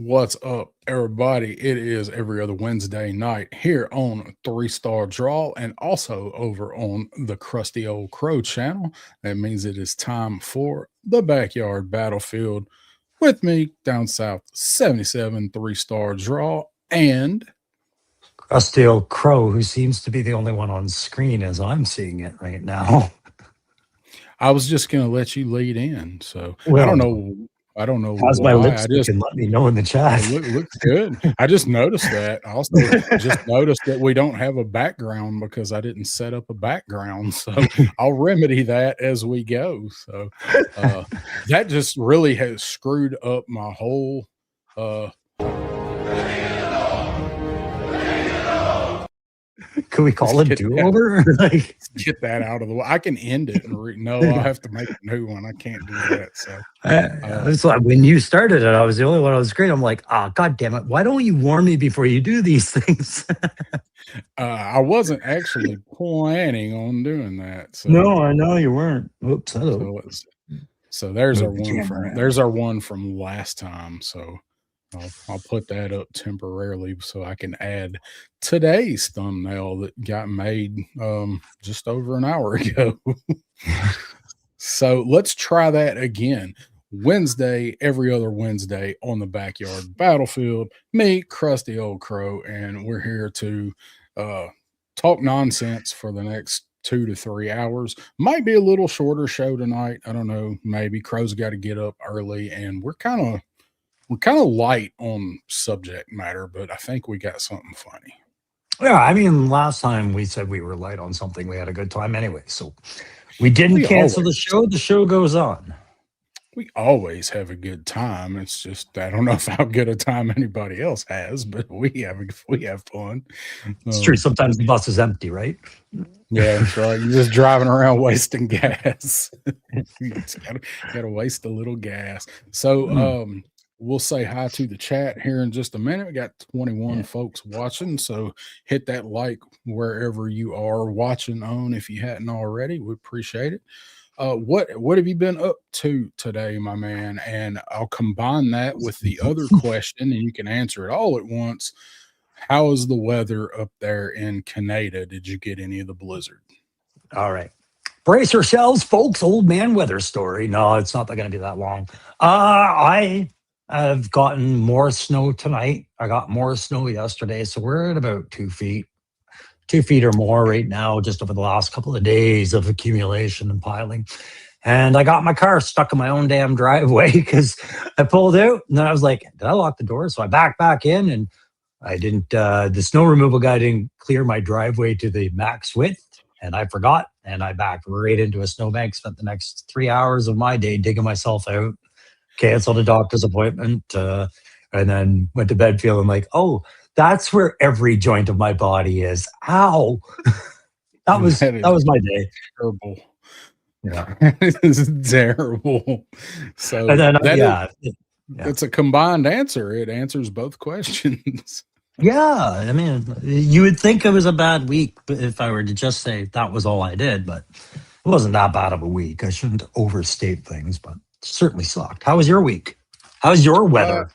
What's up, everybody? It is every other Wednesday night here on Three Star Draw and also over on the Crusty Old Crow channel. That means it is time for the Backyard Battlefield with me down south 77 Three Star Draw. And Rusty old Crow, who seems to be the only one on screen as I'm seeing it right now. I was just going to let you lead in. So I don't Well, know. I don't know how's my why. I lipstick? just And let me know in the chat. looks good. I just noticed that. I also just noticed that we don't have a background because I didn't set up a background. So I'll remedy that as we go. So that just really has screwed up my whole Could we call it do-over? Like, get that out of the way. I can end it and no, I'll have to make a new one. I can't do that. So it's like when you started it, I was the only one on the screen. I'm like, God damn it! Why don't you warn me before you do these things? I wasn't actually planning on doing that. So. No, I know you weren't. Oops. So there's our one from last time. So I'll put that up temporarily so I can add today's thumbnail that got made just over an hour ago. So let's try that again. Wednesday, every other Wednesday on the Backyard Battlefield. Me, Crusty Old Crow, and we're here to talk nonsense for the next 2 to 3 hours. Might be a little shorter show tonight. I don't know. Maybe Crow's got to get up early, and we're kind of light on subject matter, but I think we got something funny. Yeah, I mean, last time we said we were light on something, we had a good time anyway. So we didn't cancel the show. The show goes on. We always have a good time. It's just I don't know how good a time anybody else has, but we have fun. It's true. Sometimes the bus is empty, right? Yeah, that's right. You're just driving around wasting gas. You gotta waste a little gas. So we'll say hi to the chat here in just a minute. We got 21 folks watching, so hit that like wherever you are watching on if you hadn't already. We appreciate it. What have you been up to today, my man? And I'll combine that with the other question, and you can answer it all at once. How is the weather up there in Canada? Did you get any of the blizzard? All right. Brace yourselves, folks. Old man weather story. No, it's not going to be that long. I have gotten more snow tonight. I got more snow yesterday, so we're at about 2 feet. 2 feet or more right now, just over the last couple of days of accumulation and piling. And I got my car stuck in my own damn driveway because I pulled out and then I was like, did I lock the door? So I backed back in and I didn't, the snow removal guy didn't clear my driveway to the max width and I forgot. And I backed right into a snowbank, spent the next 3 hours of my day digging myself out, canceled a doctor's appointment, and then went to bed feeling like, oh, that's where every joint of my body is. Ow. that was my day. Terrible. Yeah. It's terrible. So and then, it's a combined answer. It answers both questions. Yeah. I mean, you would think it was a bad week if I were to just say that was all I did, but it wasn't that bad of a week. I shouldn't overstate things, but it certainly sucked. How was your week? How's your weather?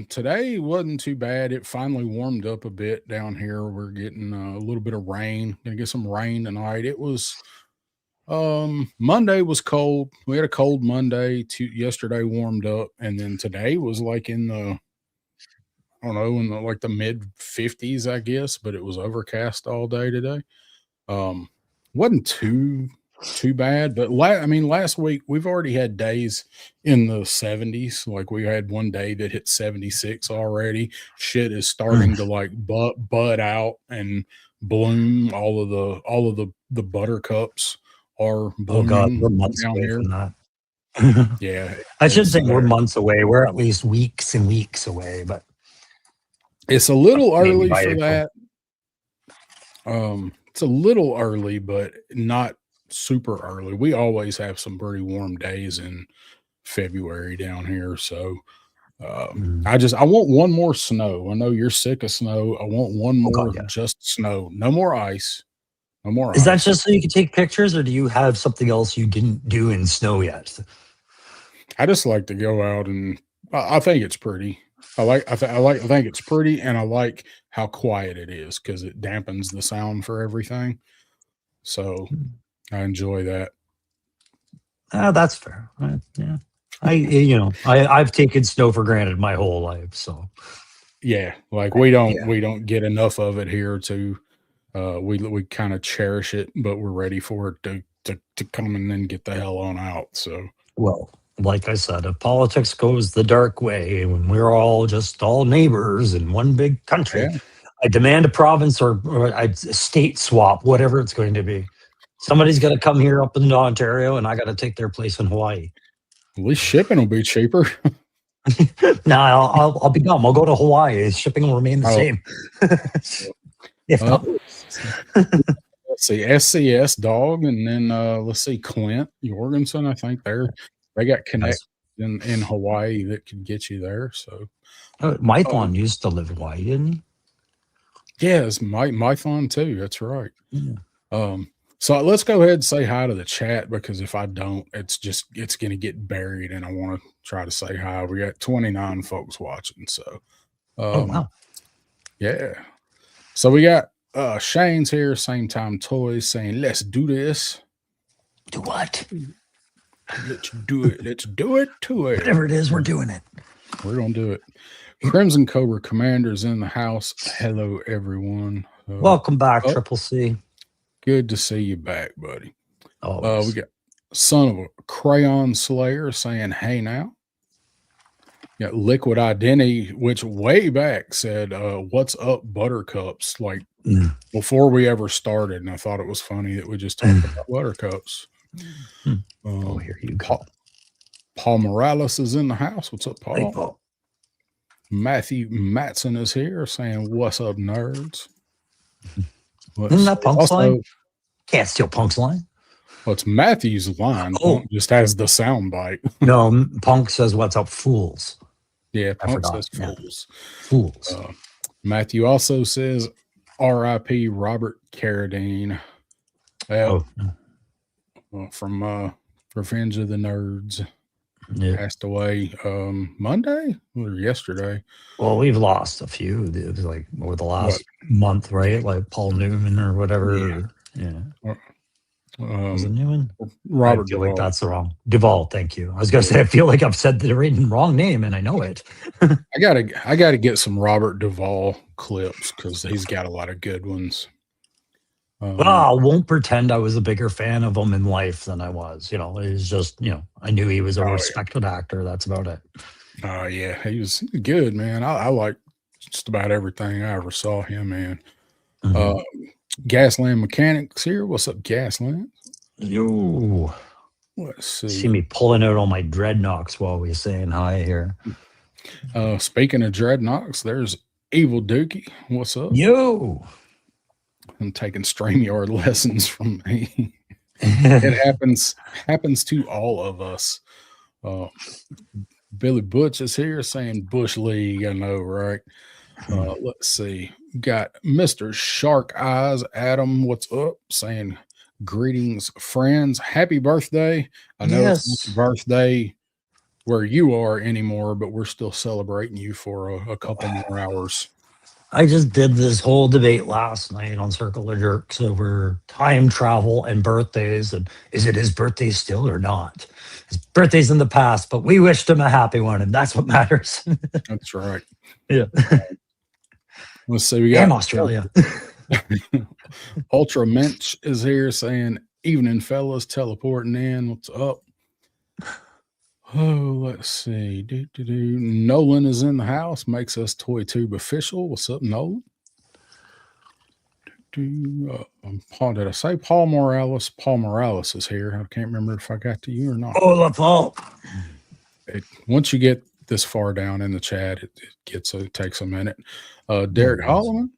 Today wasn't too bad. It finally warmed up a bit down here. We're getting a little bit of rain. Gonna get some rain tonight. It was Monday was cold. We had a cold Monday. Yesterday warmed up, and then today was like in the like the mid 50s, I guess, but it was overcast all day today. Wasn't too bad, but last week we've already had days in the 70s. Like we had one day that hit 76 already. Shit is starting to like bud out and bloom. All of the buttercups are blooming. Oh God, we're months away here. From that. Yeah, I should say we're months away. We're at least weeks and weeks away, but it's a little early for that. It's a little early, but not super early. We always have some pretty warm days in February down here. So I want one more snow. I know you're sick of snow. I want one more just snow. No more ice. No more ice. Is that just so you can take pictures, or do you have something else you didn't do in snow yet? I just like to go out and I think it's pretty. I think it's pretty, and I like how quiet it is because it dampens the sound for everything. So I enjoy that. That's fair. Yeah. I've taken snow for granted my whole life. So Yeah, like yeah. we don't get enough of it here to we kind of cherish it, but we're ready for it to come and then get the hell on out. So Well, like I said, if politics goes the dark way and we're all just all neighbors in one big country, yeah, I demand a province or a state swap, whatever it's going to be. Somebody's got to come here up into Ontario, and I got to take their place in Hawaii. at least shipping will be cheaper. No, I'll be dumb. I'll go to Hawaii. Shipping will remain the Oh, same. If not, let's see, SCS Dog, and then let's see, Clint Jorgensen. I think they got connect in Hawaii that could get you there. So Mython used to live in Hawaii, didn't he? yeah, it's Mython too. That's right. Yeah. So let's go ahead and say hi to the chat, because if I don't, it's going to get buried, and I want to try to say hi. We got 29 folks watching. So, Oh wow. yeah. So we got Shane's here, Same Time Toys, saying, let's do this. Do what? Let's do it. Let's do it to it. Whatever it is, we're doing it. We're going to do it. Crimson Cobra Commander's in the house. Hello, everyone. Welcome back, Triple C. Good to see you back, buddy. Always. We got Son of a Crayon Slayer saying, hey now. Got Liquid Identity, which way back said, what's up, Buttercups? Like before we ever started. And I thought it was funny that we just talked about Buttercups. Here you go. Paul Morales is in the house. What's up, Paul? Hey, Paul. Matthew Matson is here saying, what's up, nerds? Isn't that Punk's line? Can't steal Punk's line. Well, it's Matthew's line. Punk just has the sound bite. No, Punk says, what's up, fools? Yeah, Punk says fools. Yeah. Fools. Matthew also says, R.I.P. Robert Carradine. From Revenge of the Nerds. Yeah. Passed away Monday or yesterday. Well, we've lost a few. It was like over the last month, right? Like Paul Newman or whatever. Yeah. Was it Newman? Robert I feel Duvall. like that's the wrong Duvall. Thank you. I was gonna say I feel like I've said the wrong name and I know it. I gotta get some Robert Duvall clips because he's got a lot of good ones. Well, I won't pretend I was a bigger fan of him in life than I was. It was just, I knew he was a respected actor. That's about it. Oh, yeah. He was good, man. I like just about everything I ever saw him in. Gasland Mechanics here. What's up, Gasland? Yo. Let's see. See me pulling out all my dreadnoughts while we're saying hi here. Speaking of dreadnoughts, there's Evil Dookie. What's up? Yo. I'm taking StreamYard lessons from me. It happens to all of us. Billy Butch is here saying Bush League. I know, right? Let's see. Got Mr. Shark Eyes Adam. What's up? Saying greetings, friends. Happy birthday. I know it's not your birthday where you are anymore, but we're still celebrating you for a couple more hours. I just did this whole debate last night on Circle of Jerks over time travel and birthdays. And is it his birthday still or not? His birthday's in the past, but we wished him a happy one, and that's what matters. That's right. Yeah. Let's see. We got and Australia. Ultra Mensch is here saying, evening, fellas, teleporting in. What's up? Oh, let's see. Nolan is in the house, makes us Toy Tube official. What's up, Nolan? Paul, did I say Paul Morales? Paul Morales is here. I can't remember if I got to you or not. Hola, Paul. Once you get this far down in the chat, it takes a minute. Derek Holloman,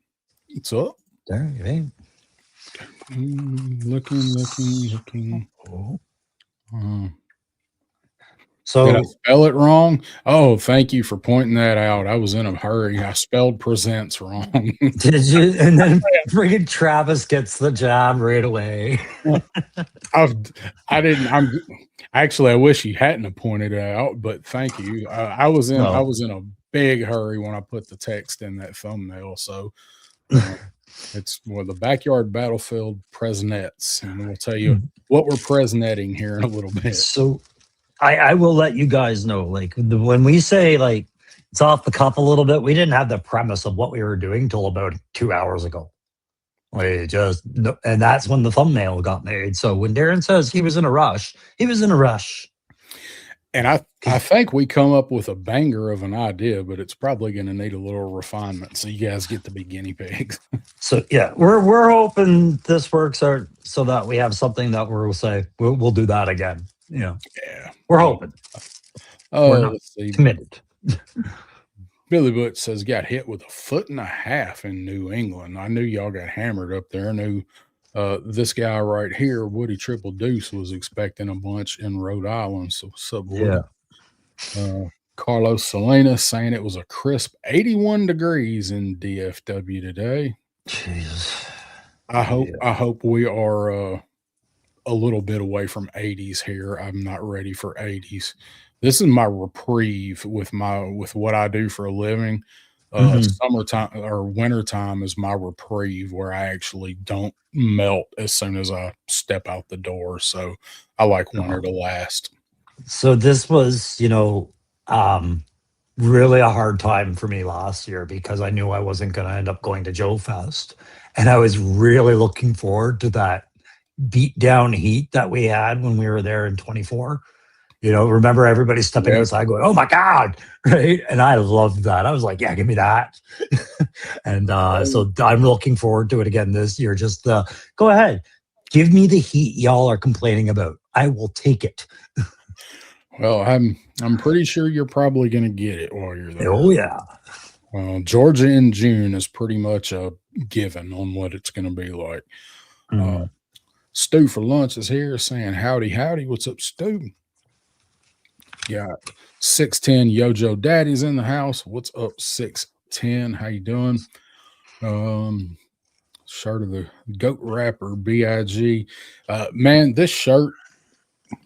what's up? There, hey. Looking. Did I So spell it wrong? Oh, thank you for pointing that out. I was in a hurry. I spelled presents wrong. did you? And then friggin' Travis gets the job right away. I've, I didn't. I'm actually. I wish you hadn't have pointed it out, but thank you. I was in. I No. was in a big hurry when I put the text in that thumbnail. So uh, it's the backyard battlefield presenets, and we'll tell you what we're presenting here in a little bit. So I will let you guys know, like when we say like it's off the cuff a little bit, we didn't have the premise of what we were doing till about 2 hours ago. We just, and that's when the thumbnail got made. So when Darren says he was in a rush, he was in a rush. And I think we come up with a banger of an idea, but it's probably going to need a little refinement. So you guys get to be guinea pigs. So yeah, we're hoping this works out so that we have something that we'll say we'll do that again. Yeah, we're hoping. We're not Let's see. committed. Billy Butch says got hit with 1.5 feet in New England. I knew y'all got hammered up there. I knew this guy right here, Woody Triple Deuce, was expecting a bunch in Rhode Island. So what's up, Woody? Yeah. Carlos Salinas saying it was a crisp 81 degrees in DFW today. Jesus. I hope we are a little bit away from 80s here. I'm not ready for 80s. This is my reprieve with what I do for a living. Summertime or wintertime is my reprieve where I actually don't melt as soon as I step out the door. So I like winter to last. So this was, really a hard time for me last year because I knew I wasn't going to end up going to Joe Fest. And I was really looking forward to that beat down heat that we had when we were there in 24. Remember everybody stepping outside going, oh my God, right? And I loved that. I was like, yeah, give me that. And so I'm looking forward to it again this year. Just go ahead. Give me the heat y'all are complaining about. I will take it. Well, I'm pretty sure you're probably going to get it while you're there. Oh, yeah. Georgia in June is pretty much a given on what it's going to be like. Stu for lunch is here saying, howdy, howdy. What's up, Stu? Got 610 Yojo Daddy's in the house. What's up, 610? How you doing? Shirt of the Goat Rapper, BIG. Man, this shirt,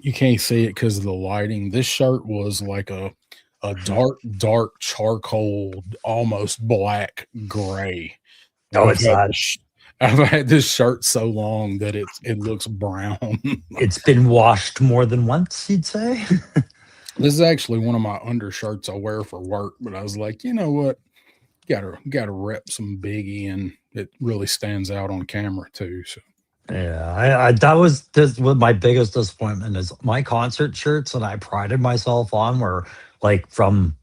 you can't see it because of the lighting. This shirt was like a dark charcoal, almost black gray. Oh, it's not. I've had this shirt so long that it looks brown. It's been washed more than once, you'd say? This is actually one of my undershirts I wear for work, but I was like, you know what? Gotta rep some Biggie, and it really stands out on camera too. So yeah, that was what my biggest disappointment is. My concert shirts that I prided myself on were like from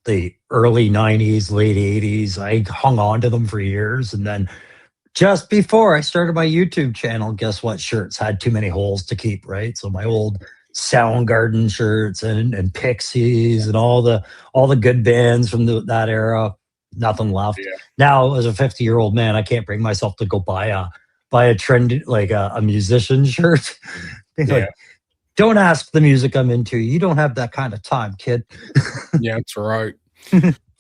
the early 90s, late 80s. I hung on to them for years, and then just before I started my YouTube channel, guess what? Shirts had too many holes to keep, right? So my old Soundgarden shirts and Pixies and all the good bands from that era, nothing left. Yeah. Now, as a 50-year-old man, I can't bring myself to go buy a trend like a musician shirt. Like, don't ask the music I'm into. You don't have that kind of time, kid. Yeah, that's right.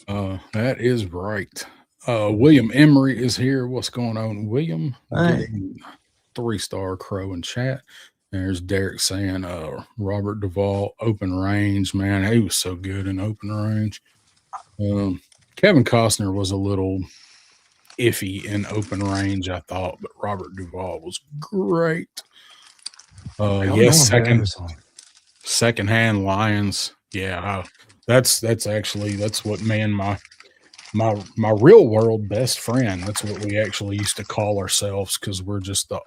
That is right. William Emery is here. What's going on, William? 3-star crow in chat. There's Derek saying, Robert Duvall, Open Range, man, he was so good in Open Range. Kevin Costner was a little iffy in Open Range, I thought, but Robert Duvall was great. Yes, Secondhand Lions. Yeah, that's what me and my real world best friend. That's what we actually used to call ourselves because we're just the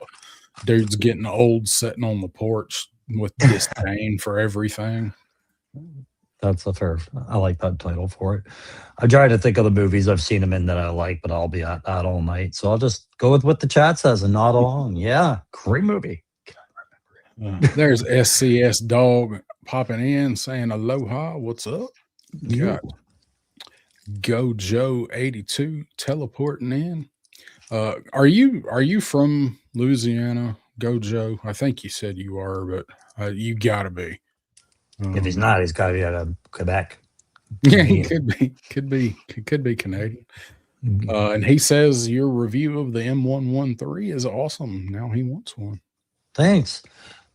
dudes getting old sitting on the porch with disdain for everything. That's I like that title for it. I'm trying to think of the movies I've seen him in that I like, but I'll be at that all night. So I'll just go with what the chat says and nod along. Yeah, great movie. There's SCS Dog popping in saying aloha. What's up? Got Go Joe 82 teleporting in. Are you from Louisiana, Go Joe? I think you said you are, but you gotta be. If he's not, he's got to be out of Quebec. Yeah, he could be Canadian. And he says your review of the M113 is awesome. Now he wants one. Thanks.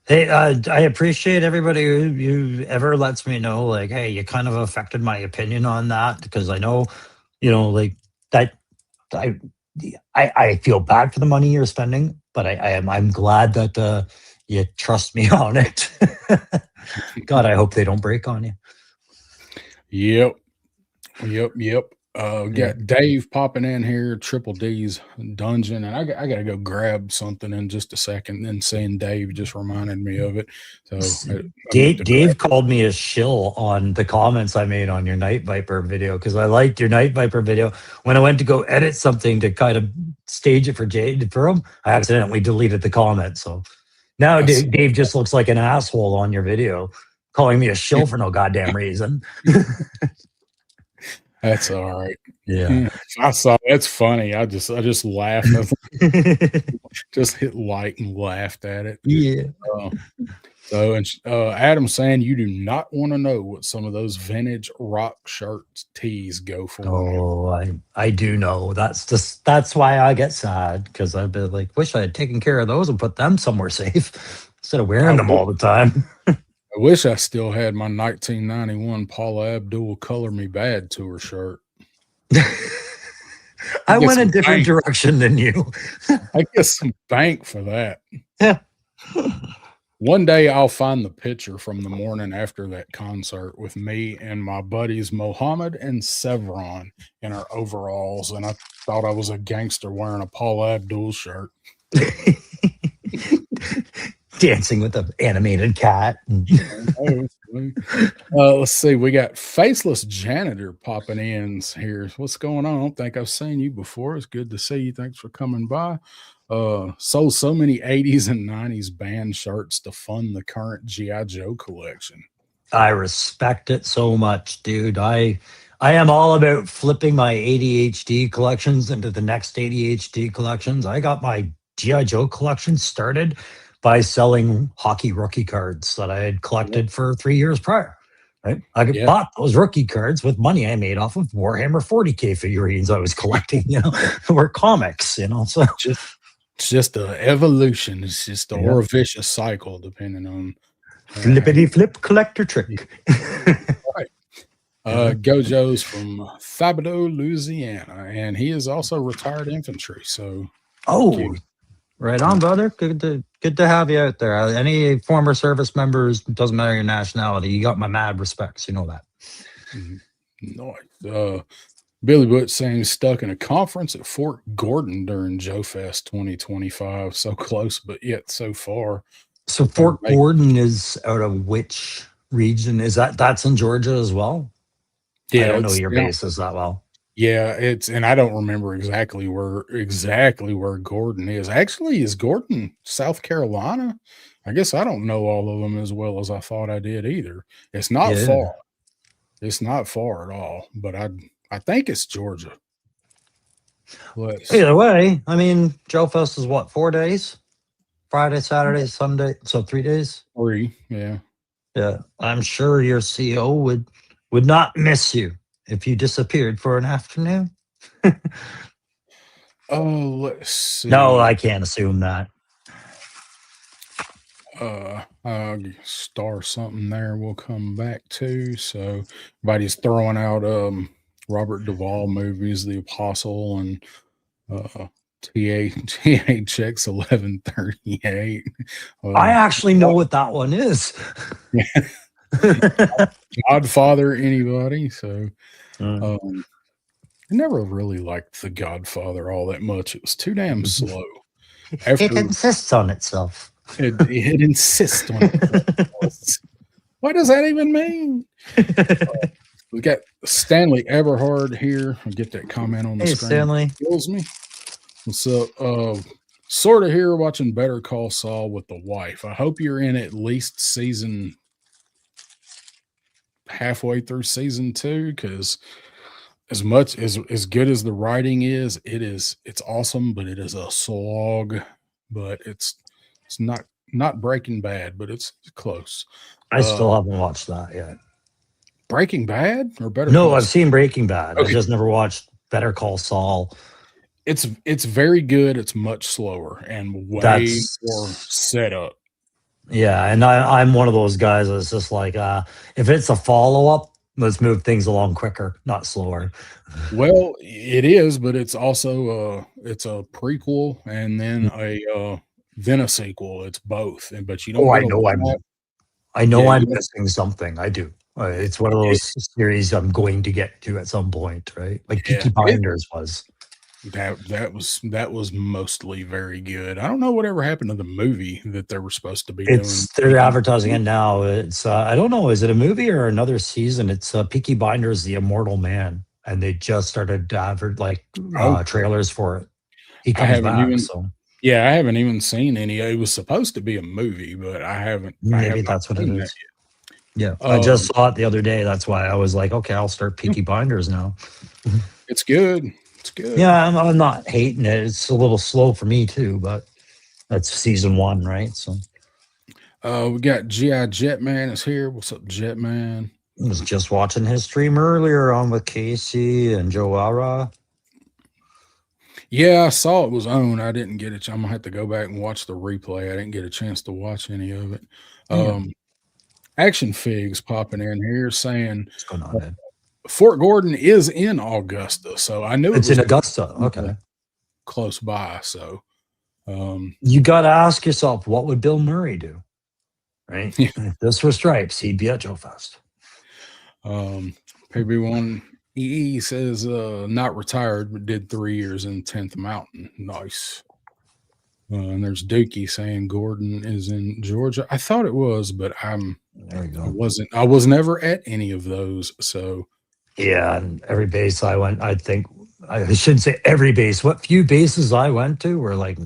Hey, I appreciate everybody who ever lets me know, like, hey, you kind of affected my opinion on that, because I know, like that. I feel bad for the money you're spending, but I'm glad that you trust me on it. God, I hope they don't break on you. Yep. Got Dave popping in here, Triple D's dungeon, and I gotta go grab something in just a second. Then saying Dave just reminded me of it. So Dave called me a shill on the comments I made on your Night Viper video, because I liked your Night Viper video. When I went to go edit something to kind of stage it for him, I accidentally deleted the comment. So now Dave just looks like an asshole on your video, calling me a shill for no goddamn reason. That's all right. Yeah. I saw that's funny. I just laughed. Just hit like and laughed at it. Yeah. Adam's saying you do not want to know what some of those vintage rock shirts tees go for. Oh, I do know. That's why I get sad, because I've been like, wish I had taken care of those and put them somewhere safe instead of wearing them all the time. I wish I still had my 1991 Paula Abdul Color Me Bad tour shirt. I went a different direction than you. I get some bank for that. Yeah. One day I'll find the picture from the morning after that concert with me and my buddies Mohammed and Sevron in our overalls, and I thought I was a gangster wearing a Paula Abdul shirt. Dancing with an animated cat. Let's see. We got Faceless Janitor popping in here. What's going on? I don't think I've seen you before. It's good to see you. Thanks for coming by. Sold so many 80s and 90s band shirts to fund the current G.I. Joe collection. I respect it so much, dude. I am all about flipping my ADHD collections into the next ADHD collections. I got my G.I. Joe collection started by selling hockey rookie cards that I had collected for 3 years prior. Right? I bought those rookie cards with money I made off of Warhammer 40K figurines I was collecting, or comics, so it's just an evolution. It's just or a vicious cycle, depending on flippity flip collector trick. Right. Gojo's from Thibodaux, Louisiana, and he is also retired infantry. So, right on, brother. Good to have you out there. Any former service members, doesn't matter your nationality, you got my mad respects. You know that. Nice. Billy Butch saying he's stuck in a conference at Fort Gordon during Joe Fest 2025. So close, but yet so far. So Fort Gordon is out of which region? Is that's in Georgia as well? Yeah, I don't know your bases that well. Yeah, and I don't remember exactly where Gordon is. Actually, is Gordon South Carolina? I guess I don't know all of them as well as I thought I did either. It's not far. It's not far at all, but I think it's Georgia. Either way, I mean, Joe Fest is what, 4 days? Friday, Saturday, Sunday, so 3 days? 3, yeah. Yeah, I'm sure your CEO would not miss you if you disappeared for an afternoon. Let's see. No, I can't assume that. Star something there we'll come back to. So everybody's throwing out Robert Duvall movies, The Apostle and THX 1138. I actually know what that one is. Godfather, anybody? So I never really liked The Godfather all that much. It was too damn slow. It insists on itself. It insists on it. What does that even mean? We got Stanley Eberhard here. I'll get that comment on the screen. Stanley. Kills me. So, sort of here watching Better Call Saul with the wife. I hope you're in at least season halfway through season 2, because as much as good as the writing is, it's awesome, but it is a slog. But it's not not Breaking Bad, but it's close. I still haven't watched that yet. Breaking Bad or Better No, Call I've Saul? seen Breaking Bad. Okay. I just never watched Better Call Saul. It's very good. It's much slower and way more setup. Yeah, and I'm one of those guys that's just like, if it's a follow-up, let's move things along quicker, not slower. Well, it is, but it's also it's a prequel and then a sequel. It's both, but you don't Oh, get a lot. I know Yeah, I'm missing something. I do. It's one of those series I'm going to get to at some point, right? Like Peaky Blinders was. That was mostly very good. I don't know whatever happened to the movie that they were supposed to be They're advertising it now. It's I don't know, is it a movie or another season? It's Peaky Blinders, The Immortal Man, and they just started trailers for it. He comes back, so yeah, I haven't even seen any. It was supposed to be a movie, but I haven't. Maybe that's what it is. Yeah, I just saw it the other day. That's why I was like, okay, I'll start Peaky Blinders now. It's good. It's good. Yeah, I'm not hating it. It's a little slow for me too, but that's season 1, right? So we got G.I. Jetman is here. What's up, Jetman? I was just watching his stream earlier on with Casey and Joe Ara. Yeah, I saw it was on. I didn't get it. I'm gonna have to go back and watch the replay. I didn't get a chance to watch any of it. Action Figs popping in here saying what's going on, man? Fort Gordon is in Augusta, so I knew it's in Augusta. Okay, close by. So you got to ask yourself, what would Bill Murray do? Right? If this were Stripes, he'd be at Joe Fest. PB1 EE says not retired, but did 3 years in 10th Mountain. Nice. And there's Dookie saying Gordon is in Georgia. I thought it was, but there you go. I was never at any of those. So yeah, and every base I went, I think I shouldn't say every base. What few bases I went to were like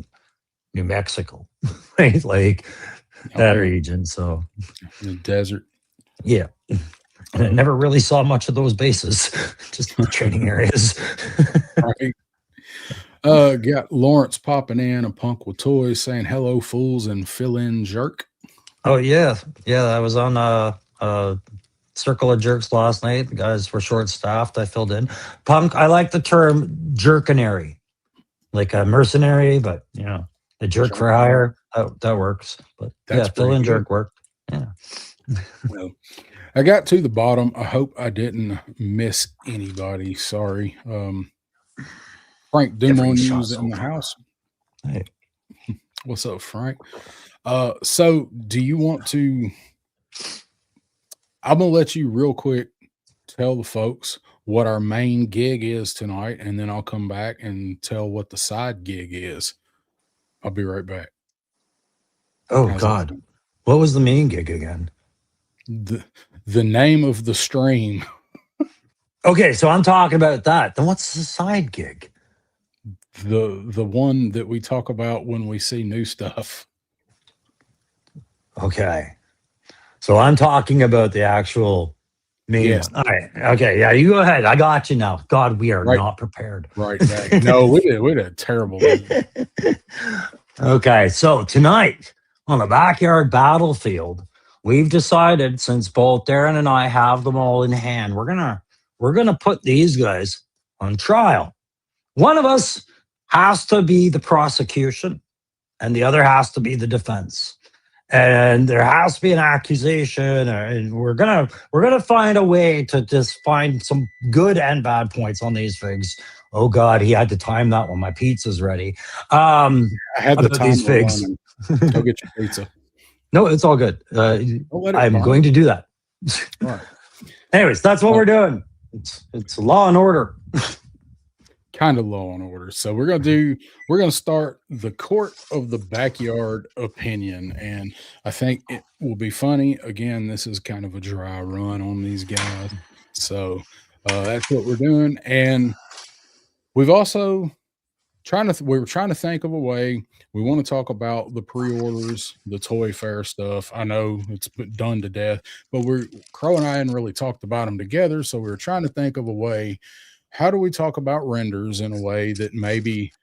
New Mexico, right? Like that region. So the desert. Yeah. And I never really saw much of those bases, just the training areas. Right. Got Lawrence popping in, a punk with toys saying hello, fools, and fill in jerk. Oh, yeah. Yeah, I was on a circle of jerks last night. The guys were short staffed. I filled in. Punk, I like the term jerkenary, like a mercenary, but the jerk for hire, that works. But that's fill in jerk work. Yeah. Well, I got to the bottom. I hope I didn't miss anybody. Sorry. Frank Dumont News in the house. Hey. What's up, Frank? So do you want to I'm gonna let you real quick tell the folks what our main gig is tonight, and then I'll come back and tell what the side gig is. I'll be right back. Oh, God. What was the main gig again? The name of the stream. Okay, so I'm talking about that. Then what's the side gig? The one that we talk about when we see new stuff. Okay. So I'm talking about the actual main one. All right. Okay. Yeah, you go ahead. I got you now. God, we are not prepared. Right. No, we did a terrible. Okay. So tonight on the backyard battlefield, we've decided, since both Darren and I have them all in hand, we're gonna put these guys on trial. One of us has to be the prosecution, and the other has to be the defense. And there has to be an accusation, and we're gonna find a way to just find some good and bad points on these figs. Oh God, he had to time that when my pizza's ready. I had the time these figs. Go get your pizza. No, it's all good. I'm going to do that. All right. Anyways, that's what we're doing. It's law and order. Kind of law and order. So we're gonna start the court of the backyard opinion, and I think it will be funny. Again, this is kind of a dry run on these guys, so that's what we're doing. And we've also we were trying to think of a way. We want to talk about the pre-orders, the Toy Fair stuff. I know it's done to death, but Crow and I hadn't really talked about them together, so we were trying to think of a way. How do we talk about renders in a way that maybe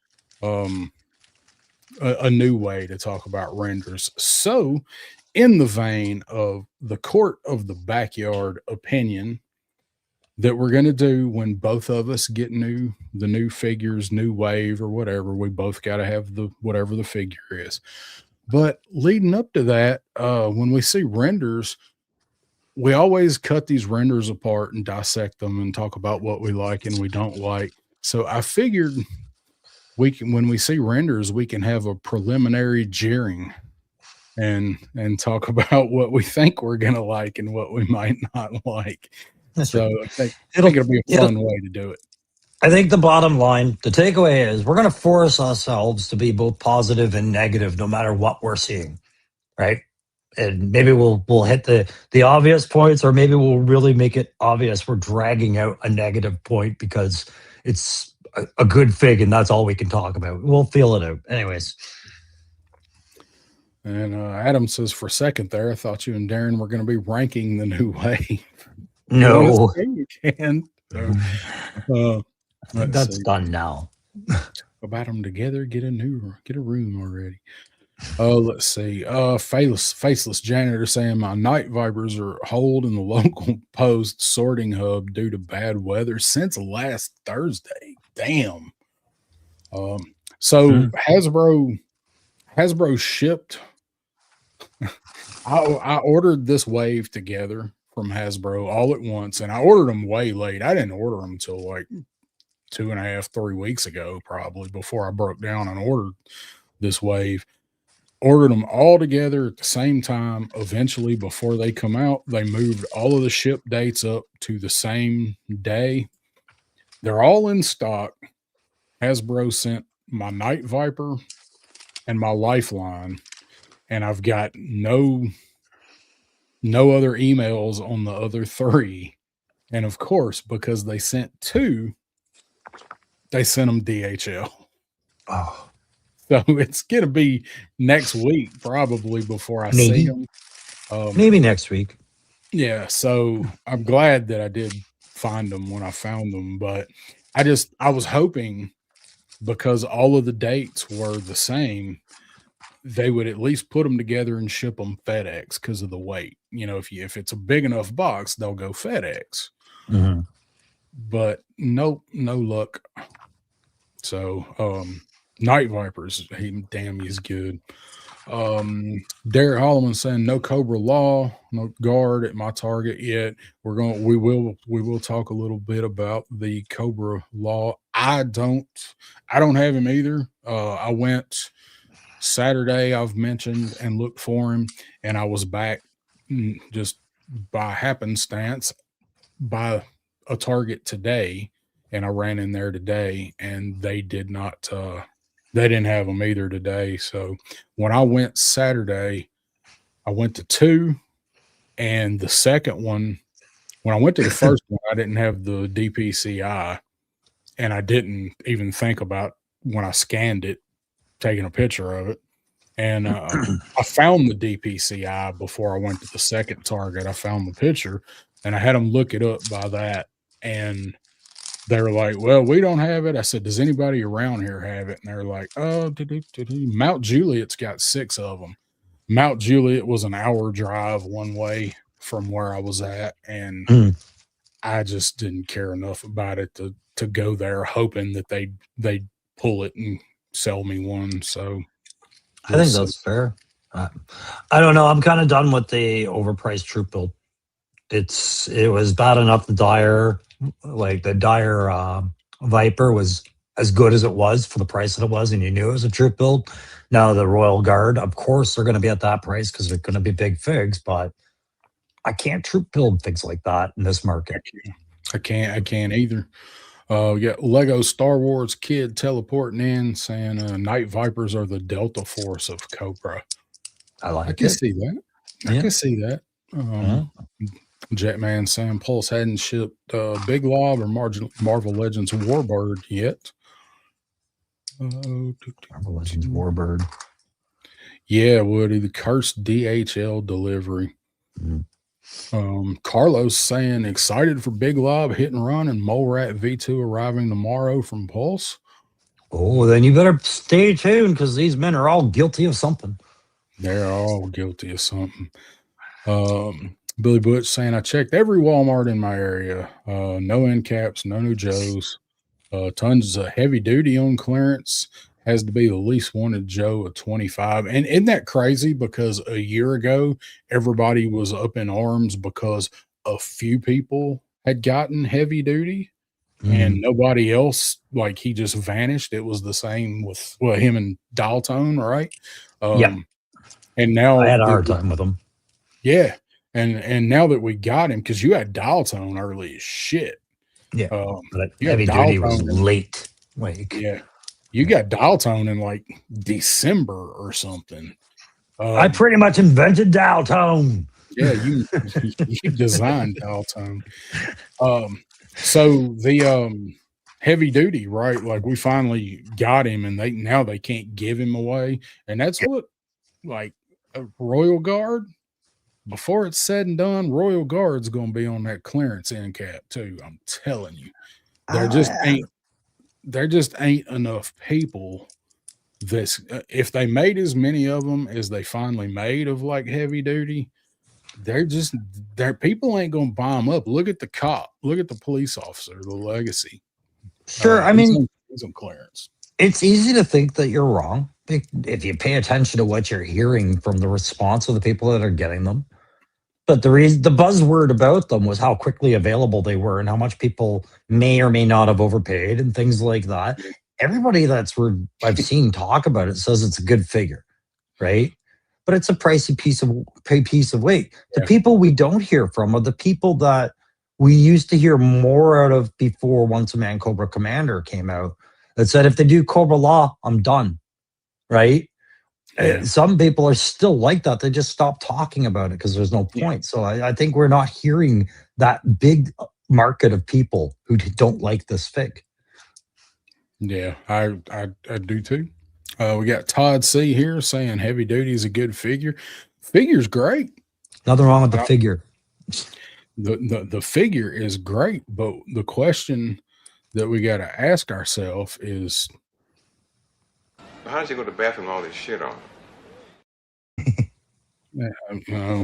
a new way to talk about renders. So, in the vein of the court of the backyard opinion that we're going to do when both of us get the new figures, new wave or whatever, we both got to have the whatever the figure is. But leading up to that, when we see renders, we always cut these renders apart and dissect them and talk about what we like and we don't like. So I figured when we see renders, we can have a preliminary jeering and talk about what we think we're gonna like and what we might not like. So I think it'll be a fun way to do it. I think the bottom line, the takeaway is we're going to force ourselves to be both positive and negative no matter what we're seeing, right? And maybe we'll hit the obvious points, or maybe we'll really make it obvious we're dragging out a negative point because it's a good fig and that's all we can talk about. We'll feel it out. Anyways. And Adam says, for a second there, I thought you and Darren were going to be ranking the new wave. No. You can. That's done now. About them together, get a room already. Let's see. Faceless janitor saying my night vipers are holed in the local post sorting hub due to bad weather since last Thursday. Damn. So Hasbro shipped. I ordered this wave together from Hasbro all at once, and I ordered them way late. I didn't order them until like 2.5, 3 weeks ago, probably, before I broke down and ordered this wave. Ordered them all together at the same time. Eventually, before they come out, they moved all of the ship dates up to the same day. They're all in stock. Hasbro sent my Night Viper and my Lifeline, and I've got no other emails on the other 3. And of course, because they sent 2, they sent them DHL. Oh. So it's going to be next week probably before I see them. Maybe next week. Yeah, so I'm glad that I did find them when I found them, but I was hoping, because all of the dates were the same, they would at least put them together and ship them FedEx because of the weight. You know, if it's a big enough box, they'll go FedEx. Mm-hmm. But no luck. So Night Vipers, he's good. Derek Holloman saying no Cobra Law, no guard at my Target yet. We will talk a little bit about the Cobra Law. I don't have him either. I went Saturday, I've mentioned, and looked for him, and I was back just by happenstance by a Target today, and I ran in there today, and they didn't have them either today. So when I went Saturday, I went to 2, and the second one, when I went to the first one, I didn't have the DPCI, and I didn't even think about, when I scanned it, taking a picture of it. And I found the DPCI before I went to the second Target. I found the picture, and I had them look it up by that. And they were like, well, we don't have it. I said, does anybody around here have it? And they're like, oh, Mount Juliet's got 6 of them. Mount Juliet was an hour drive one way from where I was at. And I just didn't care enough about it to go there, hoping that they'd pull it and sell me one. So I think that's fair. I don't know. I'm kind of done with the overpriced troop build. It was bad enough the Dire Viper was as good as it was for the price that it was, and you knew it was a troop build. Now the Royal Guard, of course, they're going to be at that price because they're going to be big figs, but I can't troop build things like that in this market. I can't either. We got Lego Star Wars kid teleporting in saying Night Vipers are the Delta Force of Cobra. I can see that. I can see that. Jetman saying Pulse hadn't shipped Big Lob or Marvel Legends Warbird yet. Marvel Legends Warbird. Yeah, Woody, the cursed DHL delivery. Carlos saying excited for Big Lob Hit and Run and Mole Rat V2 arriving tomorrow from Pulse. Oh, then you better stay tuned because these men are all guilty of something. They're all guilty of something. Billy Butch saying, I checked every Walmart in my area. No end caps, no new Joes. Tons of heavy duty on clearance. Has to be the least wanted Joe of 25. And isn't that crazy? Because a year ago, everybody was up in arms because a few people had gotten heavy duty and nobody else, like he just vanished. It was the same with him and Dial Tone, right? Yeah. And now I had a hard time with them. Yeah. And now that we got him, because you had Dial Tone early as shit. Yeah. But heavy duty was late. Like, yeah. You got Dial Tone in like December or something. I pretty much invented Dial Tone. Yeah, you designed Dial Tone. So the heavy duty, right? Like we finally got him, and now they can't give him away, and that's what like a Royal Guard. Before it's said and done, Royal Guard's going to be on that clearance end cap too. I'm telling you, there just ain't enough people. This if they made as many of them as they finally made of like heavy duty, their people ain't gonna buy them up. Look at the cop, look at the police officer, the legacy. Sure, I mean, he's on clearance. It's easy to think that you're wrong if you pay attention to what you're hearing from the response of the people that are getting them. But the buzzword about them was how quickly available they were and how much people may or may not have overpaid and things like that. Everybody I've seen talk about it says it's a good figure, right? But it's a pricey piece of weight. The people we don't hear from are the people that we used to hear more out of before Once a Man Cobra Commander came out that said, if they do Cobra Law, I'm done, right? Yeah. Some people are still like that. They just stop talking about it because there's no point. So I think we're not hearing that big market of people who don't like this fig. Yeah, I do too. We got Todd C here saying heavy duty is a good figure. Figure's great. Nothing wrong with the figure. The figure is great, but the question that we got to ask ourselves is, how does he go to the bathroom with all this shit on?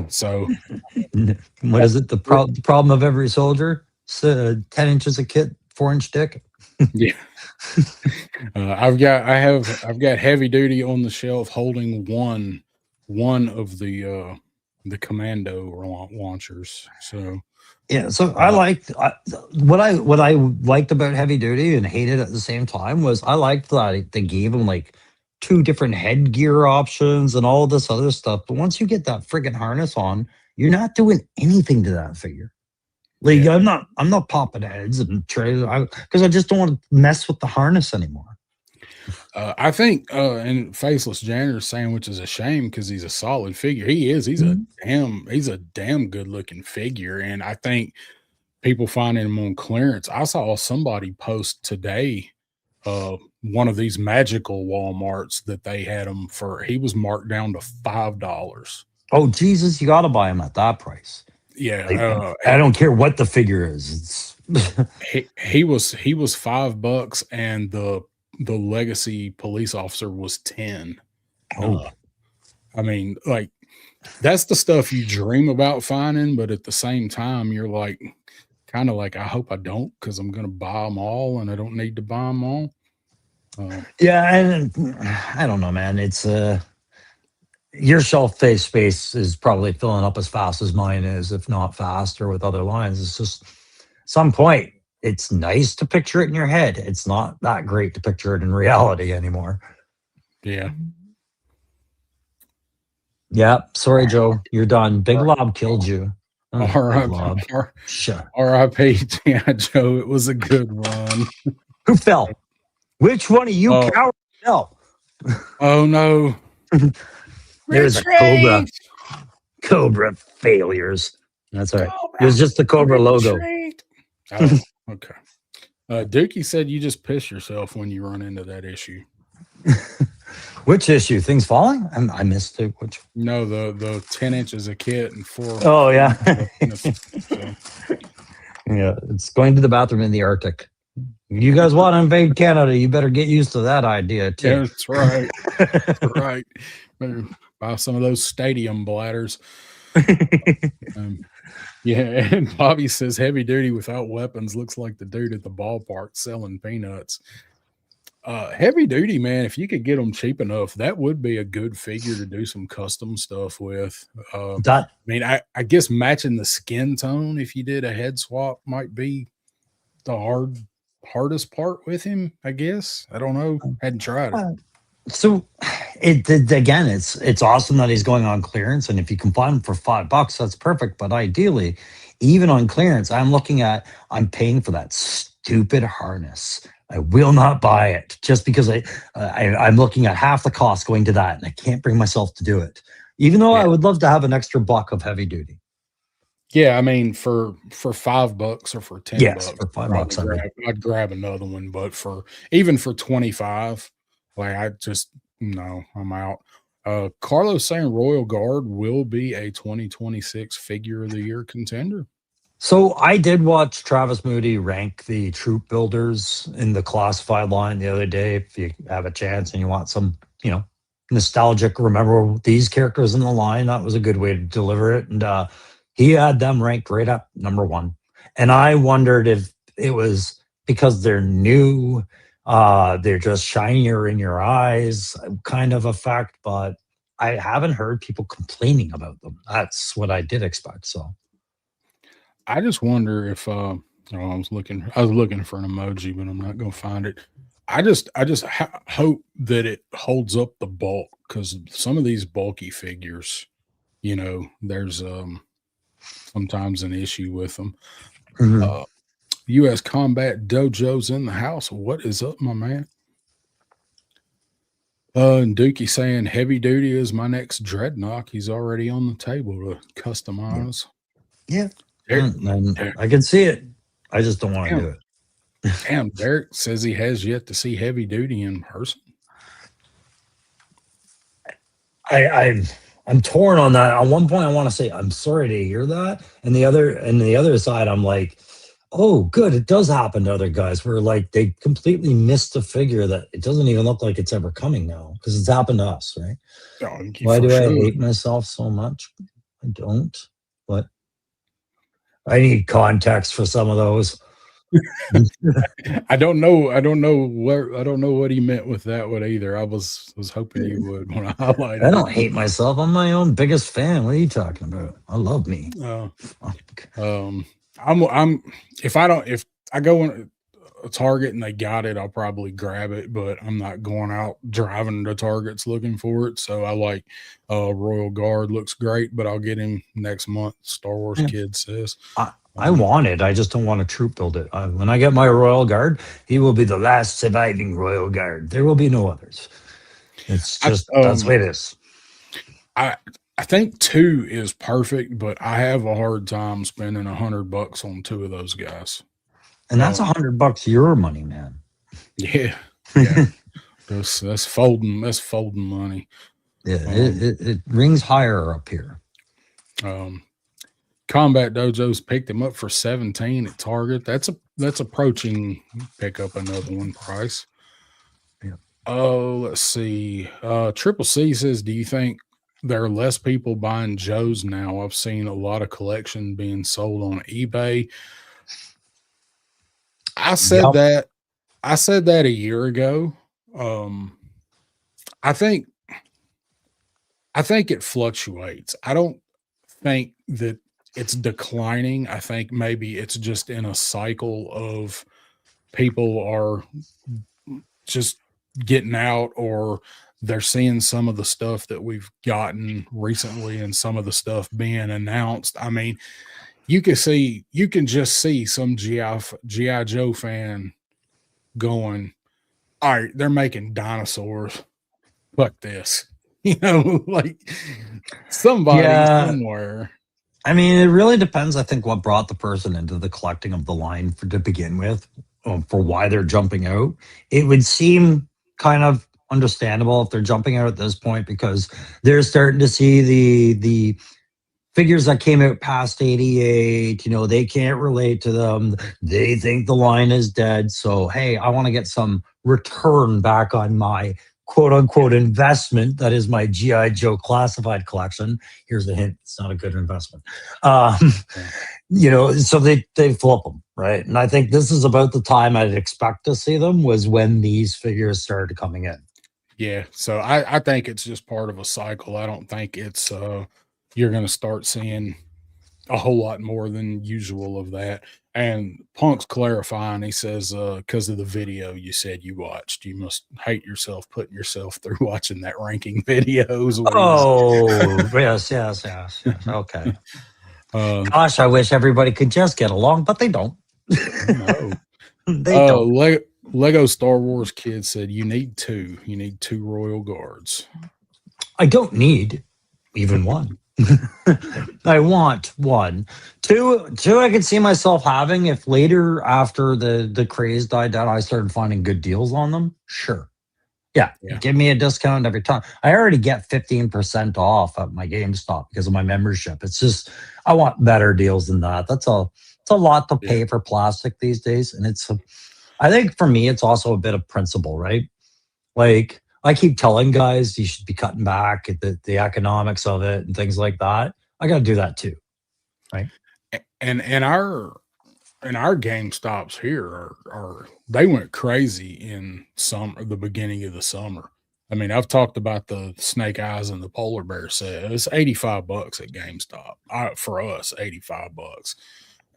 So what is it? The problem of every soldier? 10 inches of kit, 4-inch dick. Yeah. I've got heavy duty on the shelf holding one of the commando launchers. So yeah, so I liked what I liked about heavy duty and hated at the same time was I liked that they gave them like 2 different headgear options and all this other stuff. But once you get that friggin' harness on, you're not doing anything to that figure. Like I'm not popping heads and trying because I just don't want to mess with the harness anymore. I think and Faceless Janitor saying, which is a shame because he's a solid figure. He is. He's a damn good looking figure, and I think people finding him on clearance. I saw somebody post today one of these magical Walmarts that they had him for. He was marked down to $5. Oh Jesus, you got to buy him at that price. Yeah, I don't care what the figure is. he was $5, and the legacy police officer was 10. I mean, like that's the stuff you dream about finding, but at the same time, you're like, kind of like, I hope I don't, because I'm gonna buy them all, and I don't need to buy them all. Yeah, and I don't know, man. It's your shelf space is probably filling up as fast as mine is, if not faster, with other lines. It's just some point. It's nice to picture it in your head. It's not that great to picture it in reality anymore. Yeah. Yeah. Sorry, Joe. You're done. Big Lob killed you. R.I.P. Yeah, Joe. It was a good run. Who fell? Which one of you cowards fell? Oh, no. There's a Cobra failures. That's all right. It was just the Cobra logo. Oh, okay. Dookie said you just piss yourself when you run into that issue. Which issue? Things falling? I missed it. Which? No, the 10 inches of kit and 4. Oh yeah. Yeah, it's going to the bathroom in the Arctic. You guys want to invade Canada, you better get used to that idea too. Yeah, that's right. That's right. Better buy some of those stadium bladders. Yeah, and Bobby says heavy duty without weapons looks like the dude at the ballpark selling peanuts. Heavy duty, man, if you could get them cheap enough, that would be a good figure to do some custom stuff with. That I mean, I guess matching the skin tone if you did a head swap might be the hardest part with him, I guess. I don't know. Hadn't tried it. So again, it's awesome that he's going on clearance, and if you can find him for $5, that's perfect. But ideally, even on clearance, I'm paying for that stupid harness. I will not buy it just because I'm looking at half the cost going to that, and I can't bring myself to do it. Even though I would love to have an extra buck of heavy duty. Yeah, I mean, for $5 or for $10, for $5, I'd grab another one. But even for 25, like no, I'm out. Carlos saying Royal Guard will be a 2026 Figure of the Year contender. So I did watch Travis Moody rank the troop builders in the classified line the other day. If you have a chance and you want some, nostalgic, remember these characters in the line, that was a good way to deliver it. And he had them ranked right up number 1. And I wondered if it was because they're new, they're just shinier in your eyes kind of effect, but I haven't heard people complaining about them. That's what I did expect. So I just wonder if I was looking for an emoji, but I'm not going to find it. I just hope that it holds up the bulk, because some of these bulky figures, there's sometimes an issue with them. Mhm. U.S. Combat Dojo's in the house. What is up, my man? And Dookie saying heavy duty is my next dreadnought. He's already on the table to customize. Yeah. I can see it. I just don't want to do it. Damn, Derek says he has yet to see heavy duty in person. I'm torn on that. At one point, I want to say I'm sorry to hear that, and the other side, I'm like, oh, good, it does happen to other guys where like they completely missed a figure that it doesn't even look like it's ever coming now because it's happened to us, right? Why do I hate myself so much? I don't, but I need context for some of those. I don't know what he meant with that one either. I was hoping you would when I highlighted. I don't hate myself. I'm my own biggest fan. What are you talking about? I love me. If I go in a Target and they got it, I'll probably grab it, but I'm not going out driving to Targets looking for it. So I like Royal Guard, looks great, but I'll get him next month. Star Wars Kid says. I want it. I just don't want to troop build it. When I get my Royal Guard, he will be the last surviving Royal Guard. There will be no others. It's just that's the way it is. I think 2 is perfect, but I have a hard time spending $100 on 2 of those guys. And that's $100 your money, man. Yeah. That's folding money. Yeah, it rings higher up here. Combat Dojo's picked him up for 17 at Target. That's approaching pick up another one price. Yeah. Let's see. Triple C says, do you think there are less people buying Joes now? I've seen a lot of collection being sold on eBay. I said that a year ago. I think it fluctuates. I don't think that it's declining. I think maybe it's just in a cycle of people are just getting out, or they're seeing some of the stuff that we've gotten recently and some of the stuff being announced. I mean, you can just see some G.I. Joe fan going, all right, they're making dinosaurs. Fuck this. Like somebody somewhere. I mean, it really depends, I think, what brought the person into the collecting of the line to begin with, for why they're jumping out. It would seem kind of understandable if they're jumping out at this point because they're starting to see the figures that came out past 88, they can't relate to them. They think the line is dead. So, hey, I want to get some return back on my quote unquote investment. That is my G.I. Joe classified collection. Here's a hint. It's not a good investment. So they flip them, right? And I think this is about the time I'd expect to see them was when these figures started coming in. Yeah. So I think it's just part of a cycle. I don't think it's you're going to start seeing a whole lot more than usual of that. And Punk's clarifying, he says, because of the video you said you watched, you must hate yourself putting yourself through watching that ranking videos. Oh, yes. Okay. Gosh, I wish everybody could just get along, but they don't. No. They don't. Lego Star Wars Kid said, you need two. You need 2 Royal Guards. I don't need even one. I want 1. 2 I could see myself having if later after the craze died down, I started finding good deals on them. Sure. Yeah. Give me a discount every time. I already get 15% off at my GameStop because of my membership. It's just, I want better deals than that. It's a lot to pay for plastic these days. And I think for me, it's also a bit of principle, right? Like, I keep telling guys you should be cutting back at the economics of it and things like that. I got to do that too, right? And our GameStops here are they went crazy in the beginning of the summer. I mean, I've talked about the Snake Eyes and the Polar Bear set. It's $85 at GameStop. For us, $85.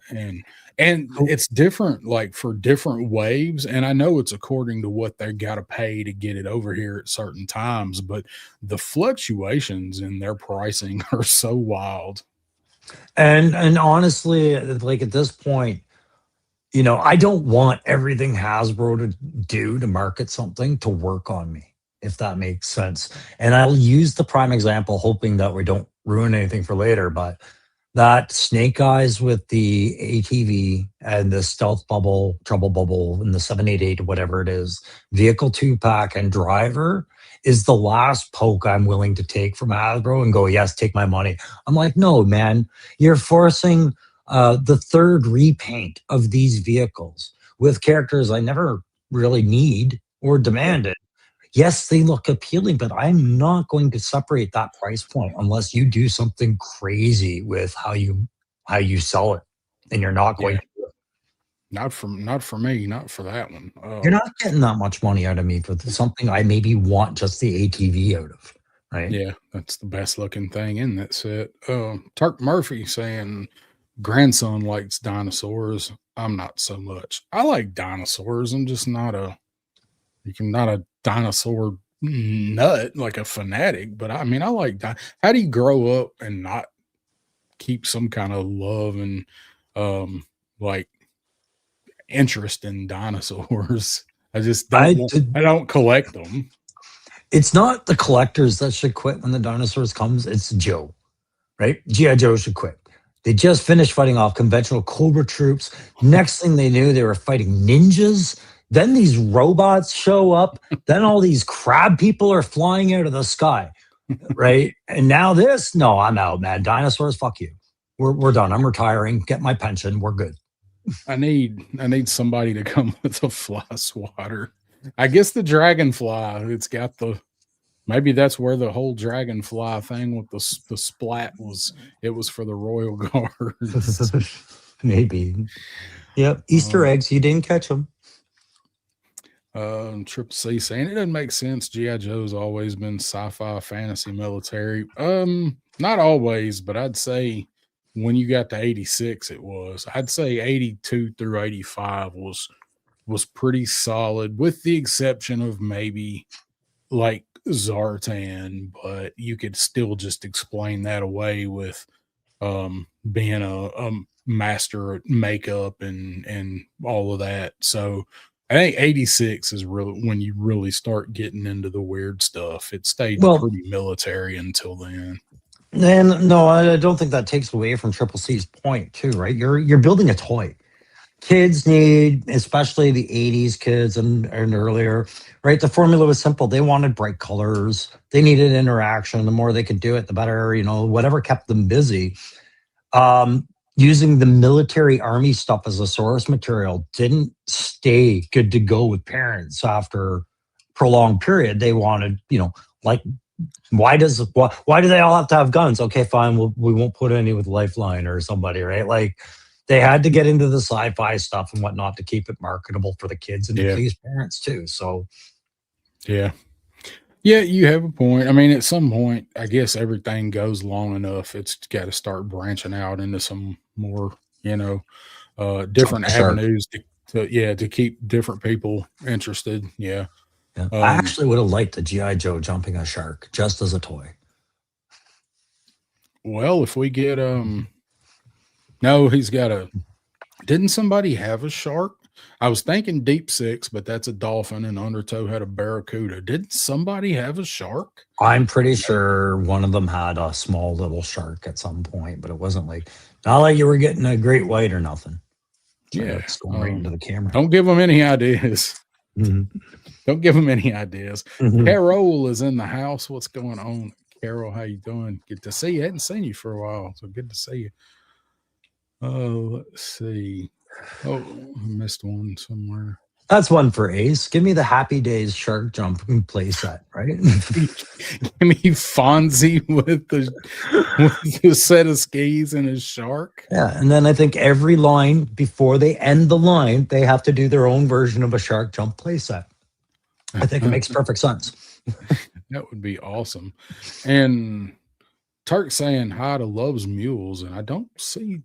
And it's different, like for different waves. And I know it's according to what they got to pay to get it over here at certain times, but the fluctuations in their pricing are so wild. And honestly, like at this point, I don't want everything Hasbro to do to market something to work on me, if that makes sense. And I'll use the prime example, hoping that we don't ruin anything for later, but that Snake Eyes with the ATV and the Stealth Bubble, Trouble Bubble, and the 788, whatever it is, Vehicle 2-pack and Driver is the last poke I'm willing to take from Hasbro and go, yes, take my money. I'm like, no, man, you're forcing the third repaint of these vehicles with characters I never really need or demanded. Yes, they look appealing, but I'm not going to separate that price point unless you do something crazy with how you sell it, and you're not going to do it. Not for me, not for that one. You're not getting that much money out of me for something I maybe want just the ATV out of, right? Yeah, that's the best looking thing in that set. Turk Murphy saying grandson likes dinosaurs. I'm not so much. I like dinosaurs. I'm just not a dinosaur nut, like a fanatic, but I mean, I like how do you grow up and not keep some kind of love and like interest in dinosaurs? I just don't I don't collect them. It's not the collectors that should quit when the dinosaurs comes, it's Joe, right? G.I. Joe should quit. They just finished fighting off conventional Cobra troops. Next thing they knew, they were fighting ninjas. Then these robots show up. Then all these crab people are flying out of the sky, right? And now no, I'm out, man. Dinosaurs, fuck you. We're done. I'm retiring. Get my pension. We're good. I need somebody to come with a fly swatter. I guess the dragonfly. It's got maybe that's where the whole dragonfly thing with the splat was. It was for the Royal Guards. Maybe. Yep. Easter eggs. You didn't catch them. Triple C saying it doesn't make sense. G.I. Joe's always been sci-fi, fantasy, military. Not always, but I'd say when you got to 86, it was. I'd say 82 through 85 was pretty solid, with the exception of maybe like Zartan, but you could still just explain that away with being a master at makeup and all of that. So I think 86 is really when you really start getting into the weird stuff. It stayed pretty military until then. And no, I don't think that takes away from Triple C's point too, right? You're building a toy. kids need, especially the 80s kids and earlier, right? The formula was simple. They wanted bright colors. They needed interaction. The more they could do it, the better, whatever kept them busy. Using the military army stuff as a source material didn't stay good to go with parents after prolonged period. They wanted, like, why do they all have to have guns? Okay, fine. We won't put any with Lifeline or somebody, right? Like, they had to get into the sci-fi stuff and whatnot to keep it marketable for the kids and to please parents too. So, yeah, you have a point. I mean, at some point, I guess everything goes long enough. It's got to start branching out into some more, different avenues to keep different people interested. Yeah. Yeah. I actually would have liked the G.I. Joe jumping a shark just as a toy. Well, if we get no, he's got didn't somebody have a shark? I was thinking Deep Six, but that's a dolphin, and Undertow had a barracuda. Didn't somebody have a shark? I'm pretty sure one of them had a small little shark at some point, but it wasn't not like you were getting a great white or nothing. Yeah, it's going right into the camera. Don't give them any ideas. Mm-hmm. Don't give them any ideas. Mm-hmm. Carol is in the house. What's going on, Carol? How you doing? Good to see you. I hadn't seen you for a while, so good to see you. Let's see. Oh, I missed one somewhere. That's one for Ace. Give me the Happy Days shark jump play set, right? Give me Fonzie with the set of skis and his shark. Yeah, and then I think every line before they end the line, they have to do their own version of a shark jump play set. I think it makes perfect sense. That would be awesome. And Turk saying hi to Loves Mules, and I don't see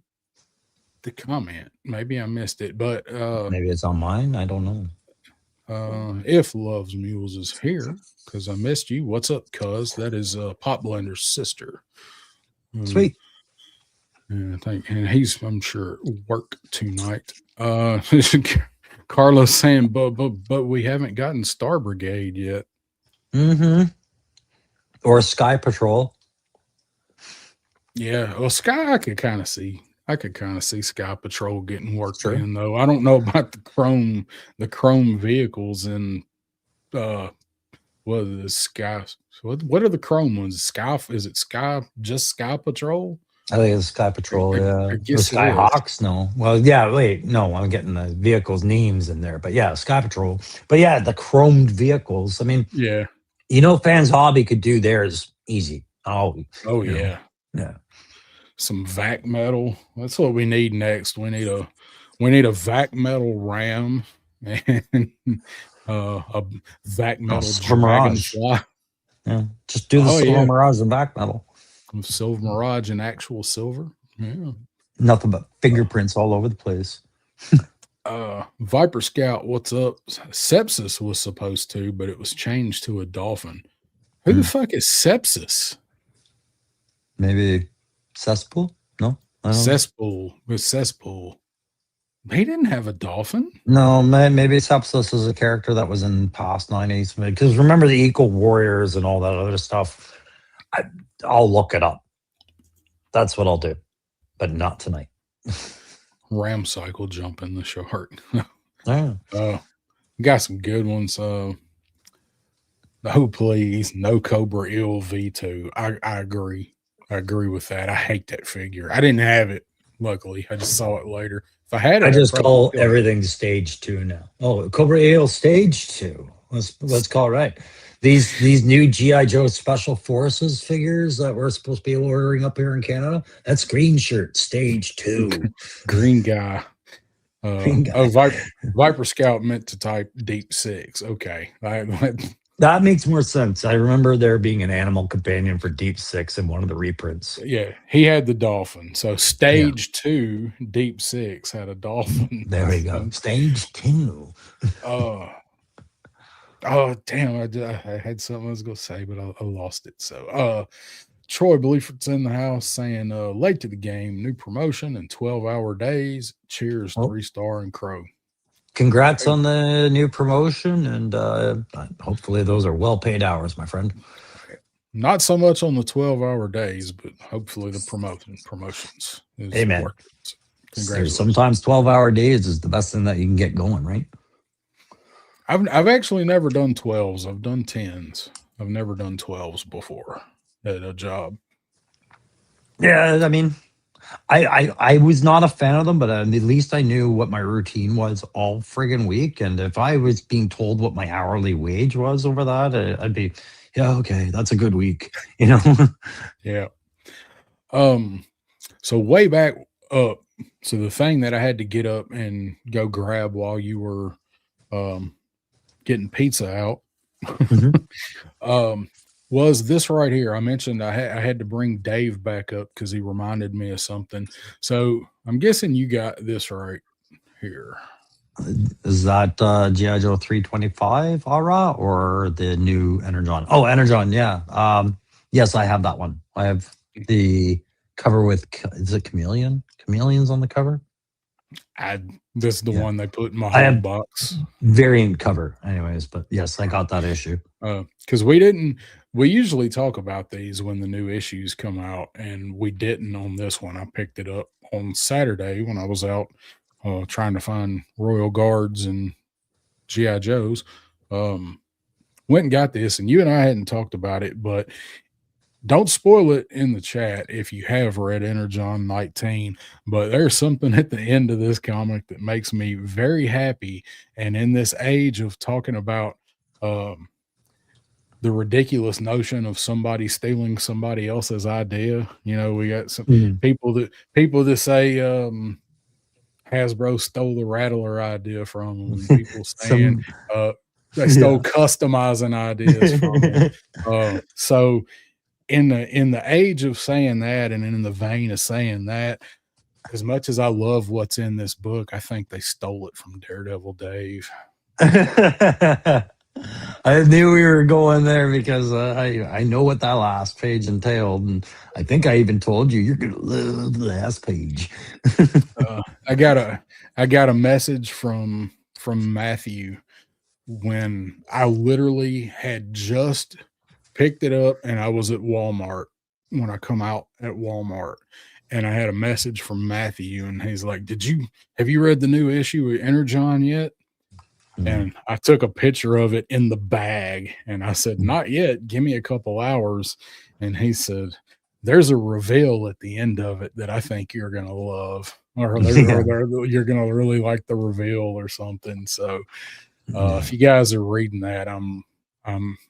the comment. Maybe I missed it, but maybe it's on mine. I don't know. If Loves Mules is here, because I missed you. What's up, cuz? That is Pop Blender's sister. Sweet. And he's, I'm sure, at work tonight. Carlos saying, but we haven't gotten Star Brigade yet. Mm-hmm. Or Sky Patrol. Yeah, well, Sky I could kind of see. I could kind of see Sky Patrol getting worked in, though. I don't know about the chrome vehicles and what are the Sky? What are the chrome ones? Is it just Sky Patrol? I think it's Sky Patrol, yeah. I guess Sky Hawks, no. Well, yeah, wait, no, I'm getting the vehicles' names in there. But yeah, Sky Patrol. But yeah, the chromed vehicles. I mean, yeah. Fans Hobby could do theirs easy. Oh yeah. Yeah. Some vac metal. That's what we need next. We need a vac metal ram and a vac metal dragonfly. Yeah, just do the Silver Mirage and vac metal. Silver Mirage and actual silver. Yeah. Nothing but fingerprints all over the place. Viper Scout, what's up? Sepsis was supposed to, but it was changed to a dolphin. Who the fuck is Sepsis? Maybe Cesspool? No? Cesspool. With Cesspool. He didn't have a dolphin. No, maybe Sepsis is a character that was in past 90s. Because remember the Eco Warriors and all that other stuff. I'll look it up. That's what I'll do. But not tonight. Ram cycle jumping the shark. Yeah. Got some good ones. Oh, please. No Cobra Eel V2. I agree. I agree with that. I hate that figure. I didn't have it, luckily. I just saw it later. If I had it, I just call everything stage 2 now. Oh, Cobra Eel stage 2. Let's call it right. These new G.I. Joe Special Forces figures that we're supposed to be ordering up here in Canada, that's Green Shirt stage 2. Green guy. Green guy. Oh, Viper Scout meant to type Deep Six. Okay. That makes more sense. I remember there being an animal companion for Deep Six in one of the reprints. Yeah, he had the dolphin. So stage 2, Deep Six had a dolphin. There we go. Stage 2. Oh, damn. I had something I was going to say, but I lost it. So, Troy Bleefort's in the house saying, late to the game, new promotion in 12-hour days. Cheers, 3-star and Crow. Congrats on the new promotion, and hopefully those are well-paid hours, my friend. Not so much on the 12-hour days, but hopefully the promotions. Amen. Congratulations. Sometimes 12-hour days is the best thing that you can get going, right? I've actually never done 12s. I've done 10s. I've never done 12s before at a job. Yeah, I mean, I was not a fan of them, but at least I knew what my routine was all friggin' week. And if I was being told what my hourly wage was over that, I'd be, yeah, okay, that's a good week, you know? Yeah. So way back up, so the thing that I had to get up and go grab while you were getting pizza out was this right here. I mentioned I had to bring Dave back up because he reminded me of something. So I'm guessing you got this right here. Is that G.I. Joe 325 Aura or the new Energon? Oh, Energon, yeah. Yes, I have that one. I have the cover with, is it Chameleon? Chameleon's on the cover? This is the one they put in my I whole have box. Variant cover, anyways, but yes, I got that issue. Because we usually talk about these when the new issues come out, and we didn't on this one. I picked it up on Saturday when I was out trying to find Royal Guards and G.I. Joes. Went and got this, and you and I hadn't talked about it, but don't spoil it in the chat if you have read Energon 19, but there's something at the end of this comic that makes me very happy. And in this age of talking about the ridiculous notion of somebody stealing somebody else's idea, you know, we got some people that say Hasbro stole the Rattler idea from them, and people saying they stole customizing ideas from them. So in the age of saying that, and in the vein of saying that, as much as I love what's in this book, I think they stole it from Daredevil Dave. I knew we were going there because I know what that last page entailed, and I think I even told you you're gonna love the last page. I got a message from Matthew when I literally had just picked it up, and I was at Walmart when I come out at Walmart, and I had a message from Matthew, and he's like, have you read the new issue of Energon yet? And I took a picture of it in the bag, and I said, not yet, give me a couple hours. And he said, there's a reveal at the end of it that I think you're going to love, or you're going to really like the reveal or something. So if you guys are reading that, I'm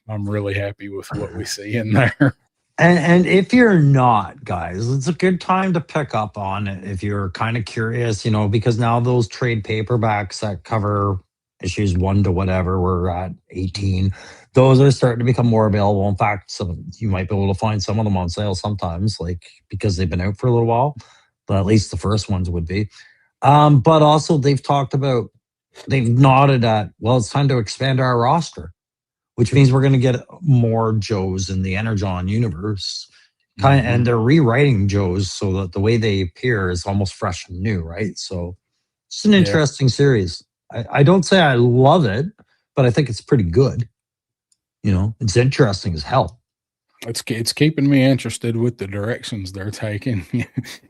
really happy with what we see in there. And if you're not, guys, it's a good time to pick up on it if you're kind of curious, you know, because now those trade paperbacks that cover issues 1 to whatever, we're at 18, those are starting to become more available. In fact, you might be able to find some of them on sale sometimes, like because they've been out for a little while, but at least the first ones would be. But also they've nodded at, well, it's time to expand our roster, which means we're going to get more Joes in the Energon universe. And they're rewriting Joes so that the way they appear is almost fresh and new, right? So it's an interesting series. I don't say I love it, but I think it's pretty good. You know, it's interesting as hell. It's keeping me interested with the directions they're taking.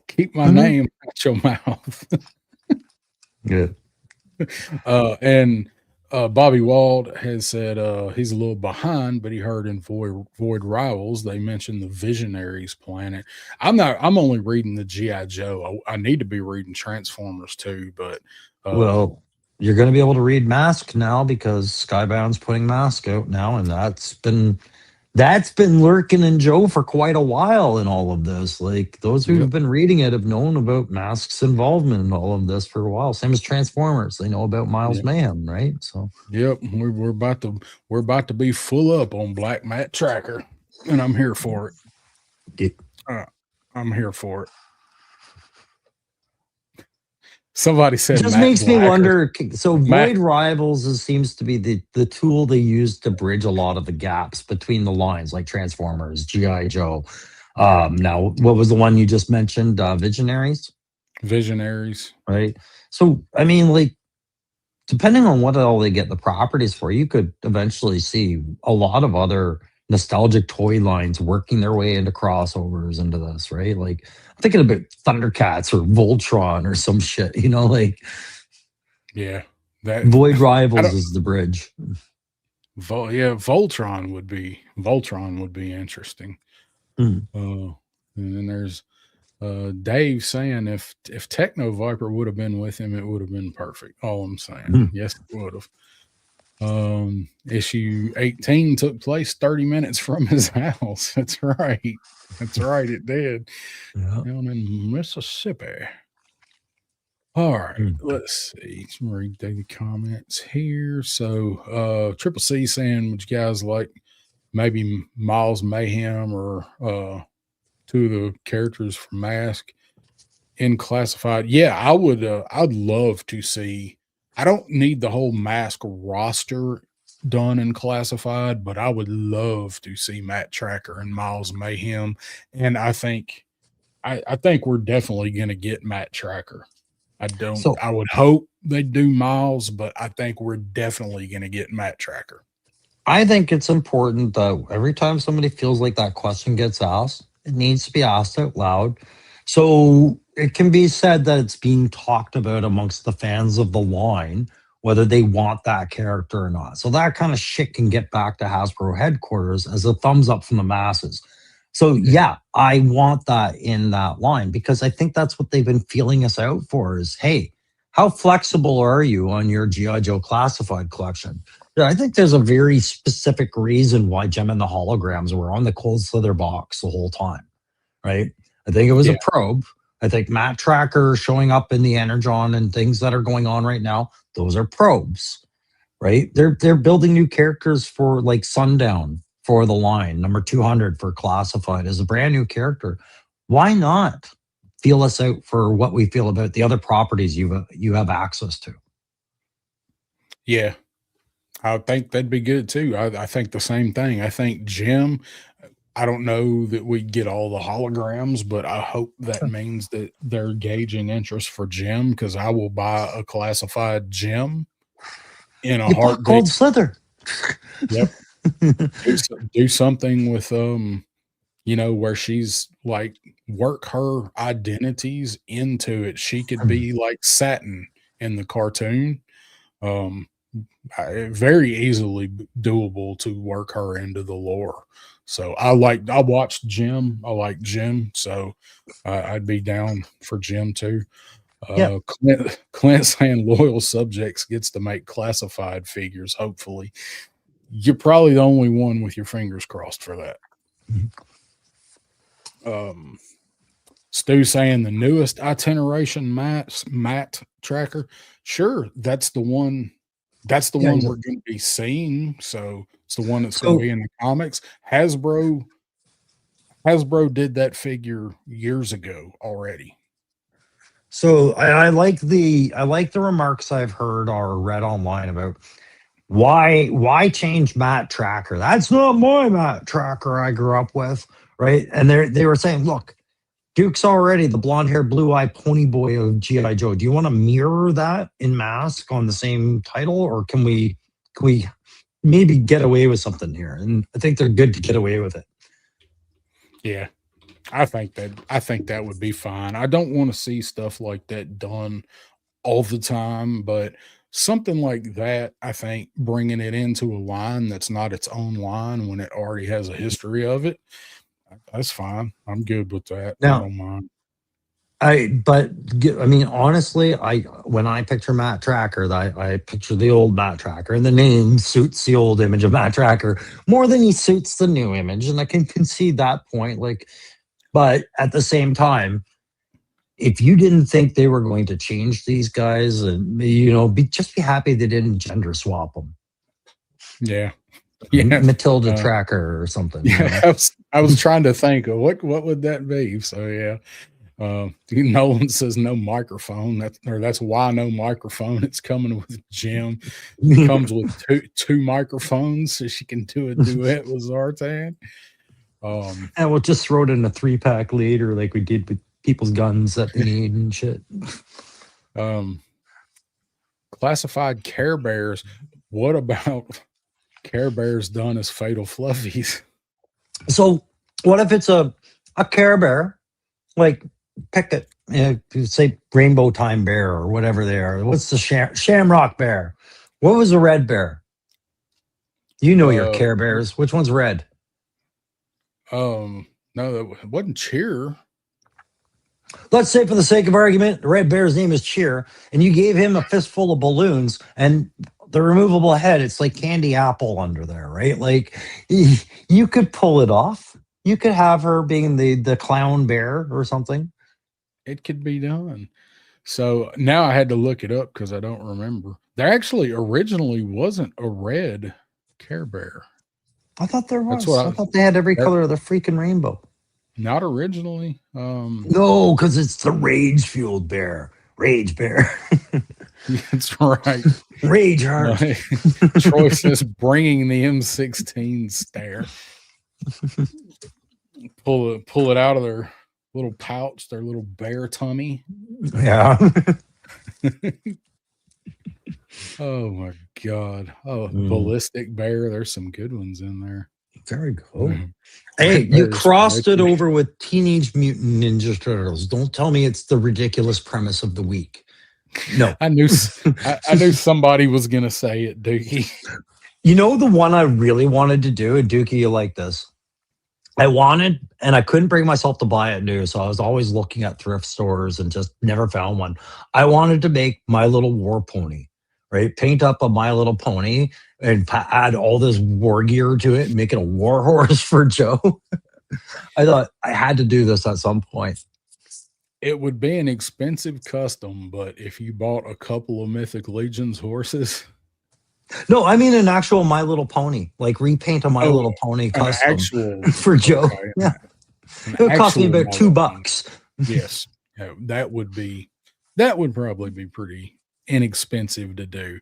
Keep my name out your mouth. Good. And Bobby Wald has said he's a little behind, but he heard in Void Rivals they mentioned the Visionaries planet. I'm only reading the G.I. Joe. I need to be reading Transformers too, but well, you're going to be able to read Mask now because Skybound's putting Mask out now, and that's been lurking in Joe for quite a while in all of this. Like those who have been reading it have known about Mask's involvement in all of this for a while. Same as Transformers, they know about Miles Mayhem, right? So we're about to be full up on Black Matt Tracker, and I'm here for it. I'm here for it. Somebody said it just makes me wonder. So Void Rivals seems to be the tool they use to bridge a lot of the gaps between the lines, like Transformers, G.I. Joe. Now, what was the one you just mentioned? Visionaries? Visionaries. Right. So, I mean, like, depending on what all they get the properties for, you could eventually see a lot of other nostalgic toy lines working their way into crossovers into this, right? Like I'm thinking about Thundercats or Voltron or some shit, like Yeah, that Void I Rivals don't. is the bridge. Yeah, Voltron would be interesting. Mm. And then there's Dave saying if Techno Viper would have been with him, it would have been perfect. All I'm saying, yes, it would have. Issue 18 took place 30 minutes from his house. That's right. That's right. It did. Yeah. Down in Mississippi. All right, let's see. Let's read the comments here. So Triple C saying, would you guys like maybe Miles Mayhem or two of the characters from Mask in classified? Yeah, I would I'd love to see. I don't need the whole Mask roster done in classified, but I would love to see Matt Tracker and Miles Mayhem. And I think we're definitely gonna get Matt Tracker. I would hope they do Miles, but I think we're definitely gonna get Matt Tracker. I think it's important that every time somebody feels like that question gets asked, it needs to be asked out loud. So it can be said that it's being talked about amongst the fans of the line, whether they want that character or not. So that kind of shit can get back to Hasbro headquarters as a thumbs up from the masses. So yeah, I want that in that line because I think that's what they've been feeling us out for is, hey, how flexible are you on your G.I. Joe classified collection? Yeah, I think there's a very specific reason why Gem and the Holograms were on the Cold Slither box the whole time, right? I think it was a probe. I think Matt Tracker showing up in the Energon and things that are going on right now, those are probes, right? They're building new characters for like Sundown for the line. Number 200 for classified is a brand new character. Why not feel us out for what we feel about the other properties you have access to? Yeah, I think that'd be good too. I think the same thing. I think Jim, I don't know that we get all the holograms, but I hope that means that they're gauging interest for Jim because I will buy a classified Jim in a heartbeat. Cold Slither. Yep. do something with where she's like work her identities into it. She could be like Satin in the cartoon. Very easily doable to work her into the lore. So I watched Jim. I like Jim. So I'd be down for Jim too. Clint saying loyal subjects gets to make classified figures. Hopefully, you're probably the only one with your fingers crossed for that. Stu saying the newest itineration Matt Tracker. Sure, that's the one. That's the one we're going to be seeing. So it's the one that's going to be in the comics. Hasbro did that figure years ago already. So I like the remarks I've heard or read online about why change Matt Tracker? That's not my Matt Tracker I grew up with, right? And they were saying, look, Duke's already the blonde-haired, blue-eyed pony boy of G.I. Joe. Do you want to mirror that in Mask on the same title, or can we maybe get away with something here? And I think they're good to get away with it. Yeah, I think that would be fine. I don't want to see stuff like that done all the time, but something like that, I think bringing it into a line that's not its own line when it already has a history of it, that's fine. I'm good with that. Now, I don't mind. Honestly, when I picture Matt Tracker, I picture the old Matt Tracker, and the name suits the old image of Matt Tracker more than he suits the new image, and I can concede that point. But at the same time, if you didn't think they were going to change these guys, and just be happy they didn't gender swap them. Yeah. Matilda Tracker or something. Yeah, I was trying to think of what would that be. So yeah. Nolan says no microphone. That's why no microphone. It's coming with Jim. It comes with two microphones so she can do a duet with Zartan. And we'll just throw it in a 3-pack later, like we did with people's guns that they need and shit. Classified Care Bears. What about Care Bears done as Fatal Fluffies? So what if it's a Care Bear? Like pick it, say Rainbow Time Bear or whatever they are. What's the Shamrock Bear? What was the red bear? You know your Care Bears. Which one's red? No, that wasn't Cheer. Let's say, for the sake of argument, the red bear's name is Cheer, and you gave him a fistful of balloons and the removable head. It's like candy apple under there, right? Like you could pull it off. You could have her being the clown bear or something. It could be done. So now I had to look it up because I don't remember. There actually originally wasn't a red Care Bear. I thought there was. I thought they had every color of the freaking rainbow. Not originally. No, because it's the rage fueled bear. Rage bear. That's right. Rage heart. Troy says bringing the M16 stare. Pull it out of their little pouch, their little bear tummy. Yeah. Oh my God. Oh, Ballistic Bear. There's some good ones in there. Very cool. Hey, you crossed it over with Teenage Mutant Ninja Turtles. Don't tell me it's the ridiculous premise of the week. No. I knew somebody was gonna say it, Dookie. You know the one I really wanted to do, and Dookie, you like this. I wanted, and I couldn't bring myself to buy it new, so I was always looking at thrift stores and just never found one. I wanted to make My Little War Pony, right? Paint up a My Little Pony and add all this war gear to it and make it a war horse for Joe. I thought I had to do this at some point. It would be an expensive custom, but if you bought a couple of Mythic Legions horses. No, I mean an actual My Little Pony, like repaint a My Little Pony custom for Joe. Okay. Yeah. It would cost me about $2. Yes. That would probably be pretty inexpensive to do.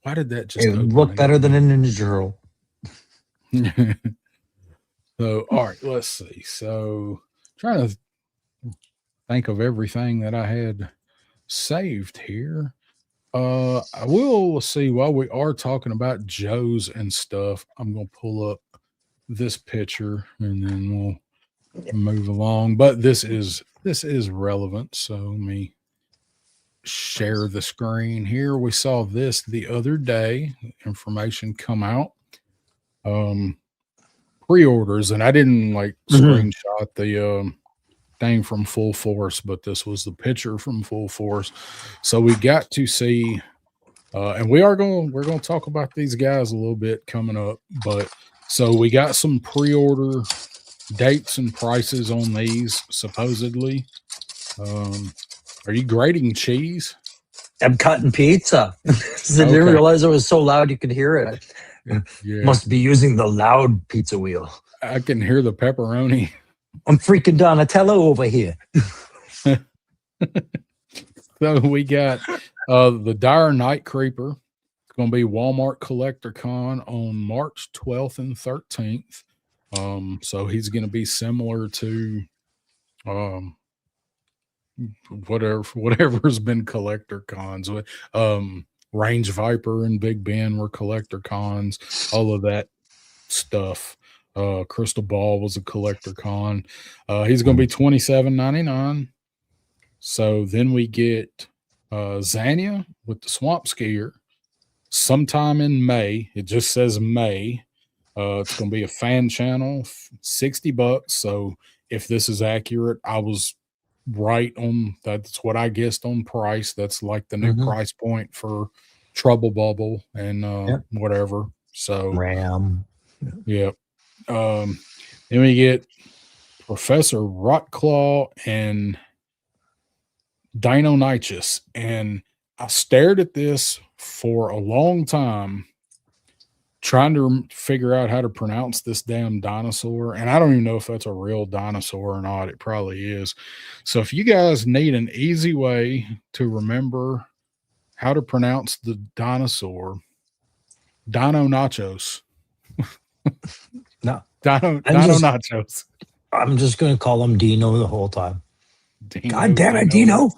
Why did that just look better than a Ninja Turtle? So, all right, let's see. So, trying to think of everything that I had saved here. I will see while we are talking about Joe's and stuff. I'm gonna pull up this picture and then we'll move along. But this is relevant, so let me share the screen here. We saw this the other day. Information come out. Pre-orders, and I didn't screenshot the thing from Full Force, but this was the picture from Full Force. So we got to see, and we're going to talk about these guys a little bit coming up. But so we got some pre-order dates and prices on these supposedly. Are you grating cheese? I'm cutting pizza. I didn't realize it was so loud you could hear it. Yeah. Must be using the loud pizza wheel. I can hear the pepperoni. I'm freaking Donatello over here. So we got the Dire Night Creeper. It's going to be Walmart Collector Con on March 12th and 13th. So he's going to be similar to whatever's been collector cons with Range Viper and Big Ben were collector cons, all of that stuff. Crystal Ball was a collector con. He's going to be $27.99. So then we get Zania with the Swamp Skier sometime in May. It just says May. It's going to be a fan channel, $60. So if this is accurate, I was right on. That's what I guessed on price. That's like the new price point for Trouble Bubble and whatever. So Ram. Yep. Then we get Professor Rotclaw and Dino Nichus, and I stared at this for a long time trying to figure out how to pronounce this damn dinosaur, and I don't even know if that's a real dinosaur or not. It probably is. So if you guys need an easy way to remember how to pronounce the dinosaur, Dino Nachos. No, Dino Nachos. I'm just going to call him Dino the whole time. Dino, God damn it, Dino!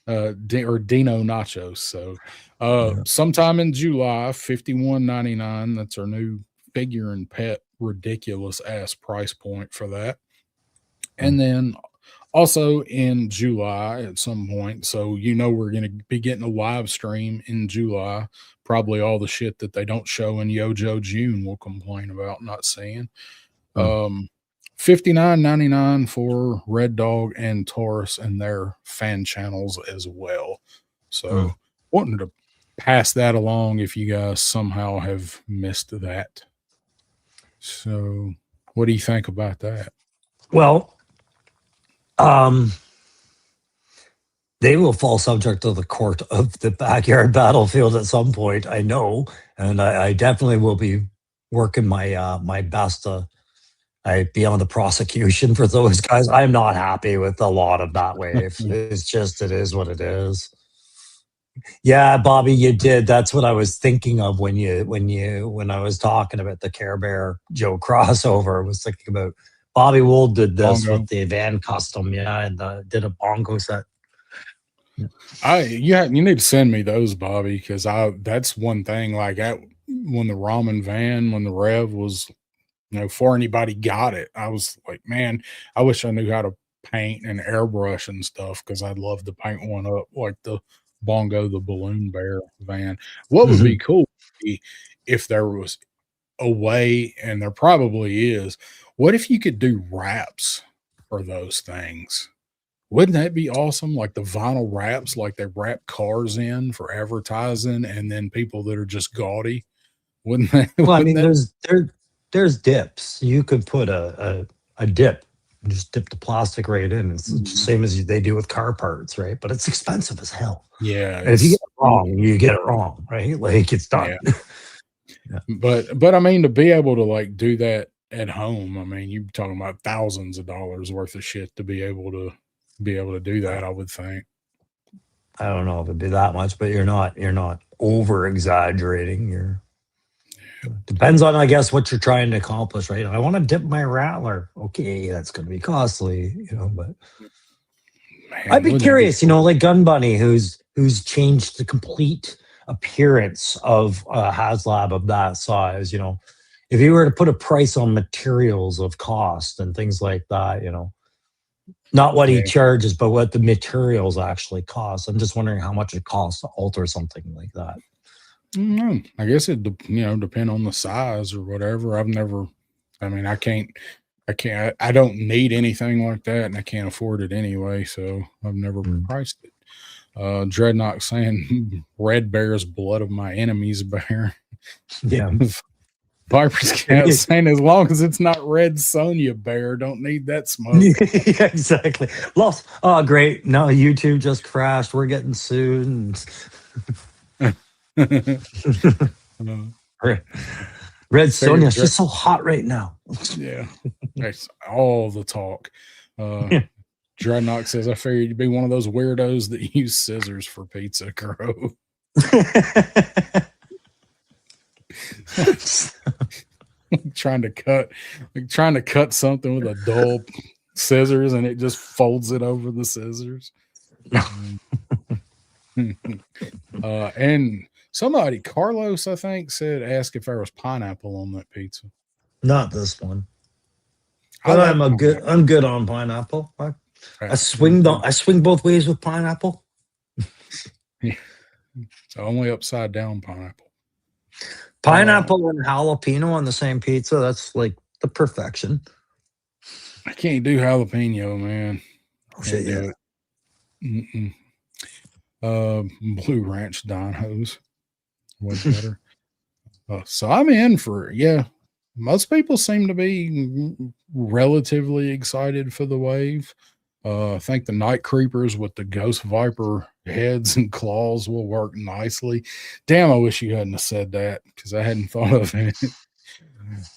Or Dino Nachos. So sometime in July, $51.99. That's our new figure and pet ridiculous ass price point for that. And then also in July at some point, so we're going to be getting a live stream in July. Probably all the shit that they don't show in Yojo June will complain about not seeing. $59.99 for Red Dog and Taurus and their fan channels as well. So wanting to pass that along if you guys somehow have missed that. So what do you think about that? Well, they will fall subject to the court of the backyard battlefield at some point, I know, and I definitely will be working my best to be on the prosecution for those guys. I'm not happy with a lot of that wave. It's just, it is what it is. Yeah, Bobby, you did. That's what I was thinking of when I was talking about the Care Bear Joe crossover. I was thinking about Bobby Wold did this Bongo. with the Van Custom, and did a bongo set. You need to send me those, Bobby, because that's one thing. Like when the Ramen van, when the Rev was, before anybody got it, I was like, man, I wish I knew how to paint and airbrush and stuff, because I'd love to paint one up like the Bongo, the Balloon Bear van. What would be cool would be if there was a way, and there probably is, what if you could do wraps for those things? Wouldn't that be awesome? Like the vinyl wraps, like they wrap cars in for advertising, and then people that are just gaudy. Wouldn't that? Well, I mean, there's dips. You could put a dip, just dip the plastic right in. It's the same as they do with car parts, right? But it's expensive as hell. Yeah. And if you get it wrong, you get it wrong, right? Like, it's done. Yeah. But I mean, to be able to like do that at home, I mean, you're talking about thousands of dollars worth of shit to be able to do that, I would think. I don't know if it'd be that much, but you're not over exaggerating. Depends on, I guess, what you're trying to accomplish, right? I want to dip my Rattler. Okay, that's going to be costly, but Man, I'd be wouldn't it curious, cool? like Gun Bunny, who's changed the complete appearance of a HasLab of that size. If you were to put a price on materials of cost and things like that, not what he charges, but what the materials actually cost. I'm just wondering how much it costs to alter something like that. I guess it depend on the size or whatever. I don't need anything like that, and I can't afford it anyway, so I've never priced it. Dreadnought saying Red Bear's blood of my enemies bear. Yeah. Viper's Cat saying as long as it's not Red Sonia Bear, don't need that smoke. Yeah, exactly. Lost. Oh, great. No, YouTube just crashed. We're getting sued. Red Sonia, she's so hot right now. Yeah. That's all the talk. Dreadnought says, I figured you'd be one of those weirdos that use scissors for pizza, Crow. trying to cut something with a dull scissors, and it just folds it over the scissors. And somebody, Carlos, I think, ask if there was pineapple on that pizza. Not this one. But I'm good on pineapple. I swing both ways with pineapple. Yeah. It's only upside down pineapple. Pineapple and jalapeno on the same pizza, that's like the perfection. I can't do jalapeno, man. Oh, shit, yeah. Blue Ranch Don Hose was better. So I'm in for, most people seem to be relatively excited for the wave. I think the Night Creepers with the Ghost Viper heads and claws will work nicely. Damn, I wish you hadn't have said that, because I hadn't thought of it.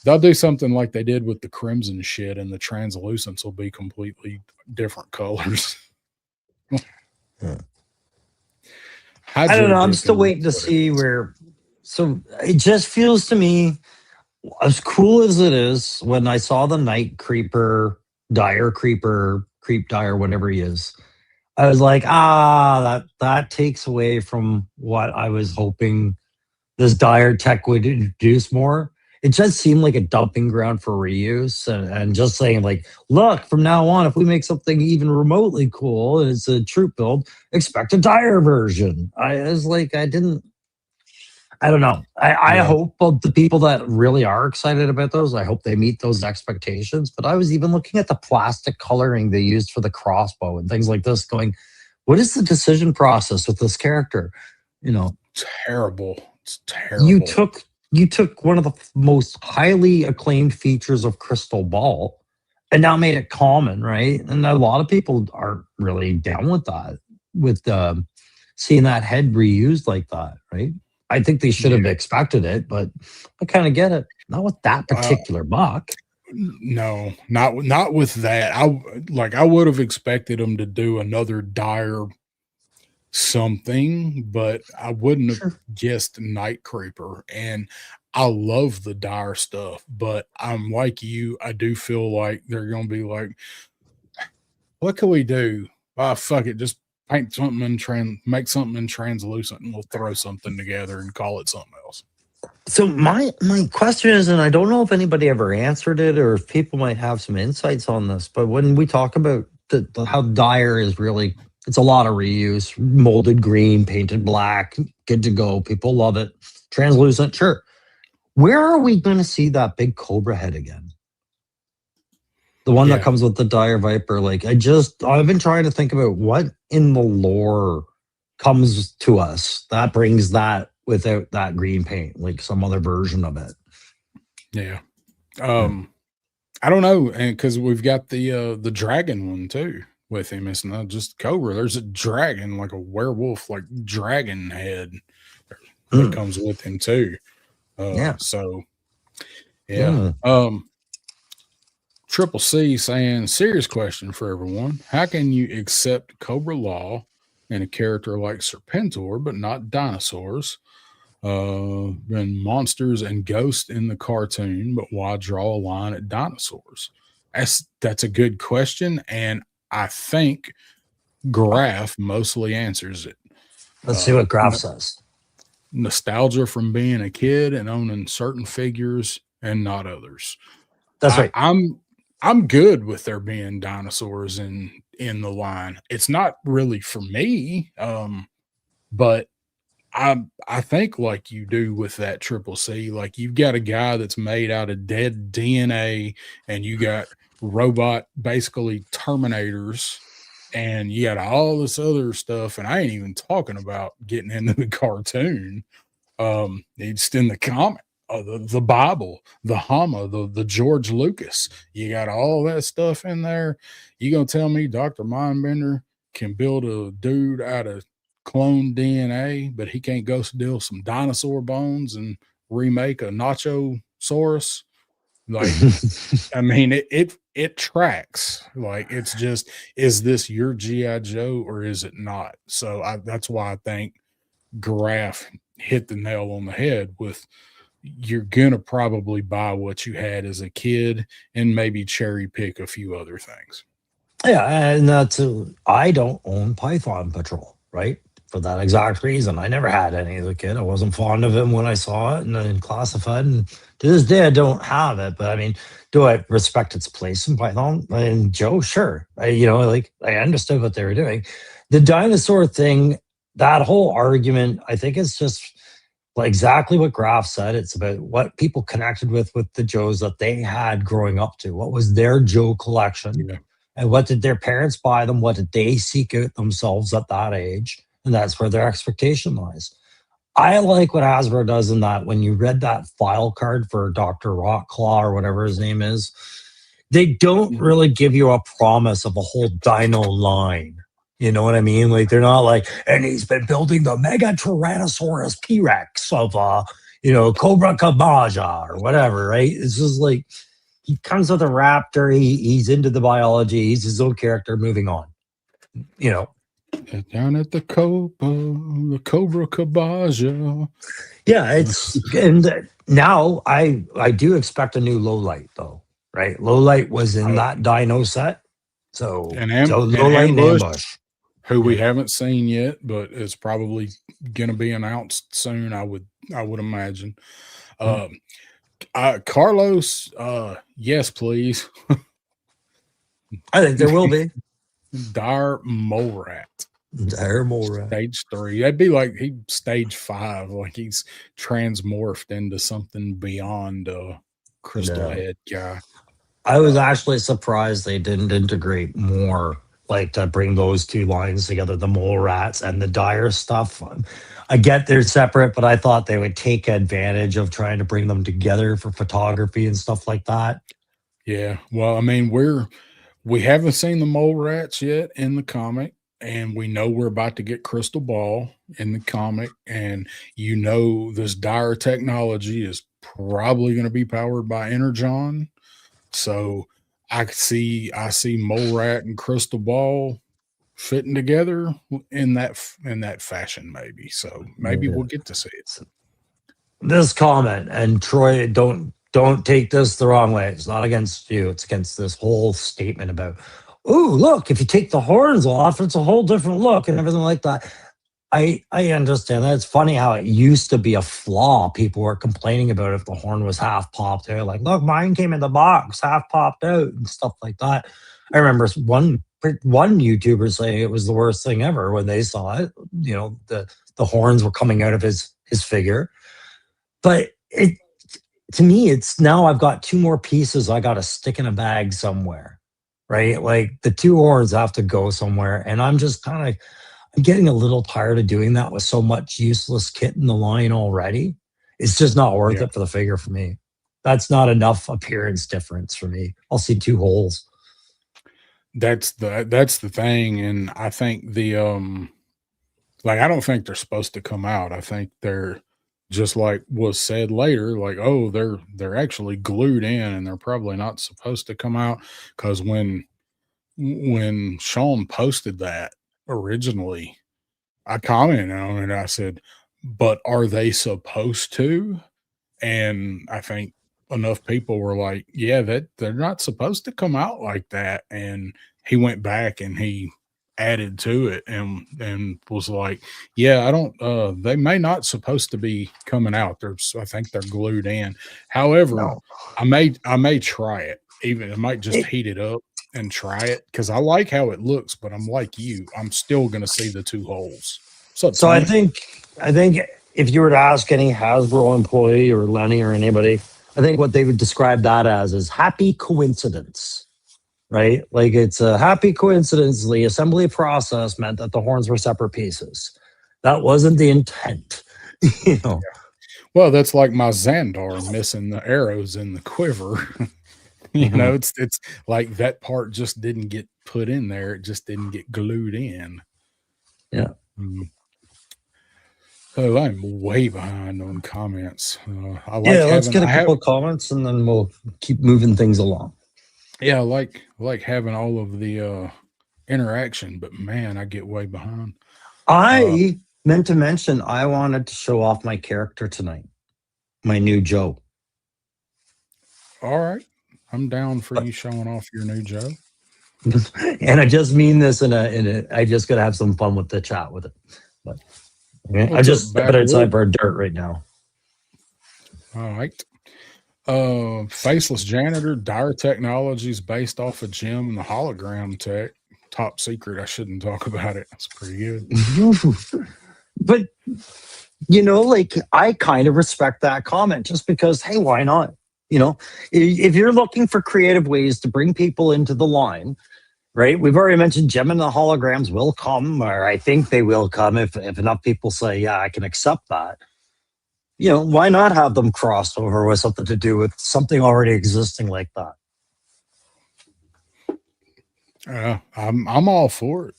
They'll do something like they did with the Crimson shit, and the translucents will be completely different colors. I don't know. I'm still waiting to see where. So it just feels to me, as cool as it is, when I saw the Night Creeper, Creep Dyer, whatever he is, I was like, that takes away from what I was hoping this Dyer tech would introduce more. it just seemed like a dumping ground for reuse and just saying like, look, from now on, if we make something even remotely cool and it's a troop build, expect a dire version. I was like, I don't know. I Yeah. hope of the people that really are excited about those, I hope they meet those expectations. But I was even looking at the plastic coloring they used for the crossbow and things like this, going, what is the decision process with this character? You know, Terrible. It's terrible. you took one of the most highly acclaimed features of Crystal Ball and now made it common, right? And a lot of people aren't really down with that, with seeing that head reused like that, right? I think they should have expected it, but I kind of get it. Not with that particular buck. No, not with that. I would have expected them to do another dire something, but I wouldn't have guessed Night Creeper. And I love the dire stuff, but I'm like you. I do feel like they're going to be like, what can we do? Fuck it, just paint something and make something in translucent, and we'll throw something together and call it something else. So my question is, and I don't know if anybody ever answered it or if people might have some insights on this, but when we talk about how dire is really, it's a lot of reuse, molded green, painted black, good to go. People love it. Translucent, sure. Where are we going to see that big cobra head again? The one that comes with the dire viper. Like I've been trying to think about what in the lore comes to us that brings that without that green paint, like some other version of it. Yeah. I don't know. And cause we've got the dragon one too with him. It's not just cobra. There's a dragon, like a werewolf, like dragon head that comes with him too. So yeah. Triple C saying, serious question for everyone. How can you accept Cobra Law and a character like Serpentor, but not dinosaurs, and monsters and ghosts in the cartoon, but why draw a line at dinosaurs? That's a good question, and I think Graf mostly answers it. Let's see what Graf says. Nostalgia from being a kid and owning certain figures and not others. That's right. I'm good with there being dinosaurs in the line. It's not really for me, but I think like you do with that Triple C, like you've got a guy that's made out of dead DNA, and you got robot, basically Terminators, and you got all this other stuff, and I ain't even talking about getting into the cartoon. It's in the comic. The Bible, the Hama, the George Lucas. You got all that stuff in there. You gonna tell me Dr. Mindbender can build a dude out of clone DNA, but he can't go steal some dinosaur bones and remake a Nachosaurus? Like, I mean, it tracks. Like, it's just, is this your G.I. Joe or is it not? So that's why I think Graf hit the nail on the head with, you're gonna probably buy what you had as a kid and maybe cherry pick a few other things. Yeah, and that's I don't own Python Patrol, right? For that exact reason. I never had any as a kid. I wasn't fond of him when I saw it and then classified. And to this day, I don't have it. But I mean, do I respect its place in Python? And Joe, sure. I understood what they were doing. The dinosaur thing, that whole argument, I think it's just exactly what Graf said. It's about what people connected with the Joes that they had growing up to. What was their Joe collection? Yeah. And what did their parents buy them? What did they seek out themselves at that age? And that's where their expectation lies. I like what Hasbro does in that when you read that file card for Dr. Rockclaw or whatever his name is, they don't really give you a promise of a whole dino line. You know what I mean? Like, they're not like, and he's been building the Mega Tyrannosaurus P-Rex of, Cobra Kabaja or whatever, right? It's just like, he comes with a raptor, he's into the biology, he's his own character, moving on. Down at the Cobra Kabaja. Yeah, and now I do expect a new Lowlight, though, right? Lowlight was in that dino set. So, Lowlight and Ambush, who we haven't seen yet, but it's probably going to be announced soon. I would imagine. Carlos, yes, please. I think there will be. Dire Mole Rat. Dire Mole Rat. Stage 3. That'd be like he stage 5, like he's transmorphed into something beyond Crystal Head guy. I was actually surprised they didn't integrate more, like to bring those two lines together, the Mole Rats and the Dire stuff. I get they're separate, but I thought they would take advantage of trying to bring them together for photography and stuff like that. Yeah. Well, I mean, we haven't seen the Mole Rats yet in the comic, and we know we're about to get Crystal Ball in the comic, and this Dire technology is probably going to be powered by Energon. So I see Mole Rat and Crystal Ball fitting together in that fashion, maybe. So maybe we'll get to see it. This comment, and Troy, don't take this the wrong way. It's not against you. It's against this whole statement about, oh, look, if you take the horns off, it's a whole different look and everything like that. I understand that. It's funny how it used to be a flaw. People were complaining about if the horn was half popped out. Like, look, mine came in the box, half popped out and stuff like that. I remember one YouTuber saying it was the worst thing ever when they saw it. The horns were coming out of his figure. But to me, it's now I've got two more pieces I got to stick in a bag somewhere, right? Like the two horns have to go somewhere. And I'm just I'm getting a little tired of doing that with so much useless kit in the line already. It's just not worth it for the figure for me. That's not enough appearance difference for me. I'll see two holes. That's the thing. And I think I don't think they're supposed to come out. I think they're just like was said later, like, oh, they're actually glued in and they're probably not supposed to come out. Because when Sean posted that originally, I commented on it. I said, but are they supposed to? And I think enough people were like, yeah, that they're not supposed to come out like that. And he went back and he added to it and was like, yeah, they may not supposed to be coming out. I think they're glued in. However, I may try it. Even I might just heat it up and try it because I like how it looks, but I'm like you, I'm still gonna see the two holes. So I think if you were to ask any Hasbro employee or Lenny or anybody, I think what they would describe that as is happy coincidence, right? Like it's a happy coincidence. The assembly process meant that the horns were separate pieces. That wasn't the intent, Well, that's like my Xandar missing the arrows in the quiver. It's like that part just didn't get put in there. It just didn't get glued in. Yeah. Oh, I'm way behind on comments. Let's get a couple of comments and then we'll keep moving things along. Yeah, I like having all of the interaction, but man, I get way behind. I meant to mention I wanted to show off my character tonight, my new Joe. All right. I'm down for you showing off your new Joe. And I just mean this I just gotta have some fun with the chat with it. But I just stepping outside for dirt right now. All right. Faceless Janitor, Dire Technologies based off of Jim and the hologram tech. Top secret. I shouldn't talk about it. That's pretty good. But I kind of respect that comment just because, hey, why not? If you're looking for creative ways to bring people into the line, right? We've already mentioned Gem and the holograms will come, or I think they will come if enough people say, yeah, I can accept that. Why not have them crossed over with something to do with something already existing like that? I'm all for it.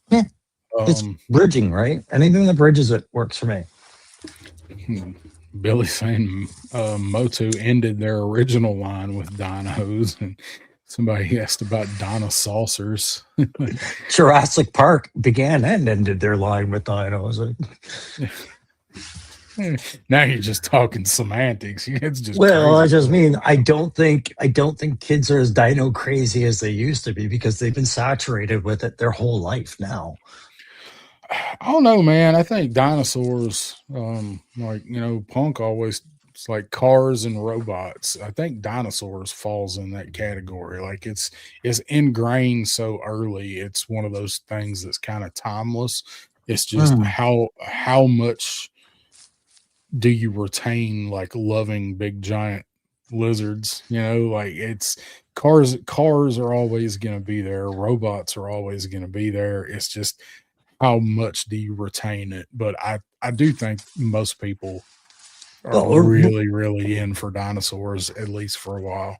Yeah. It's bridging, right? Anything that bridges it works for me. Billy saying Motu ended their original line with dinos, and somebody asked about dino saucers. Jurassic Park began and ended their line with dinos. Now you're just talking semantics. It's just crazy. I just mean I don't think kids are as dino crazy as they used to be because they've been saturated with it their whole life now. I don't know, man. I think dinosaurs, Punk always It's like cars and robots. I think dinosaurs falls in that category. Like it's ingrained so early. It's one of those things that's kind of timeless. It's just Mm. how much do you retain like loving big giant lizards? You know, like it's cars are always going to be there. Robots are always going to be there. It's just how much do you retain it? But I do think most people are Well, really, really in for dinosaurs, at least for a while.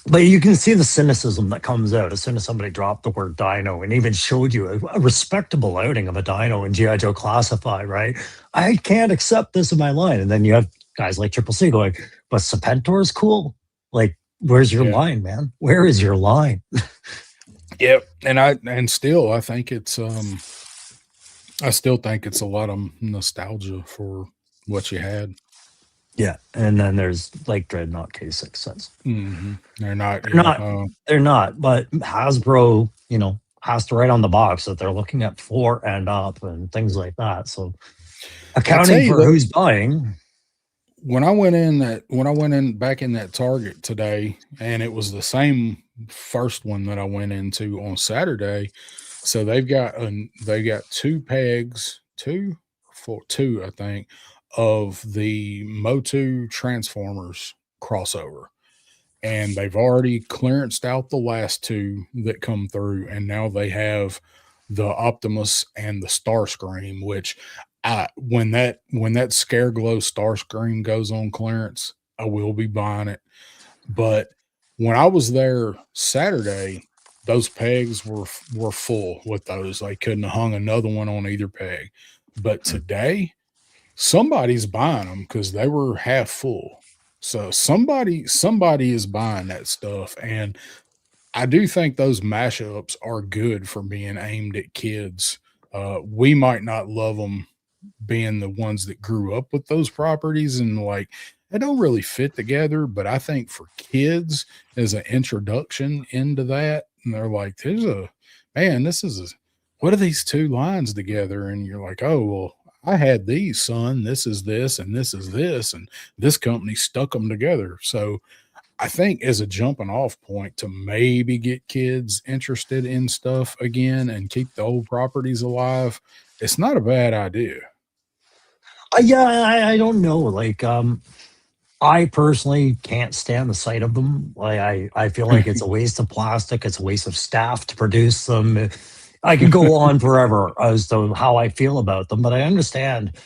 but you can see the cynicism that comes out as soon as somebody dropped the word dino and even showed you a respectable outing of a dino in G.I. Joe Classified, right? I can't accept this in my line. And then you have guys like Triple C going, but Serpentor's cool. Like, where's your Yeah. line, man? Where is your line? Yep. And still I think it's I still think it's a lot of nostalgia for what you had. Yeah. And then there's like Dreadnought K6 says. They're not, They're not. They're not. But Hasbro, has to write on the box that they're looking at floor and up and things like that. So accounting for who's buying. When I went in back in that Target today, and it was the same first one that I went into on Saturday. So they got two pegs, two, I think, of the Motu Transformers crossover. And they've already clearanced out the last two that come through, and now they have the Optimus and the Starscream, which when that Scareglow Starscream goes on clearance, I will be buying it. But when I was there Saturday, those pegs were full with those. They couldn't have hung another one on either peg. But today, somebody's buying them because they were half full. So somebody is buying that stuff. And I do think those mashups are good for being aimed at kids. We might not love them being the ones that grew up with those properties and like they don't really fit together, but I think for kids as an introduction into that, and they're like, what are these two lines together? And you're like, oh, well, I had these, son. This is this, and this is this, and this company stuck them together. So I think as a jumping off point to maybe get kids interested in stuff again and keep the old properties alive, it's not a bad idea. Yeah, I don't know. Like, I personally can't stand the sight of them. Like, I feel like it's a waste of plastic. It's a waste of staff to produce them. I could go on forever as to how I feel about them, but I understand,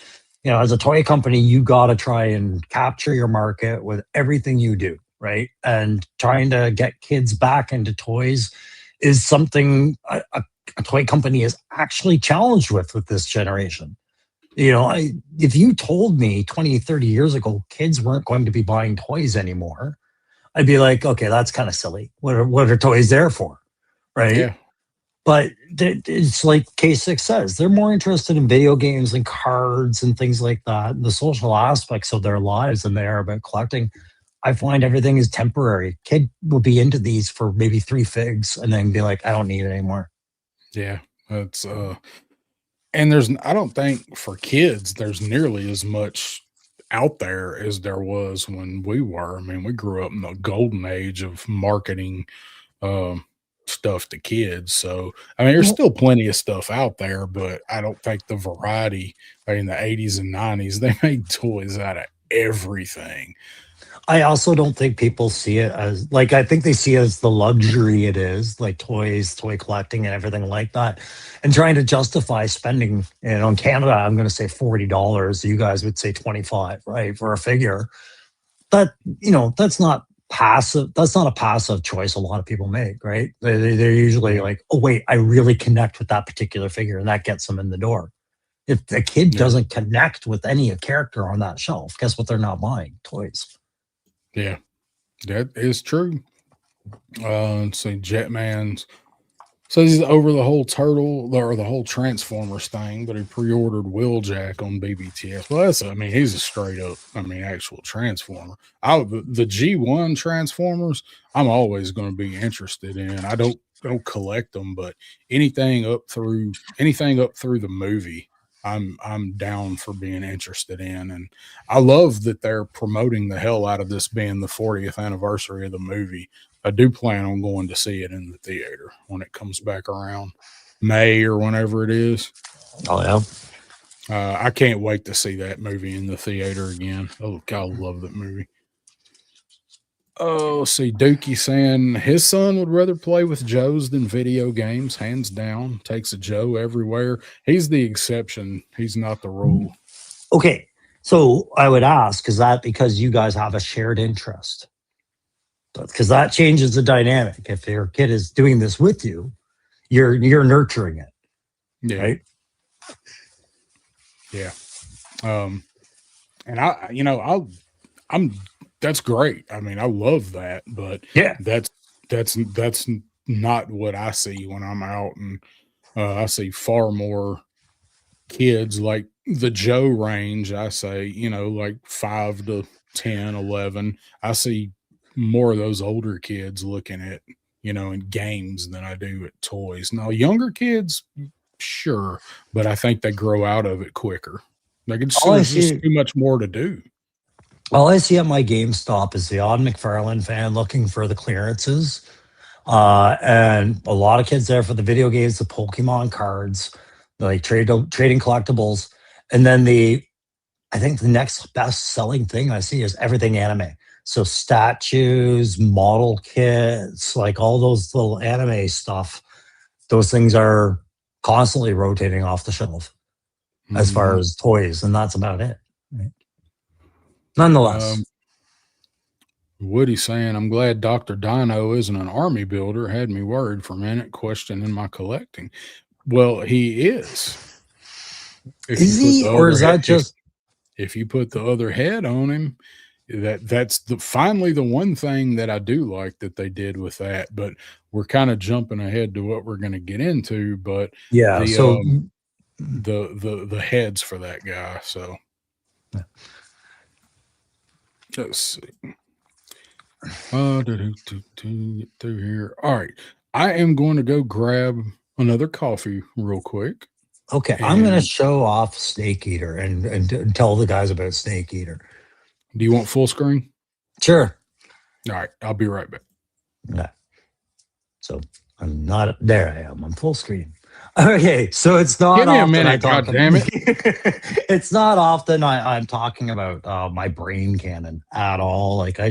as a toy company, you got to try and capture your market with everything you do, right? And trying to get kids back into toys is something a toy company is actually challenged with this generation. If you told me 20, 30 years ago, kids weren't going to be buying toys anymore, I'd be like, okay, that's kind of silly. What are toys there for? Right. Yeah. But it's like K6 says, they're more interested in video games and cards and things like that, and the social aspects of their lives than they are about collecting. I find everything is temporary. Kid will be into these for maybe 3 figs and then be like, I don't need it anymore. Yeah. That's and I don't think for kids there's nearly as much out there as there was when we were. I mean, we grew up in the golden age of marketing stuff to kids. So, I mean, there's still plenty of stuff out there, but I don't think the variety in the 80s and 90s, they made toys out of everything. I also don't think people see it as like, I think they see it as the luxury it is, like toys, toy collecting and everything like that. And trying to justify spending, in Canada, I'm going to say $40. You guys would say 25, right? For a figure. But, that's not passive. That's not a passive choice a lot of people make, right? They're usually like, oh, wait, I really connect with that particular figure. And that gets them in the door. If the kid doesn't connect with any character on that shelf, guess what they're not buying? Toys. Yeah, that is true. Let's see, Jetman's says he's over the whole turtle or the whole Transformers thing, but he pre-ordered Wheeljack on BBTS. Well, he's a straight up, actual Transformer. The G1 Transformers, I'm always going to be interested in. I don't collect them, but anything up through the movie, I'm down for being interested in. And I love that they're promoting the hell out of this being the 40th anniversary of the movie. I do plan on going to see it in the theater when it comes back around May or whenever it is. Oh yeah. I can't wait to see that movie in the theater again. Oh, God, I love that movie. Oh, see, Dookie saying his son would rather play with Joes than video games, hands down. Takes a Joe everywhere. He's the exception. He's not the rule. Okay, so I would ask, is that because you guys have a shared interest? Because that changes the dynamic. If your kid is doing this with you, you're nurturing it, Yeah. right? Yeah. And I'm that's great. I mean, I love that, but Yeah. that's not what I see when I'm out, and I see far more kids like the Joe range. I say, like 5 to 10, 11. I see more of those older kids looking at, in games than I do at toys. Now, younger kids, sure, but I think they grow out of it quicker. Like there's just too much more to do. All I see at my GameStop is the odd McFarlane fan looking for the clearances. And a lot of kids there for the video games, the Pokemon cards, like trading collectibles. And then I think the next best selling thing I see is everything anime. So statues, model kits, like all those little anime stuff. Those things are constantly rotating off the shelf as far as toys. And that's about it. Right? Nonetheless. Woody saying, I'm glad Dr. Dino isn't an army builder. Had me worried for a minute, questioning my collecting. Well, he is. Is he, or is that just... If you put the other head on him, that's finally the one thing that I do like that they did with that. But we're kind of jumping ahead to what we're going to get into. But yeah, the heads for that guy. So let's see. Get through here. All right, I am going to go grab another coffee real quick. Okay, I'm going to show off Snake Eater and tell the guys about Snake Eater. Do you want full screen? Sure. All right, I'll be right back. Yeah. So I'm not there. I am. I'm full screen. Okay, so it's not. Give me a minute, goddammit. It's not often I'm talking about my brain cannon at all. Like I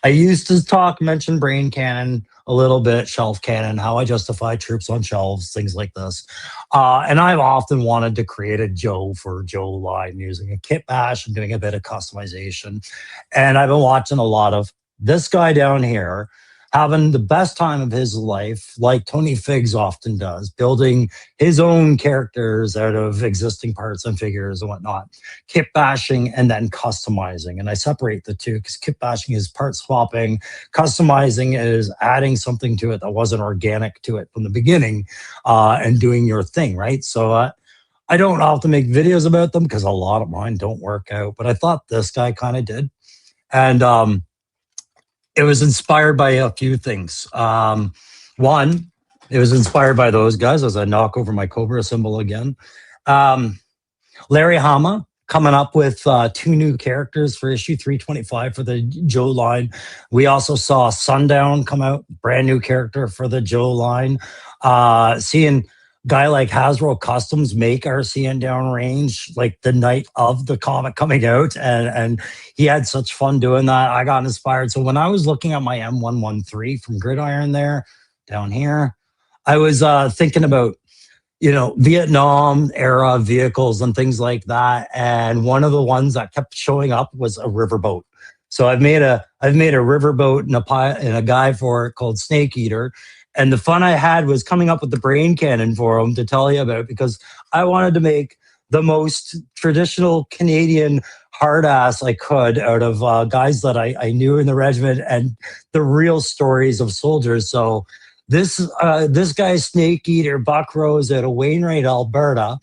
used to mention brain cannon a little bit, shelf cannon, how I justify troops on shelves, things like this. And I've often wanted to create a Joe for Joe line using a kit bash and doing a bit of customization. And I've been watching a lot of this guy down here having the best time of his life, like Tony Figs often does, building his own characters out of existing parts and figures and whatnot, kit bashing and then customizing. And I separate the two because kit bashing is part swapping, customizing is adding something to it that wasn't organic to it from the beginning, and doing your thing, right? So I don't often make videos about them because a lot of mine don't work out, but I thought this guy kind of did. And it was inspired by a few things. One, it was inspired by those guys as I knock over my Cobra symbol again. Larry Hama coming up with 2 new characters for issue 325 for the Joe line. We also saw Sundown come out, brand new character for the Joe line. Seeing guy like Hasbro Customs make our Sundown range like the night of the comic coming out, and he had such fun doing that. I got inspired. So when I was looking at my M113 from Gridiron there down here, I was thinking about Vietnam era vehicles and things like that. And one of the ones that kept showing up was a riverboat. So I've made a riverboat and a guy for it called Snake Eater. And the fun I had was coming up with the brain cannon for him to tell you about, because I wanted to make the most traditional Canadian hard ass I could out of guys that I knew in the regiment and the real stories of soldiers. So this guy, Snake Eater, Buck Rose out of Wainwright, Alberta,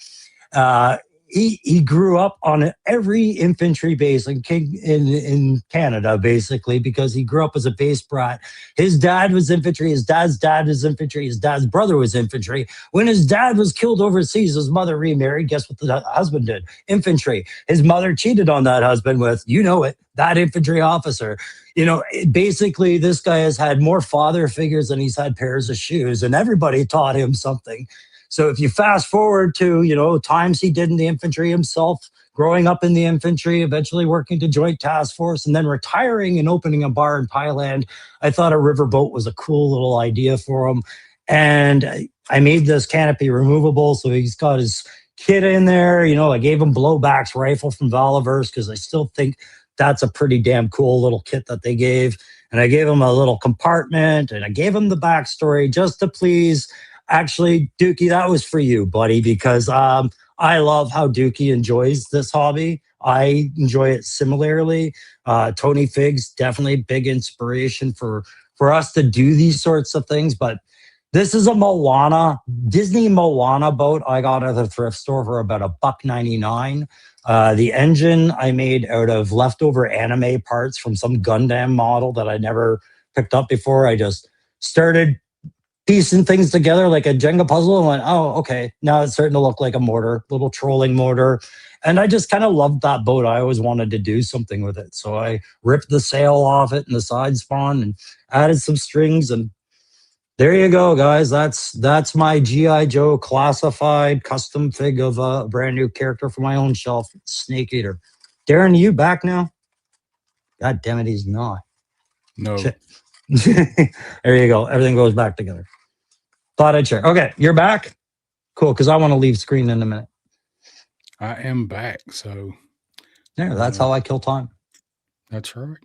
he grew up on every infantry base in Canada, basically, because he grew up as a base brat. His dad was infantry. His dad's dad was infantry. His dad's brother was infantry. When his dad was killed overseas, his mother remarried. Guess what the husband did? Infantry. His mother cheated on that husband with, you know it, that infantry officer. You know, basically, this guy has had more father figures than he's had pairs of shoes, and everybody taught him something. So if you fast forward to, you know, times he did in the infantry himself, growing up in the infantry, eventually working to Joint Task Force, and then retiring and opening a bar in Thailand, I thought a riverboat was a cool little idea for him. And I made this canopy removable, so he's got his kit in there. You know, I gave him Blowback's rifle from Valaverse because I still think that's a pretty damn cool little kit that they gave. And I gave him a little compartment, and I gave him the backstory just to please. Actually, Dookie, that was for you, buddy, because I love how Dookie enjoys this hobby. I enjoy it similarly. Tony Figs, definitely big inspiration for us to do these sorts of things. But this is a Moana, Disney Moana boat I got at the thrift store for about $1.99. The engine I made out of leftover anime parts from some Gundam model that I never picked up before. I just started piecing things together like a Jenga puzzle and went, oh, okay, now it's starting to look like a mortar, little trolling mortar. And I just kind of loved that boat. I always wanted to do something with it. So I ripped the sail off it and the side spawn and added some strings. And there you go, guys. That's my G.I. Joe classified custom fig of a brand new character for my own shelf, Snake Eater. Darren, you back now? God damn it, he's not. No. Shit. There you go. Everything goes back together. Thought I'd share. Okay, you're back? Cool, because I want to leave screen in a minute. I am back, so Yeah, that's how I kill time. that's right.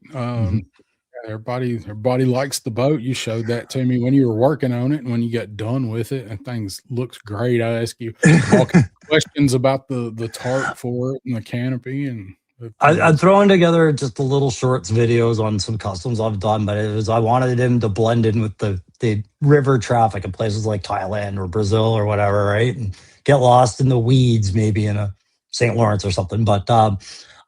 Everybody likes the boat. You showed that to me when you were working on it, and when you got done with it, and things looks great. I asked you all kinds of questions about the tarp for it and the canopy, and I'm throwing together just a little shorts videos on some customs I've done, but it was I wanted him to blend in with the river traffic in places like Thailand or Brazil or whatever, right? And get lost in the weeds, maybe in a St. Lawrence or something. But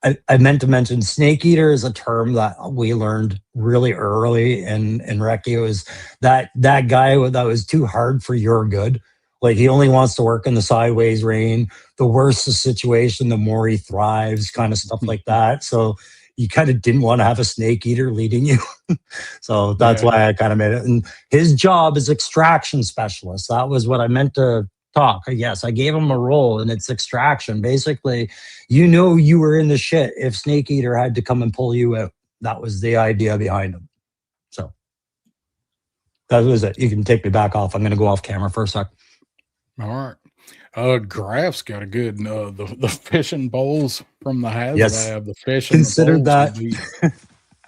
I meant to mention Snake Eater is a term that we learned really early in Recce. It was that guy that was too hard for your good. Like he only wants to work in the sideways rain. The worse the situation, the more he thrives, kind of stuff like that. So you kind of didn't want to have a Snake Eater leading you. So that's why I kind of made it. And his job is extraction specialist. That was what I meant to talk. Yes, I gave him a role and it's extraction. Basically, you know you were in the shit if Snake Eater had to come and pull you out. That was the idea behind him. So that was it. You can take me back off. I'm going to go off camera for a sec. all right. Graf's got a good the fishing bowls from the HasLab. Yes. The fishing Considered that.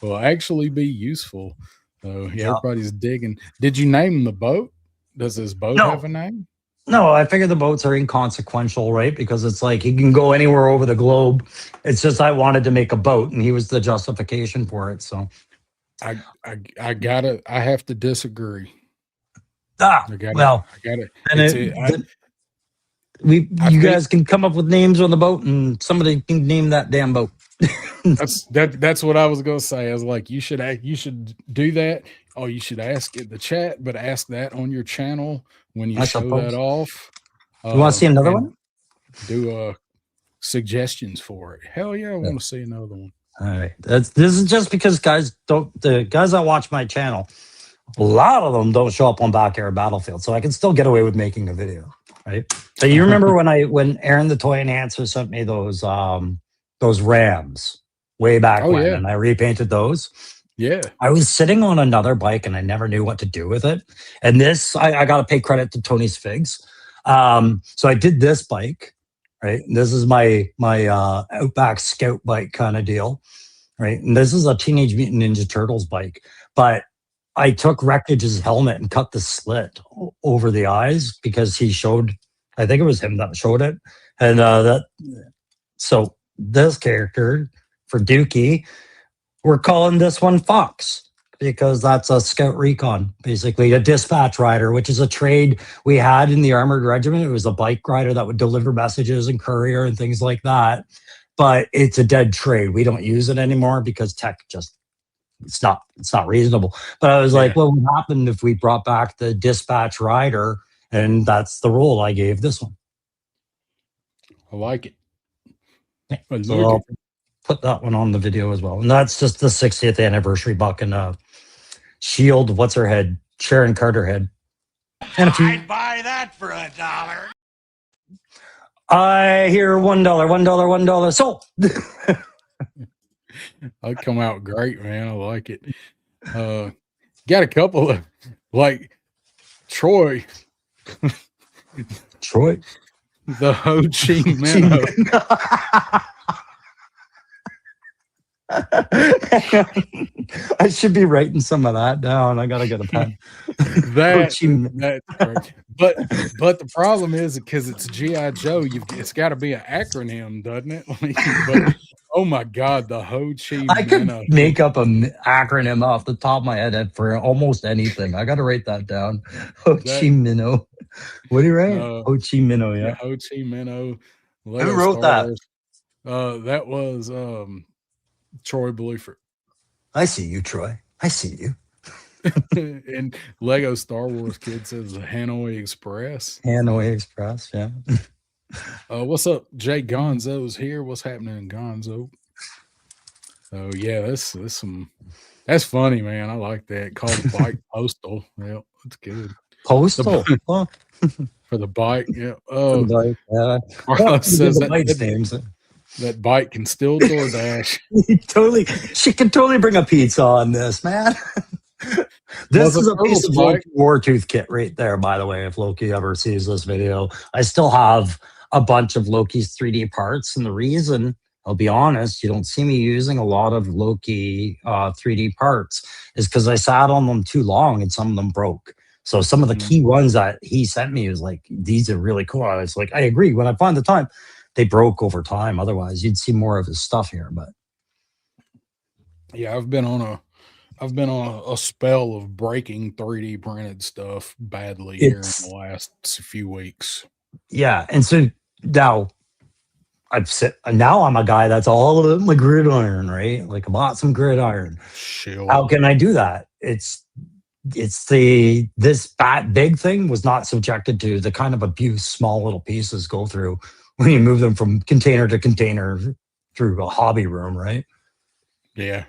will actually be useful. So everybody's digging. Did you name the boat? Does this boat have a name? No, I figure the boats are inconsequential, right? Because it's like he can go anywhere over the globe. It's just I wanted to make a boat, and he was the justification for it. So I have to disagree. I got it. You guys can come up with names on the boat, and somebody can name that damn boat. That's what I was gonna say. I was like, you should do that. Oh, you should ask it the chat, but ask that on your channel when you show that off. You want to see another one? Do suggestions for it. Hell yeah, I want to see another one. All right. This is just because the guys that watch my channel, a lot of them don't show up on Backyard Battlefield, so I can still get away with making a video, right? So you remember when Aaron the Toy Enhancer sent me those Rams way back when, and I repainted those. Yeah. I was sitting on another bike and I never knew what to do with it. And this, I got to pay credit to Tony's Figs. So I did this bike, right? This is my Outback Scout bike kind of deal, right? And this is a Teenage Mutant Ninja Turtles bike. But I took Wreckage's helmet and cut the slit over the eyes because he showed, I think it was him that showed it. And so this character for Dookie, we're calling this one Fox because that's a scout recon, basically a dispatch rider, which is a trade we had in the armored regiment. It was a bike rider that would deliver messages and courier and things like that. But it's a dead trade. We don't use it anymore because tech just it's not reasonable. But I was like, well, what happened if we brought back the dispatch rider? And that's the role I gave this one. I like it. So I'll put that one on the video as well. And that's just the 60th anniversary buck and Shield, what's her head? Sharon Carter head. And I'd buy that for $1. I hear $1, $1, $1. Sold. I'd come out great, man. I like it. Got a couple of like Troy. Troy. The Ho Chi Minh. I should be writing some of that down. I gotta get a pen. That's correct. But the problem is because it's G.I. Joe, it's got to be an acronym, doesn't it? But oh my God, the Ho Chi Minh. I could make up an acronym off the top of my head for almost anything. I got to write that down. Ho Chi Minh. What do you write? Ho Chi Minh. Yeah. Ho Chi Minh. Who wrote that? That was Troy Blueford. I see you, Troy. I see you. And Lego Star Wars Kid says the Hanoi Express. Hanoi Express, yeah. What's up? Jay Gonzo's here. What's happening in Gonzo? So yeah, that's funny, man. I like that. Call the bike postal. Yeah, that's good. Postal for the bike. Yeah. For the bike, yeah. Carlos says that bike can still DoorDash. She can totally bring a pizza on this, man. This is a piece of Loki Wartooth kit right there, by the way, if Loki ever sees this video. I still have a bunch of Loki's 3D parts, and the reason, I'll be honest, you don't see me using a lot of Loki 3D parts is because I sat on them too long and some of them broke. So some of the key ones that he sent me was like, these are really cool. I was like, I agree. When I find the time, they broke over time. Otherwise, you'd see more of his stuff here. But yeah, I've been on a spell of breaking 3D printed stuff badly here in the last few weeks. Yeah, and so now I'm a guy that's all of my gridiron, right? Like I bought some gridiron. Shield. How can I do that? This fat big thing was not subjected to the kind of abuse small little pieces go through when you move them from container to container through a hobby room, right? Yeah.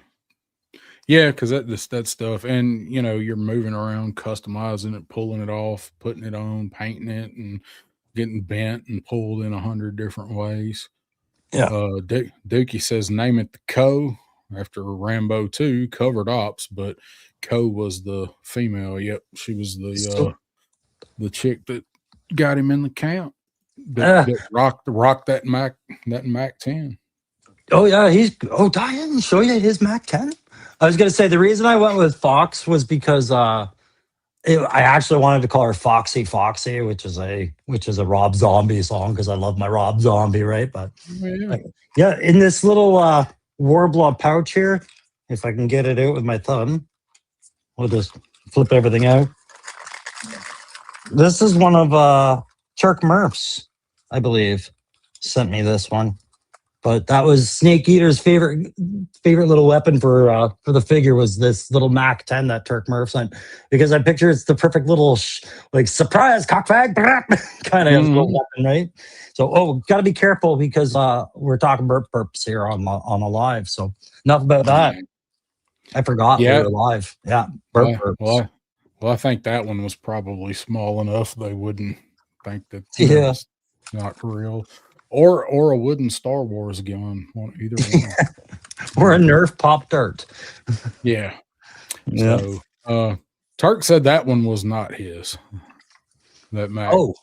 Yeah, because that stuff, and you're moving around, customizing it, pulling it off, putting it on, painting it, and getting bent and pulled in 100 different ways. Yeah. Dookie says name it the Co after Rambo 2 covered ops, but Co was the female. Yep, she was the chick that got him in the camp. That rocked that Mac 10. Oh yeah, I didn't show you his Mac 10. I was going to say the reason I went with Fox was because I actually wanted to call her Foxy, which is a Rob Zombie song because I love my Rob Zombie, right? But yeah, in this little Warbler pouch here, if I can get it out with my thumb, we'll just flip everything out. This is one of Turk Murph's, I believe, sent me this one. But that was Snake Eater's favorite little weapon for the figure was this little Mac 10 that Turk Murph sent, because I picture it's the perfect little surprise cockfag kind of little weapon, right? So got to be careful because we're talking burps here on a live. So enough about that. I forgot we were live. Yeah, burps. Well, I think that one was probably small enough they wouldn't think that it's not real. Or a wooden Star Wars gun, either one. Or a Nerf Pop Dart. Yeah. So, Turk said that one was not his. That Mac. Oh,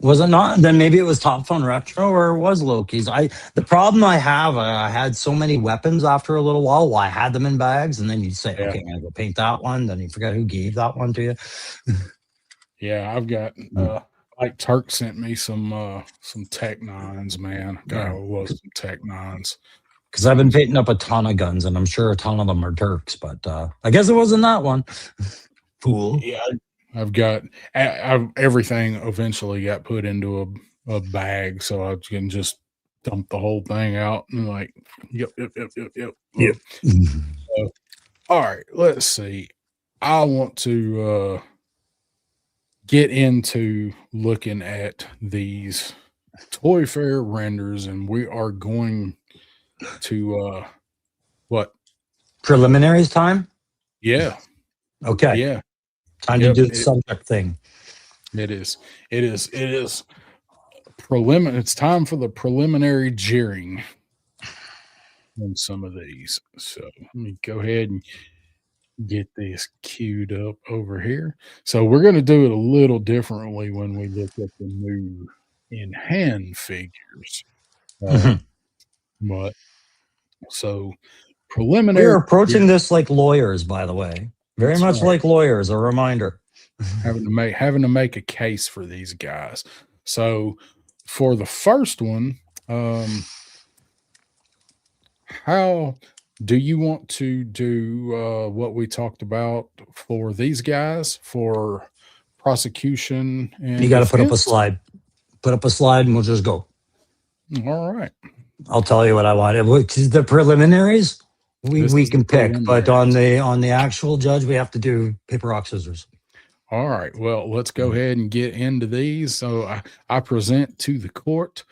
was it not? Then maybe it was Top Fun Retro or it was Loki's. The problem I have, I had so many weapons after a little while. Well, I had them in bags, and then you say, okay, I'm gonna go paint that one. Then you forget who gave that one to you. Yeah, I've got like Turk sent me some Tech 9s, man. God, I love some Tech 9s. Because I've been painting up a ton of guns, and I'm sure a ton of them are Turks, but I guess it wasn't that one. Fool. Yeah, I've got everything eventually got put into a bag, so I can just dump the whole thing out and like, yep. All right, let's see. I want to get into looking at these Toy Fair renders, and we are going to what? Preliminaries time? Yeah, Okay. yeah. Time to do the subject thing. It is preliminary. It's time for the preliminary jeering on some of these. So let me go ahead and get this queued up over here. So we're going to do it a little differently when we look at the new in hand figures. But so preliminary. We're approaching this like lawyers, by the way. Very That's much right. like lawyers. A reminder. having to make a case for these guys. So for the first one, how do you want to do what we talked about for these guys for prosecution? And You got to put up a defense? slide. Put up a slide, and we'll just go. All right. I'll tell you what I wanted. Which is the preliminaries. We can pick, but on the actual judge, we have to do paper, rock, scissors. All right. Well, let's go ahead and get into these. So I present to the court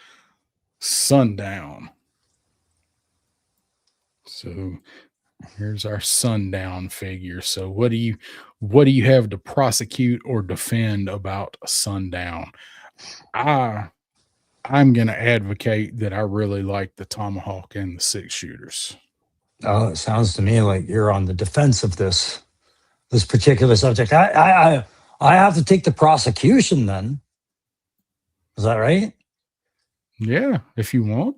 Sundown. So here's our Sundown figure. So what do you have to prosecute or defend about Sundown? I'm going to advocate that I really like the Tomahawk and the 6-shooters. Oh, it sounds to me like you're on the defense of this particular subject. I have to take the prosecution then. Is that right? Yeah, if you want.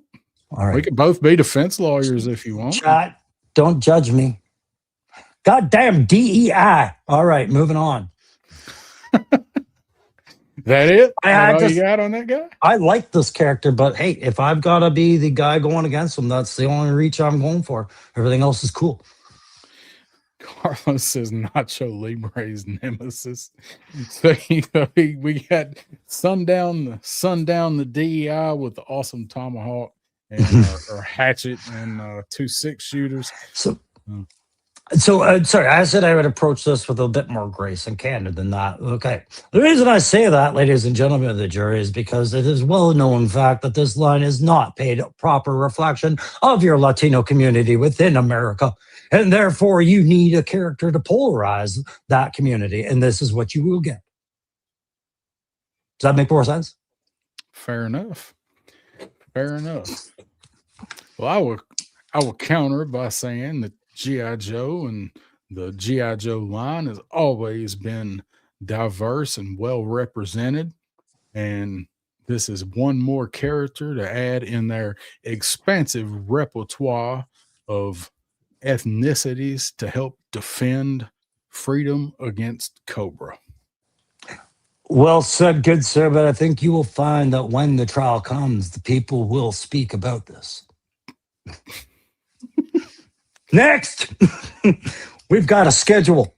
All right. We could both be defense lawyers if you want. Chat, don't judge me. Goddamn DEI. All right, moving on. That it? I All just- you got on that guy? I like this character, but hey, if I've got to be the guy going against him, that's the only reach I'm going for. Everything else is cool. Carlos says Nacho Libre's nemesis. So we got Sundown the DEI with the awesome Tomahawk and or hatchet and 2 6-shooters. So, sorry, I said I would approach this with a bit more grace and candid than that. Okay. The reason I say that, ladies and gentlemen of the jury, is because it is well-known fact that this line is not paid proper reflection of your Latino community within America. And therefore, you need a character to polarize that community. And this is what you will get. Does that make more sense? Fair enough. Well, I will counter by saying that G.I. Joe and the G.I. Joe line has always been diverse and well represented. And this is one more character to add in their expansive repertoire of ethnicities to help defend freedom against Cobra. Well said, good sir, but I think you will find that when the trial comes, the people will speak about this. Next, we've got a schedule.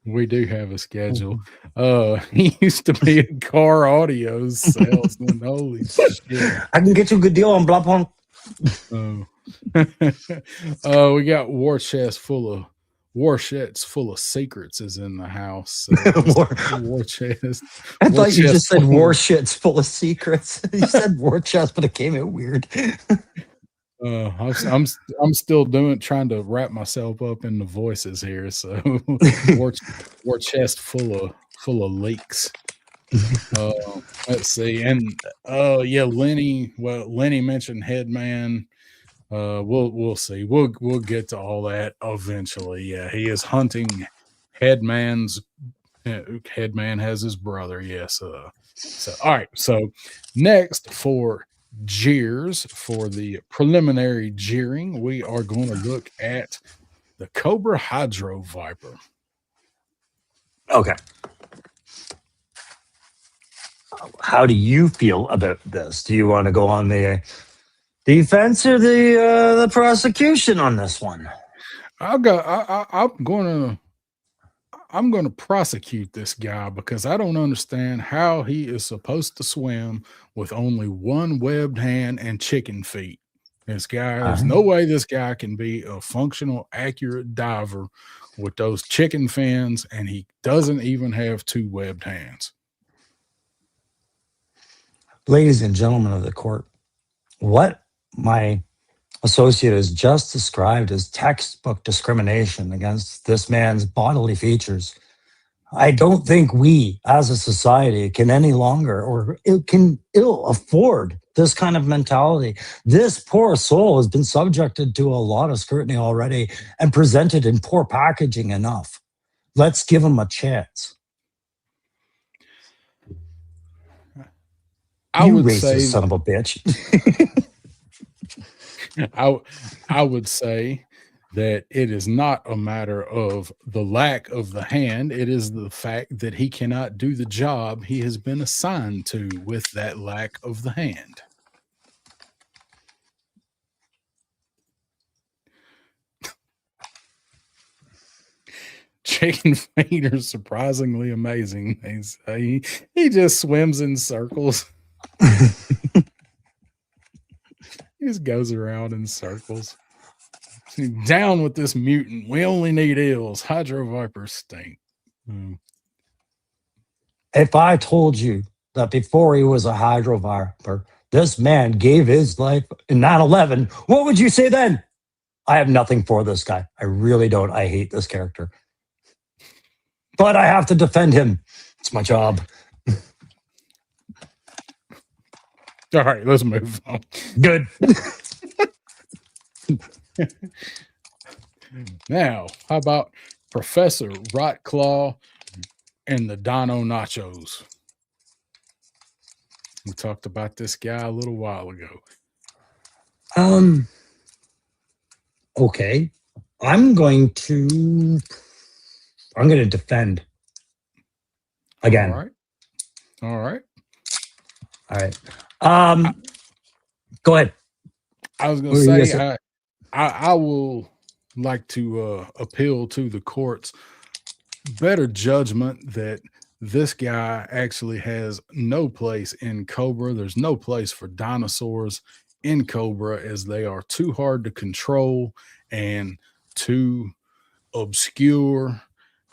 We do have a schedule. He used to be a car audio salesman. Holy shit. I can get you a good deal on Blopon. We got war chests full of secrets is in the house. War chest. I thought you just said war shits full of secrets. You said war chest, but it came out weird. I'm still trying to wrap myself up in the voices here. So war chest full of leaks. Let's see. And Lenny mentioned Headman. We'll see. We'll get to all that eventually. Yeah, he is hunting Headman has his brother. Yes. So all right. So next for jeers, for the preliminary jeering, we are going to look at the Cobra Hydro Viper. Okay. How do you feel about this? Do you want to go on the Defense or the prosecution on this one? I'm gonna prosecute this guy because I don't understand how he is supposed to swim with only one webbed hand and chicken feet. There's no way this guy can be a functional, accurate diver with those chicken fins, and he doesn't even have two webbed hands. Ladies and gentlemen of the court, what my associate has just described as textbook discrimination against this man's bodily features. I don't think we as a society can any longer or can ill afford this kind of mentality. This poor soul has been subjected to a lot of scrutiny already and presented in poor packaging enough. Let's give him a chance. I You would racist say son of a bitch. I would say that it is not a matter of the lack of the hand. It is the fact that he cannot do the job he has been assigned to with that lack of the hand. Chicken feet are surprisingly amazing. He just swims in circles. He just goes around in circles. Down with this mutant. We only need eels. Hydro vipers stink. If I told you that before he was a hydro viper, this man gave his life in 9/11, what would you say then? I have nothing for this guy. I really don't. I hate this character. But I have to defend him. It's my job. All right, let's move on. Good. Now, how about Professor Rotclaw and the Dino Nachos? We talked about this guy a little while ago. Okay. I'm going to defend again. All right. Go ahead. I was going to say, I will like to appeal to the court's better judgment that this guy actually has no place in Cobra. There's no place for dinosaurs in Cobra, as they are too hard to control and too obscure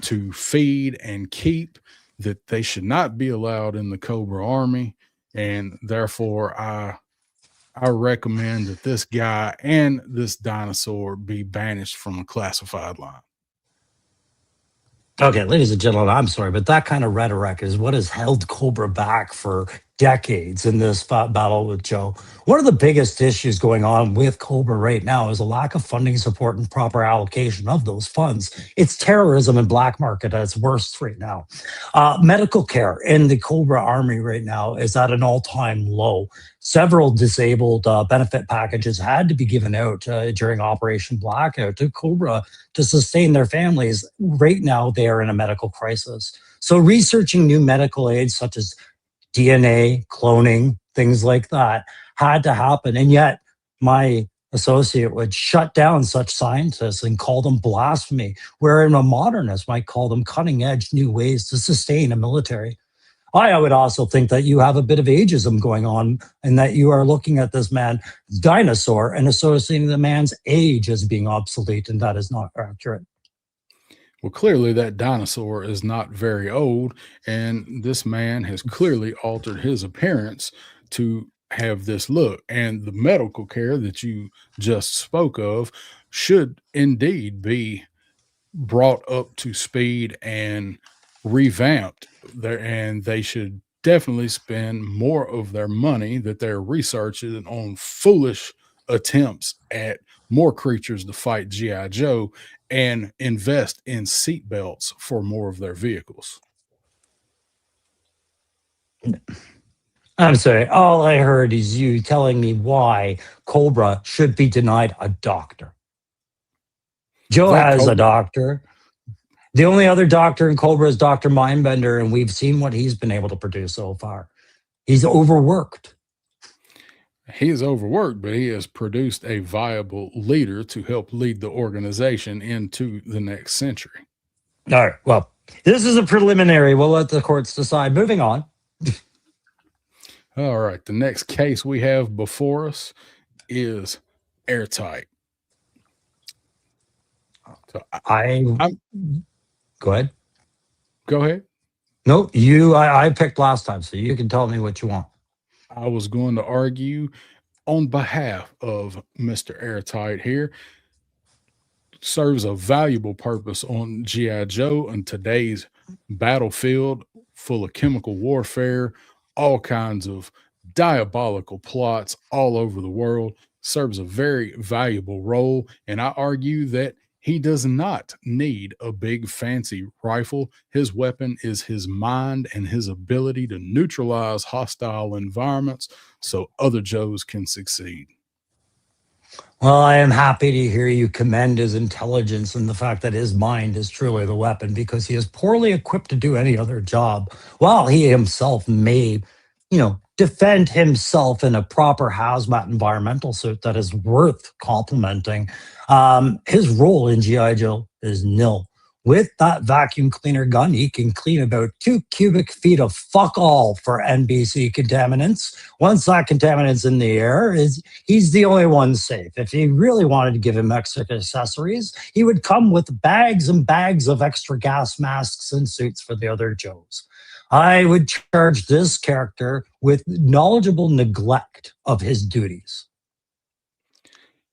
to feed and keep, that they should not be allowed in the Cobra Army. And therefore, I recommend that this guy and this dinosaur be banished from a classified line. Okay, ladies and gentlemen, I'm sorry, but that kind of rhetoric is what has held Cobra back for decades in this battle with Joe. One of the biggest issues going on with Cobra right now is a lack of funding support and proper allocation of those funds. It's terrorism and black market at its worst right now. Medical care in the Cobra Army right now is at an all-time low. Several disabled benefit packages had to be given out during Operation Blackout to Cobra to sustain their families. Right now, they are in a medical crisis. So researching new medical aids such as DNA, cloning, things like that had to happen. And yet my associate would shut down such scientists and call them blasphemy, wherein a modernist might call them cutting edge new ways to sustain a military. I would also think that you have a bit of ageism going on, and that you are looking at this man, dinosaur, and associating the man's age as being obsolete, and that is not accurate. Well, clearly that dinosaur is not very old, and this man has clearly altered his appearance to have this look. And the medical care that you just spoke of should indeed be brought up to speed and revamped there, and they should definitely spend more of their money that they're researching on foolish attempts at more creatures to fight G.I. Joe, and invest in seat belts for more of their vehicles. I'm sorry. All I heard is you telling me why Cobra should be denied a doctor. Joe has a doctor. The only other doctor in Cobra is Dr. Mindbender, and we've seen what he's been able to produce so far. He's overworked. He is overworked, but he has produced a viable leader to help lead the organization into the next century. All right. Well, this is a preliminary. We'll let the courts decide. Moving on. All right. The next case we have before us is Airtight. So Go ahead. Go ahead. No, I picked last time, so you can tell me what you want. I was going to argue on behalf of Mr. Airtight here. Serves a valuable purpose on G.I. Joe and today's battlefield full of chemical warfare, all kinds of diabolical plots all over the world. Serves a very valuable role. And I argue that he does not need a big fancy rifle. His weapon is his mind and his ability to neutralize hostile environments so other Joes can succeed. Well, I am happy to hear you commend his intelligence and the fact that his mind is truly the weapon, because he is poorly equipped to do any other job. While he himself may, defend himself in a proper hazmat environmental suit that is worth complimenting, his role in G.I. Joe is nil. With that vacuum cleaner gun, he can clean about 2 cubic feet of fuck all for NBC contaminants. Once that contaminant's in the air, he's the only one safe. If he really wanted to give him extra accessories, he would come with bags and bags of extra gas masks and suits for the other Joes. I would charge this character with knowledgeable neglect of his duties.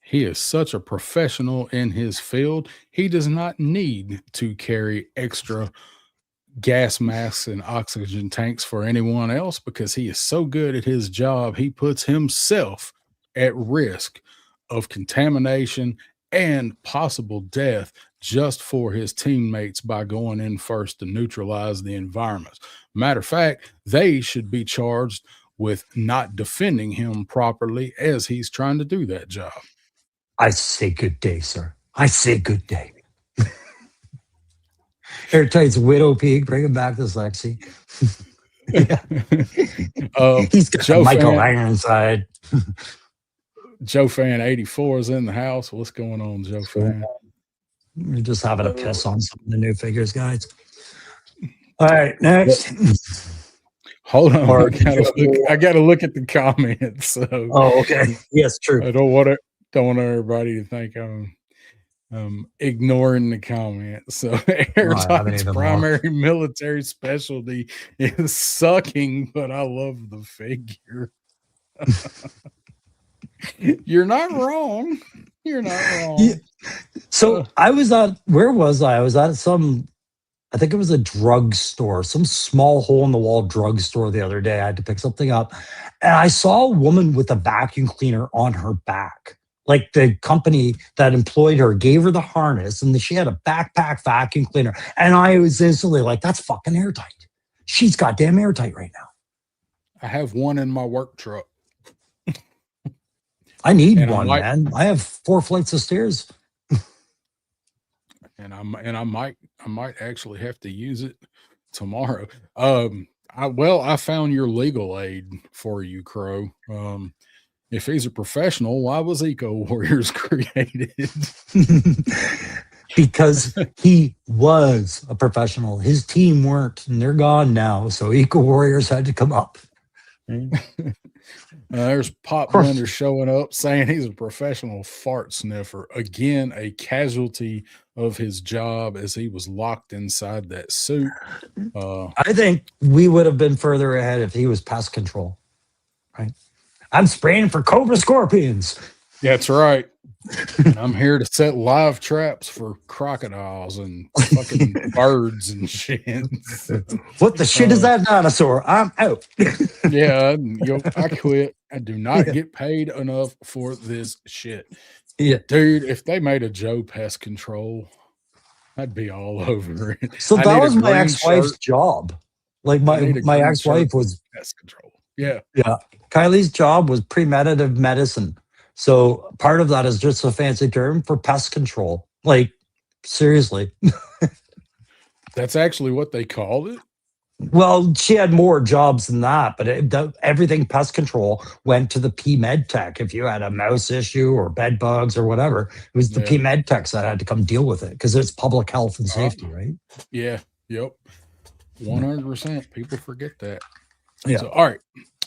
He is such a professional in his field. He does not need to carry extra gas masks and oxygen tanks for anyone else because he is so good at his job. He puts himself at risk of contamination and possible death just for his teammates by going in first to neutralize the environment. Matter of fact, they should be charged with not defending him properly as he's trying to do that job. I say good day, sir. I say good day. Airtight's Widow Peak, bring him back to Lexi. He's got Joe Michael Fan, Ironside. Joe Fan 84 is in the house. What's going on, Joe Fan? We're just having a piss on some of the new figures, guys. All right, next. Hold on. I gotta look at the comments. So. Oh, okay. Yes, true. I don't want everybody to think I'm ignoring the comments. So Airtight's primary military specialty is sucking, but I love the figure. You're not wrong. You're not wrong. Yeah. So I was at, where was I? I was at I think it was a drugstore, some small hole in the wall drugstore the other day. I had to pick something up. And I saw a woman with a vacuum cleaner on her back. Like the company that employed her gave her the harness and she had a backpack vacuum cleaner. And I was instantly like, that's fucking Airtight. She's goddamn Airtight right now. I have one in my work truck. I need one, man. I have 4 flights of stairs. And I might actually have to use it tomorrow. I found your legal aid for you, Crow. If he's a professional, why was Eco Warriors created? Because he was a professional. His team weren't, and they're gone now. So Eco Warriors had to come up. There's Pop Blender showing up saying he's a professional fart sniffer. Again, a casualty of his job as he was locked inside that suit. I think we would have been further ahead if he was pest control. Right? I'm spraying for cobra scorpions. That's right. I'm here to set live traps for crocodiles and fucking birds and shit. What the shit is that dinosaur? I'm out. Yeah, I quit. I do not get paid enough for this shit. Yeah, dude, if they made a Joe Pest Control, I'd be all over it. So that was my ex-wife's job. Like my ex-wife was pest control. Yeah. Yeah. Kylie's job was premeditative medicine. So part of that is just a fancy term for pest control. Like, seriously. That's actually what they called it? Well, she had more jobs than that, but everything pest control went to the P Med Tech. If you had a mouse issue or bed bugs or whatever, it was the Yeah. P Med Techs that had to come deal with it because it's public health and safety, right? Yeah. Yep. 100%. People forget that. Yeah. So, all right,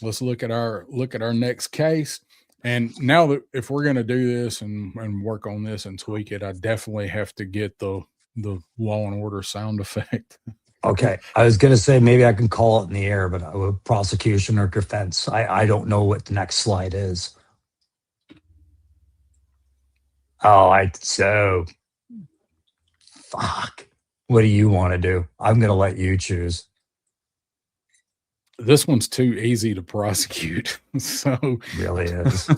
let's look at our next case. And now that if we're going to do this and work on this and tweak it, I definitely have to get the Law and Order sound effect. Okay. I was going to say maybe I can call it in the air, but prosecution or defense. I don't know what the next slide is. Oh, fuck. What do you want to do? I'm going to let you choose. This one's too easy to prosecute. So Really is.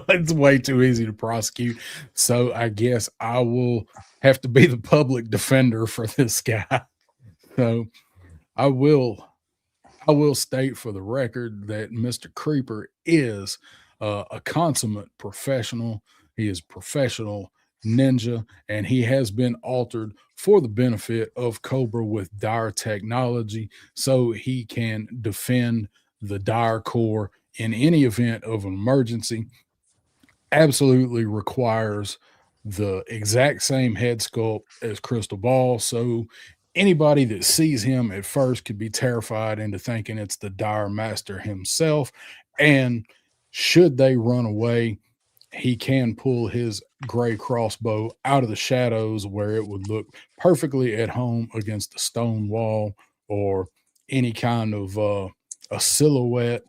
it's way too easy to prosecute. So I guess I will have to be the public defender for this guy. So I will state for the record that Mr. Creeper is a consummate professional. He is professional ninja, and he has been altered for the benefit of Cobra with dire technology so he can defend the dire core in any event of an emergency. Absolutely requires the exact same head sculpt as Crystal Ball. So anybody that sees him at first could be terrified into thinking it's the dire master himself. And should they run away, he can pull his gray crossbow out of the shadows where it would look perfectly at home against a stone wall or any kind of a silhouette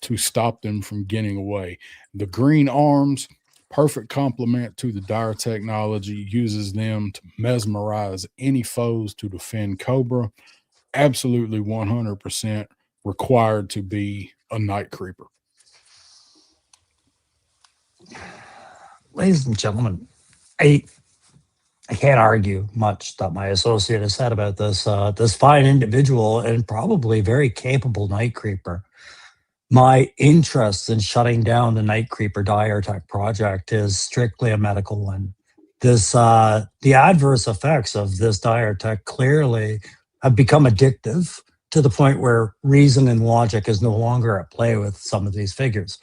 to stop them from getting away. The green arms, perfect complement to the dire technology, uses them to mesmerize any foes to defend Cobra. Absolutely 100% required to be a night creeper. Ladies and gentlemen, I can't argue much that my associate has said about this this fine individual and probably very capable night creeper. My interest in shutting down the Night Creeper Dire Tech project is strictly a medical one. This the adverse effects of this Dire Tech clearly have become addictive to the point where reason and logic is no longer at play with some of these figures.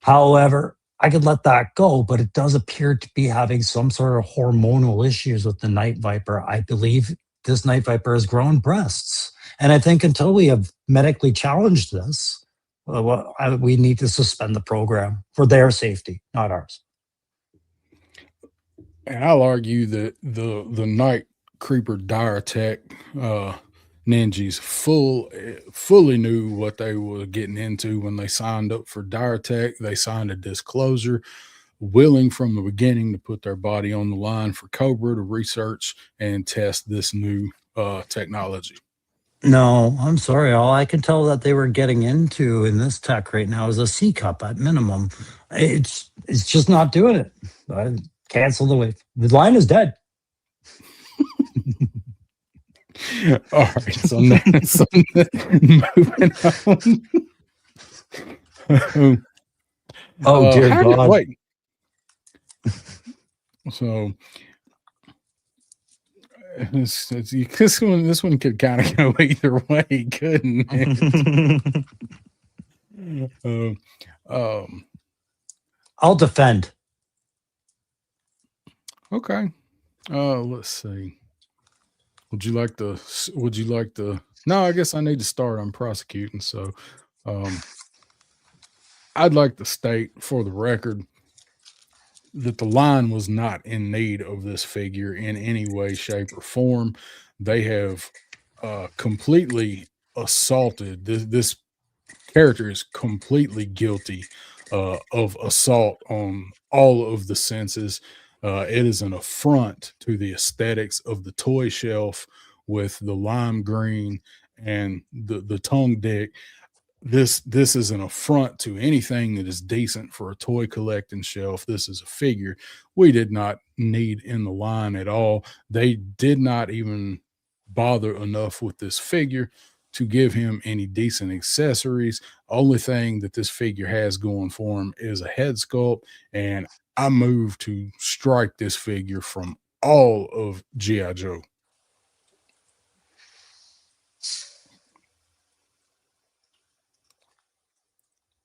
However, I could let that go, but it does appear to be having some sort of hormonal issues with the Night Viper. I believe this Night Viper has grown breasts. And I think until we have medically challenged this, we need to suspend the program for their safety, not ours. And I'll argue that the Night Creeper Dire Tech ninjas fully knew what they were getting into when they signed up for Dire Tech. They signed a disclosure, willing from the beginning to put their body on the line for Cobra to research and test this new technology. No, I'm sorry. All I can tell that they were getting into in this tech right now is a C cup at minimum. It's just not doing it. Cancel the wave. The line is dead. All right, so moving on. Oh dear God! Wait. So this one could kind of go either way, couldn't it? I'll defend. Okay. Let's see. Would you like to no, I guess I need to start on prosecuting. So I'd like to state for the record that the line was not in need of this figure in any way, shape, or form. They have completely assaulted this character is completely guilty of assault on all of the senses. It is an affront to the aesthetics of the toy shelf with the lime green and the tongue dick. This is an affront to anything that is decent for a toy collecting shelf. This is a figure we did not need in the line at all. They did not even bother enough with this figure to give him any decent accessories. Only thing that this figure has going for him is a head sculpt, and I move to strike this figure from all of G.I. Joe.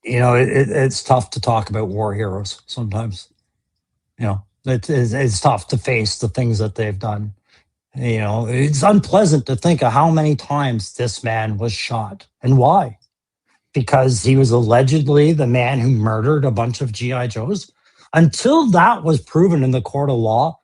it's tough to talk about war heroes sometimes. It's tough to face the things that they've done. It's unpleasant to think of how many times this man was shot and why. Because he was allegedly the man who murdered a bunch of GI Joes. Until that was proven in the court of law,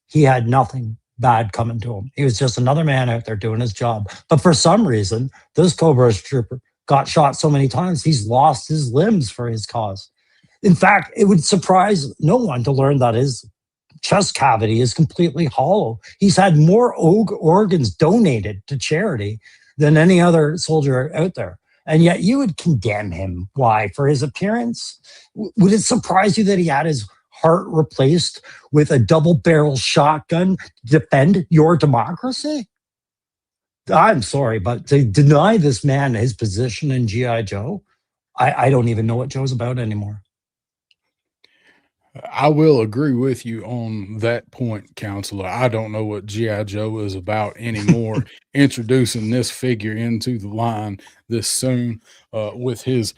he had nothing bad coming to him. He was just another man out there doing his job. But for some reason, this Cobra trooper got shot so many times, he's lost his limbs for his cause. In fact, it would surprise no one to learn that his chest cavity is completely hollow. He's had more organs donated to charity than any other soldier out there. And yet you would condemn him. Why? For his appearance? Would it surprise you that he had his heart replaced with a double-barrel shotgun to defend your democracy? I'm sorry, but to deny this man his position in G.I. Joe, I don't even know what Joe's about anymore. I will agree with you on that point, Counselor. I don't know what G.I. Joe is about anymore. Introducing this figure into the line this soon with his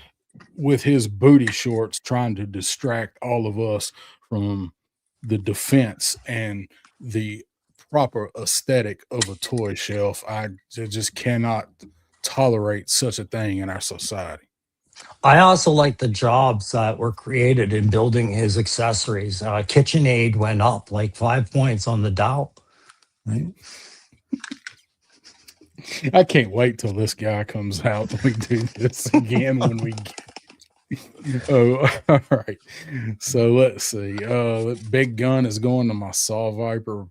booty shorts, trying to distract all of us from the defense and the proper aesthetic of a toy shelf. I just cannot tolerate such a thing in our society. I also like the jobs that were created in building his accessories. KitchenAid went up like 5 points on the Dow. Right? I can't wait till this guy comes out and we do this again when we Oh, all right. So let's see. Big gun is going to my Saw Viper.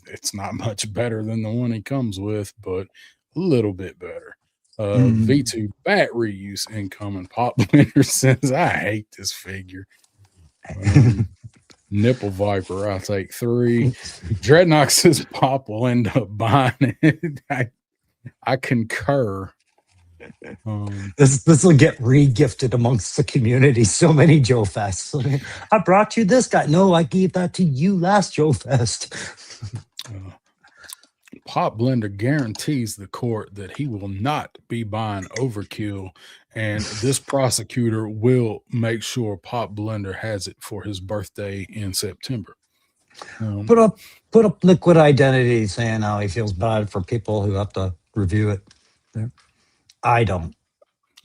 It's not much better than the one he comes with, but a little bit better. V2 bat reuse incoming. Pop Blender says, I hate this figure. Nipple Viper, I'll take 3. Dreadnought says Pop will end up buying it. I concur. This will get re-gifted amongst the community. So many Joe Fests. I brought you this guy. No, I gave that to you last Joe Fest. Pop Blender guarantees the court that he will not be buying overkill, and this prosecutor will make sure Pop Blender has it for his birthday in September. Put up Liquid Identity saying how he feels bad for people who have to review it. I don't.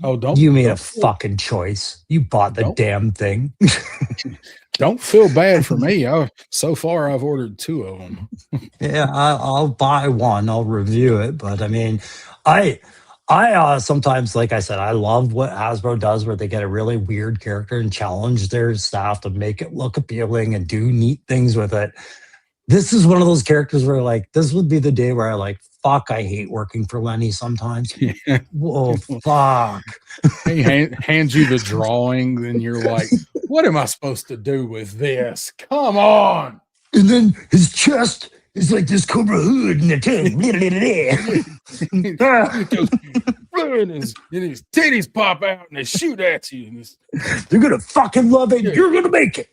Oh, don't you made a fucking choice. You bought the damn thing. Don't feel bad for me. So far, I've ordered 2 of them. Yeah, I'll buy one. I'll review it. But I mean, I sometimes, like I said, I love what Hasbro does where they get a really weird character and challenge their staff to make it look appealing and do neat things with it. This is one of those characters where, like, this would be the day where I like, fuck, I hate working for Lenny sometimes. Yeah. Whoa, fuck. He hands you the drawing, and you're like, what am I supposed to do with this? Come on. And then his chest is like this Cobra hood and the tongue. and his titties pop out and they shoot at you. They're going to fucking love it. Yeah. You're going to make it.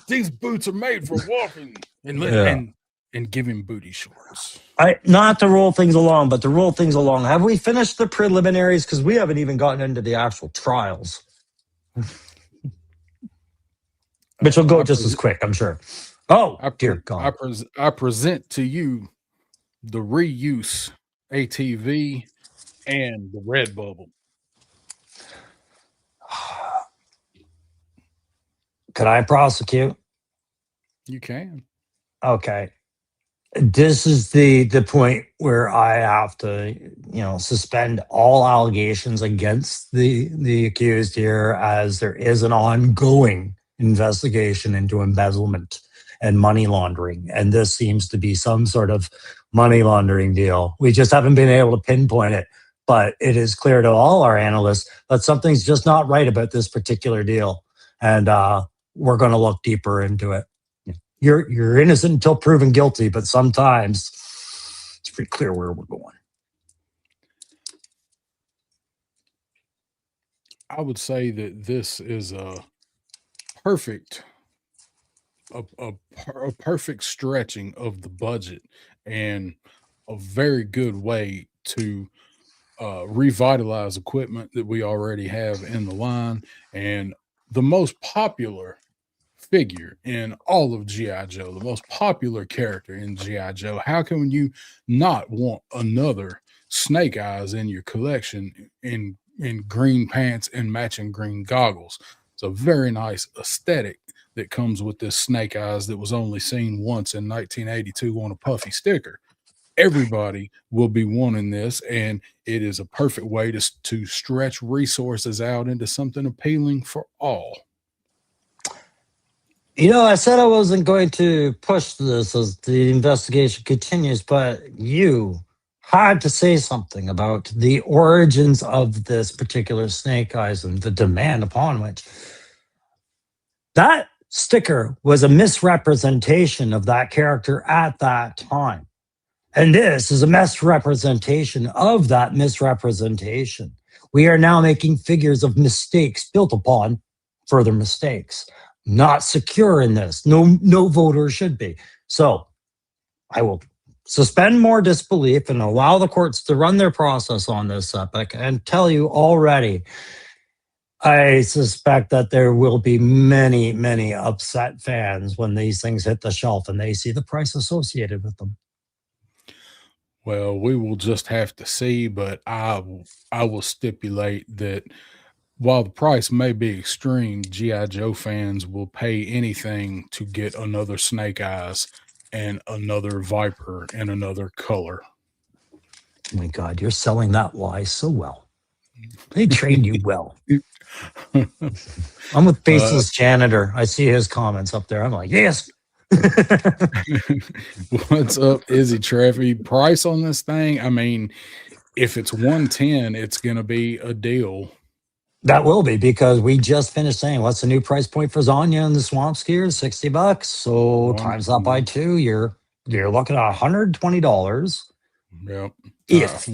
These boots are made for walking and giving booty shorts. Not to roll things along, but to roll things along. Have we finished the preliminaries? Because we haven't even gotten into the actual trials. Which will go just as quick, I'm sure. Oh, dear God. I present to you the reuse ATV and the Redbubble. Could I prosecute? You can. Okay. This is the point where I have to, suspend all allegations against the accused here, as there is an ongoing investigation into embezzlement and money laundering. And this seems to be some sort of money laundering deal. We just haven't been able to pinpoint it, but it is clear to all our analysts that something's just not right about this particular deal. And we're going to look deeper into it. You're innocent until proven guilty, but sometimes it's pretty clear where we're going. I would say that this is a perfect stretching of the budget and a very good way to revitalize equipment that we already have in the line. And the most popular figure in all of G.I. Joe, the most popular character in G.I. Joe, how can you not want another Snake Eyes in your collection in green pants and matching green goggles? It's a very nice aesthetic that comes with this Snake Eyes that was only seen once in 1982 on a puffy sticker. Everybody will be wanting this, and it is a perfect way to stretch resources out into something appealing for all. You know, I said I wasn't going to push this as the investigation continues, but you had to say something about the origins of this particular Snake Eyes and the demand upon which. That sticker was a misrepresentation of that character at that time. And this is a misrepresentation of that misrepresentation. We are now making figures of mistakes built upon further mistakes. Not secure in this. No voter should be. So I will suspend more disbelief and allow the courts to run their process on this epic and tell you already, I suspect that there will be many, many upset fans when these things hit the shelf and they see the price associated with them. Well, we will just have to see, but I will stipulate that while the price may be extreme, G.I. Joe fans will pay anything to get another Snake Eyes and another Viper and another color. Oh my God, you're selling that lie so well. They trained you well. I'm with Faceless Janitor. I see his comments up there. I'm like, yes. What's up, Izzy Treffy? Price on this thing? I mean, if it's 110, it's going to be a deal. That will be, because we just finished saying what's the new price point for Zanya and the Swamp Skiers? $60. So times that by 2, you're looking at $120. Yep. If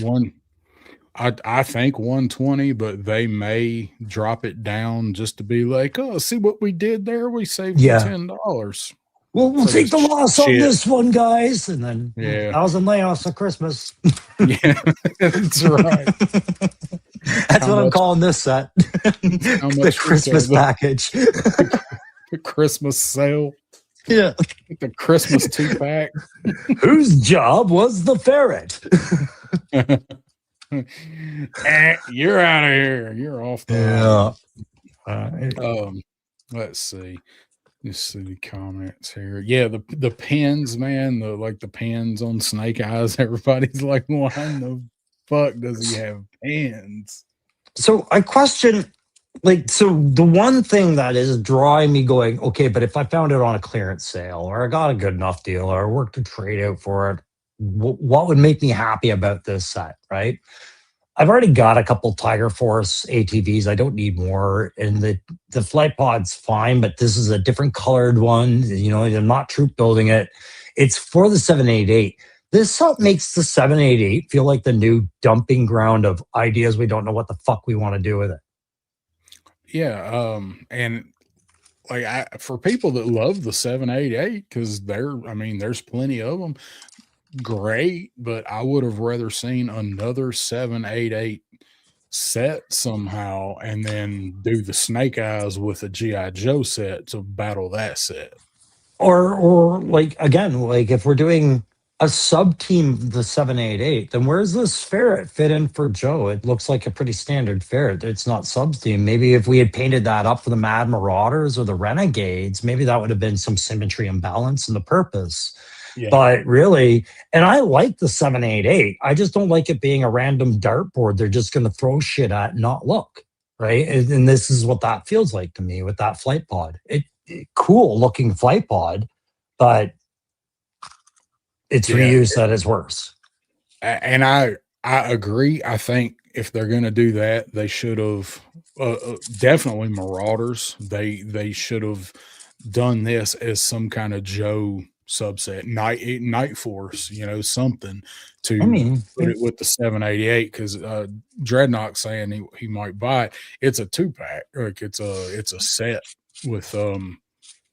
I think 120, but they may drop it down just to be like, oh, see what we did there? We saved you $10. We'll take the loss on this one, guys. And then 1,000 layoffs at Christmas. Yeah, that's right. That's what I'm calling this set. The Christmas package. The Christmas sale. Yeah. The Christmas 2-pack. Whose job was the ferret? You're out of here. You're off the let's see. Let's see the comments here. Yeah, the pins, man. The pins on Snake Eyes. Everybody's like, why in the fuck does he have pins? So I question, the one thing that is drawing me going, okay, but if I found it on a clearance sale or I got a good enough deal or worked a trade out for it, what would make me happy about this set, right? I've already got a couple Tiger Force ATVs. I don't need more. And the Flight Pod's fine, but this is a different colored one. You know, I'm not troop building it. It's for the 788. This makes the 788 feel like the new dumping ground of ideas we don't know what the fuck we want to do with it. Yeah, and for people that love the 788, because there's plenty of them. Great, but I would have rather seen another 788 set somehow and then do the Snake Eyes with a G.I. Joe set to battle that set. Or if we're doing a sub team, the 788, then where's this ferret fit in for Joe? It looks like a pretty standard ferret. It's not sub team. Maybe if we had painted that up for the Mad Marauders or the Renegades, maybe that would have been some symmetry and balance in the purpose. Yeah. But really, and I like the 788. I just don't like it being a random dartboard they're just going to throw shit at and not look, right? And this is what that feels like to me with that Flight Pod. Cool looking Flight Pod, but it's reuse that is worse. And I agree. I think if they're going to do that, they should have definitely Marauders. They should have done this as some kind of Joe subset, Night Force, something to put it with the 788, because Dreadnought saying he might buy it. It's a 2-pack, like it's a set with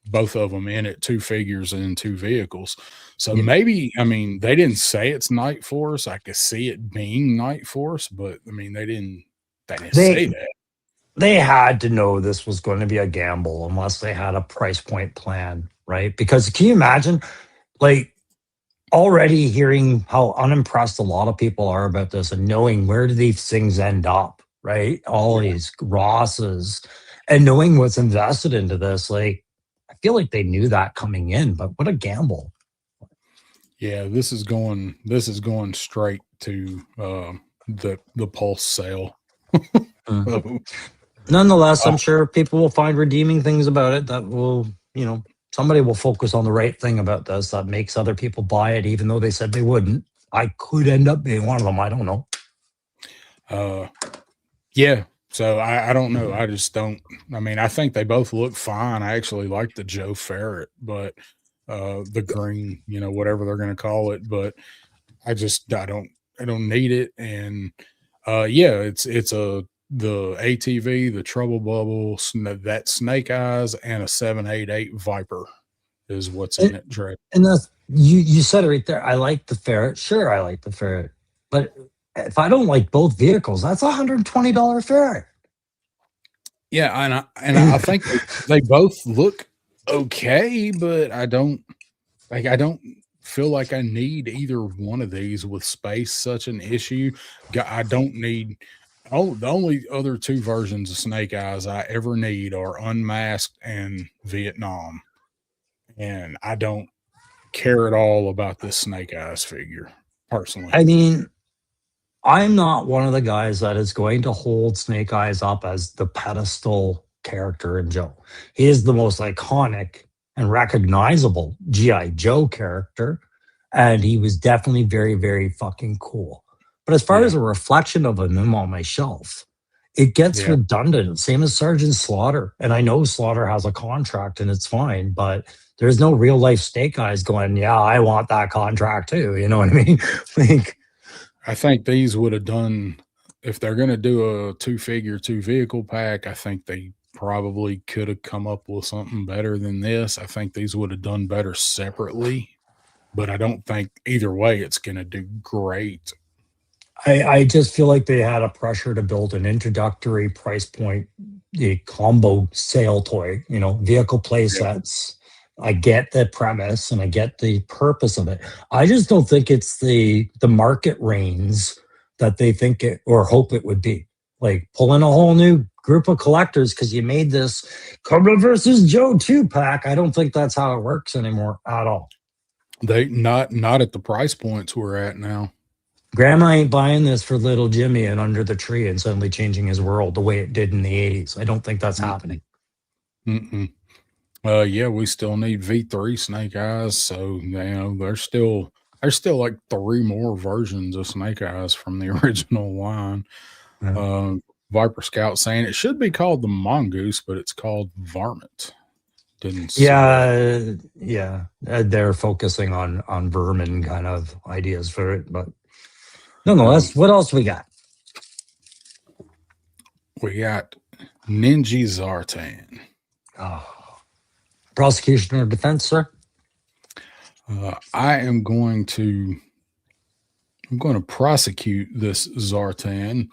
both of them in it, 2 figures and 2 vehicles. So maybe, I mean, they didn't say it's Night Force. I could see it being Night Force, but I mean, they didn't say that. They had to know this was going to be a gamble unless they had a price point plan, right? Because can you imagine, like, already hearing how unimpressed a lot of people are about this and knowing where do these things end up, right? All these Rosses and knowing what's invested into this, like, I feel like they knew that coming in, but what a gamble. Yeah, this is going straight to the Pulse sale. Nonetheless, I'm sure people will find redeeming things about it that will, somebody will focus on the right thing about this that makes other people buy it, even though they said they wouldn't. I could end up being one of them. I don't know. Yeah. So I don't know. I just don't. I mean, I think they both look fine. I actually like the Joe Ferret, but the green, whatever they're going to call it. But I don't need it. And yeah, it's the ATV, the Trouble Bubble, that Snake Eyes, and a 788 Viper is what's in it, Dre. And that's you said it right there. I like the Ferret. Sure, I like the Ferret, but if I don't like both vehicles, that's $120 Ferret. Yeah, and I think they both look okay, but I don't feel like I need either one of these with space such an issue. I don't need. Oh, the only other 2 versions of Snake Eyes I ever need are Unmasked and Vietnam. And I don't care at all about this Snake Eyes figure, personally. I mean, I'm not one of the guys that is going to hold Snake Eyes up as the pedestal character in Joe. He is the most iconic and recognizable G.I. Joe character. And he was definitely very, very fucking cool. But as far as a reflection of him on my shelf, it gets redundant, same as Sergeant Slaughter. And I know Slaughter has a contract and it's fine, but there's no real life Snake Eyes going, yeah, I want that contract too. You know what I mean? I think these would have done, if they're going to do a 2 figure, 2 vehicle pack, I think they probably could have come up with something better than this. I think these would have done better separately, but I don't think either way it's going to do great. I just feel like they had a pressure to build an introductory price point, a combo sale toy, vehicle play sets. I get the premise and I get the purpose of it. I just don't think it's the market range that they think it or hope it would be. Like pulling a whole new group of collectors because you made this Cobra versus Joe 2-pack. I don't think that's how it works anymore at all. They not at the price points we're at now. Grandma ain't buying this for little Jimmy and under the tree and suddenly changing his world the way it did in the 80s. I don't think that's happening. Yeah, we still need V3 Snake Eyes. So, there's still like 3 more versions of Snake Eyes from the original line. Viper Scout saying it should be called the Mongoose, but it's called Varmint. They're focusing on vermin kind of ideas for it, but nonetheless, what else we got? We got Ninja Zartan. Prosecution or defense, sir? I'm going to prosecute this Zartan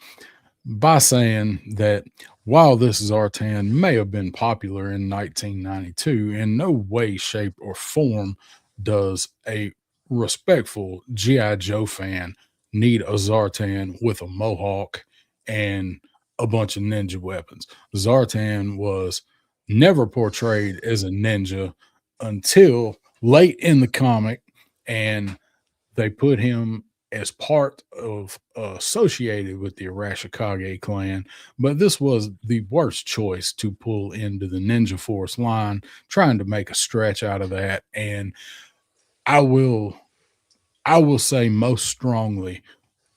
by saying that while this Zartan may have been popular in 1992, in no way, shape, or form does a respectful G.I. Joe fan need a Zartan with a mohawk and a bunch of ninja weapons. Zartan was never portrayed as a ninja until late in the comic, and they put him as part of associated with the Arashikage clan, but this was the worst choice to pull into the Ninja Force line, trying to make a stretch out of that. And I will say most strongly,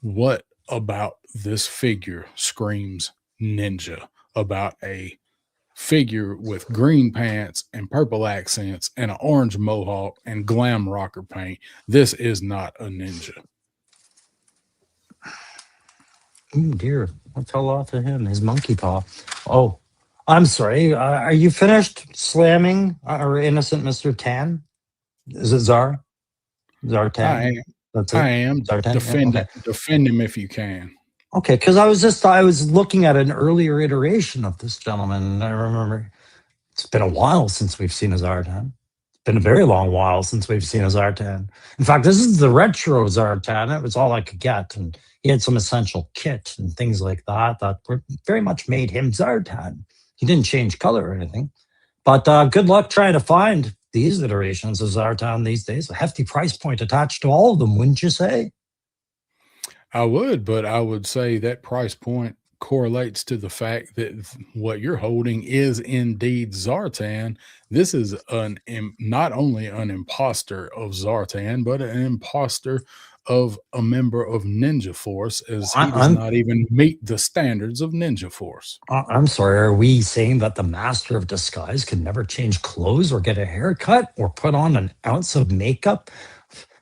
what about this figure screams ninja? About a figure with green pants and purple accents and an orange mohawk and glam rocker paint. This is not a ninja. Oh dear, what fell off of him? His monkey paw. Oh, I'm sorry. Are you finished slamming our innocent Mr. Tan? Is it Zar? I Zartan? am. That's I it? am. Zartan? Yeah. Defend Okay. it. Defend him if you can. Okay. Because I was looking at an earlier iteration of this gentleman. And I remember it's been a while since we've seen a Zartan. It's been a very long while since we've seen a Zartan. In fact, this is the retro Zartan. It was all I could get. And he had some essential kit and things like that that were very much made him Zartan. He didn't change color or anything. But good luck trying to find these iterations of Zartan these days. A hefty price point attached to all of them, wouldn't you say? I would, but I would say that price point correlates to the fact that what you're holding is indeed Zartan. This is not only an imposter of Zartan, but an imposter of a member of Ninja Force, as he does not even meet the standards of Ninja Force. I'm sorry. Are we saying that the master of disguise can never change clothes or get a haircut or put on an ounce of makeup?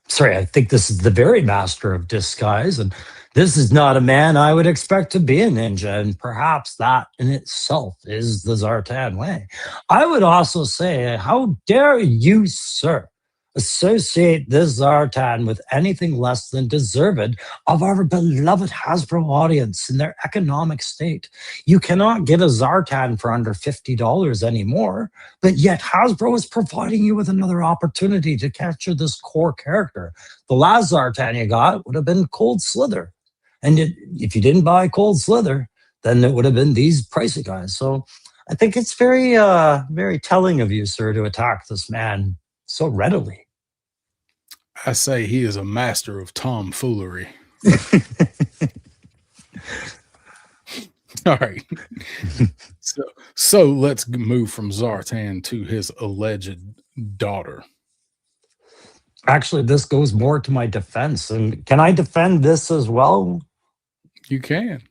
Sorry, I think this is the very master of disguise, and this is not a man I would expect to be a ninja, and perhaps that in itself is the Zartan way. I would also say, how dare you, sir, associate this Zartan with anything less than deserved of our beloved Hasbro audience in their economic state. You cannot get a Zartan for under $50 anymore, but yet Hasbro is providing you with another opportunity to capture this core character. The last Zartan you got would have been Cold Slither. And if you didn't buy Cold Slither, then it would have been these pricey guys. So I think it's very, very telling of you, sir, to attack this man so readily. I say he is a master of tomfoolery. All right. So let's move from Zartan to his alleged daughter. Actually, this goes more to my defense. And can I defend this as well? You can.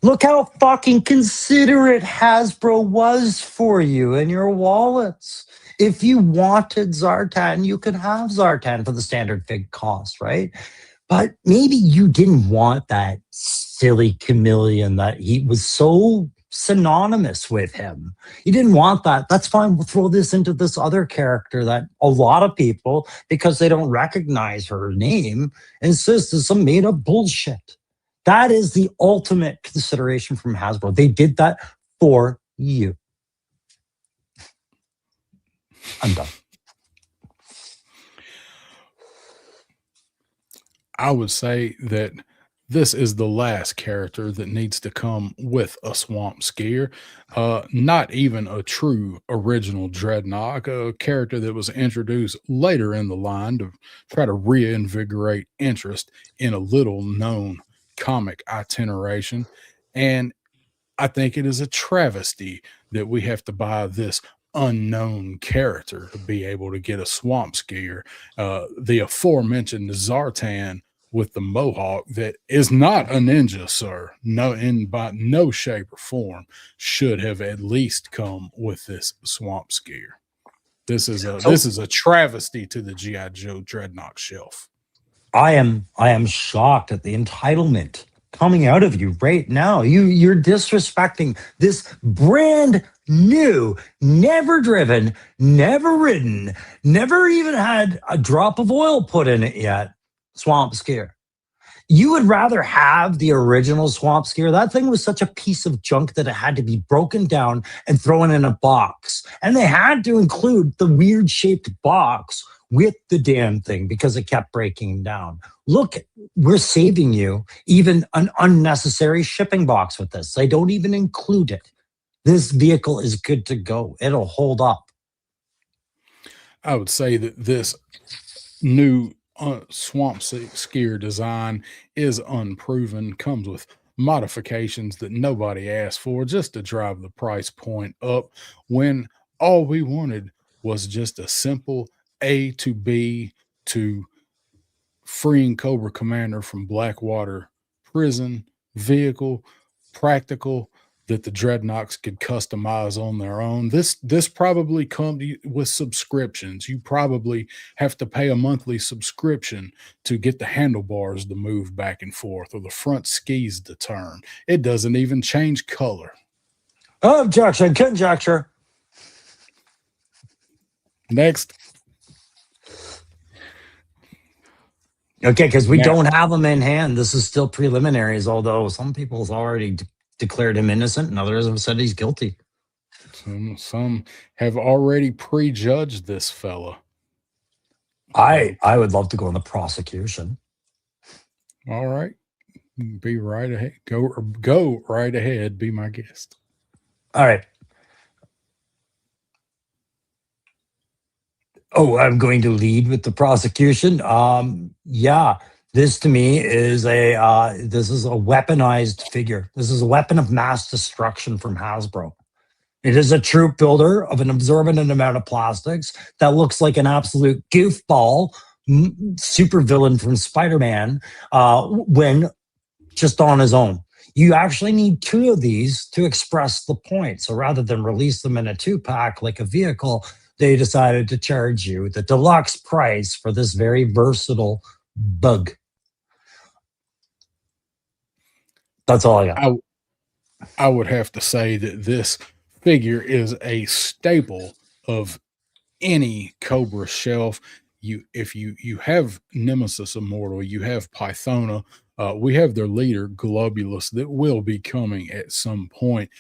Look how fucking considerate Hasbro was for you and your wallets. If you wanted Zartan, you could have Zartan for the standard fig cost, right? But maybe you didn't want that silly chameleon that he was so synonymous with him. You didn't want that. That's fine. We'll throw this into this other character that a lot of people, because they don't recognize her name, insist is some made up bullshit. That is the ultimate consideration from Hasbro. They did that for you. I'm done. I would say that this is the last character that needs to come with a swamp skier. Not even a true original Dreadnought, a character that was introduced later in the line to try to reinvigorate interest in a little known comic itineration. And I think it is a travesty that we have to buy this unknown character to be able to get a swamp skier. The aforementioned Zartan with the mohawk that is not a ninja, sir. By no shape or form should have at least come with this swamp skier. This is a travesty to the G.I. Joe Dreadnought shelf. I am shocked at the entitlement coming out of you right now. You're disrespecting this brand new, never driven, never ridden, never even had a drop of oil put in it yet swamp skier. You would rather have the original swamp skier. That thing was such a piece of junk that it had to be broken down and thrown in a box. And they had to include the weird shaped box with the damn thing because it kept breaking down. Look, we're saving you even an unnecessary shipping box with this. They don't even include it. This vehicle is good to go. It'll hold up. I would say that this new swamp skier design is unproven, comes with modifications that nobody asked for just to drive the price point up, when all we wanted was just a simple A to B to freeing Cobra Commander from Blackwater prison vehicle, practical, that the Dreadnoughts could customize on their own. This probably comes with subscriptions. You probably have to pay a monthly subscription to get the handlebars to move back and forth or the front skis to turn. It doesn't even change color. Objection, conjecture. Next. Okay, because we Now- don't have him in hand. This is still preliminaries, although some people's already declared him innocent and others have said he's guilty. Some have already prejudged this fella. I would love to go on the prosecution. All right. Be right ahead. Go right ahead. Be my guest. All right. Oh, I'm going to lead with the prosecution. Yeah, this to me is this is a weaponized figure. This is a weapon of mass destruction from Hasbro. It is a troop builder of an absorbent amount of plastics that looks like an absolute goofball supervillain from Spider-Man when just on his own. You actually need 2 of these to express the point. So rather than release them in a 2-pack like a vehicle, they decided to charge you the deluxe price for this very versatile bug. That's all I got. I would have to say that this figure is a staple of any Cobra shelf. If you have Nemesis Immortal, you have Pythona, we have their leader Globulus that will be coming at some point.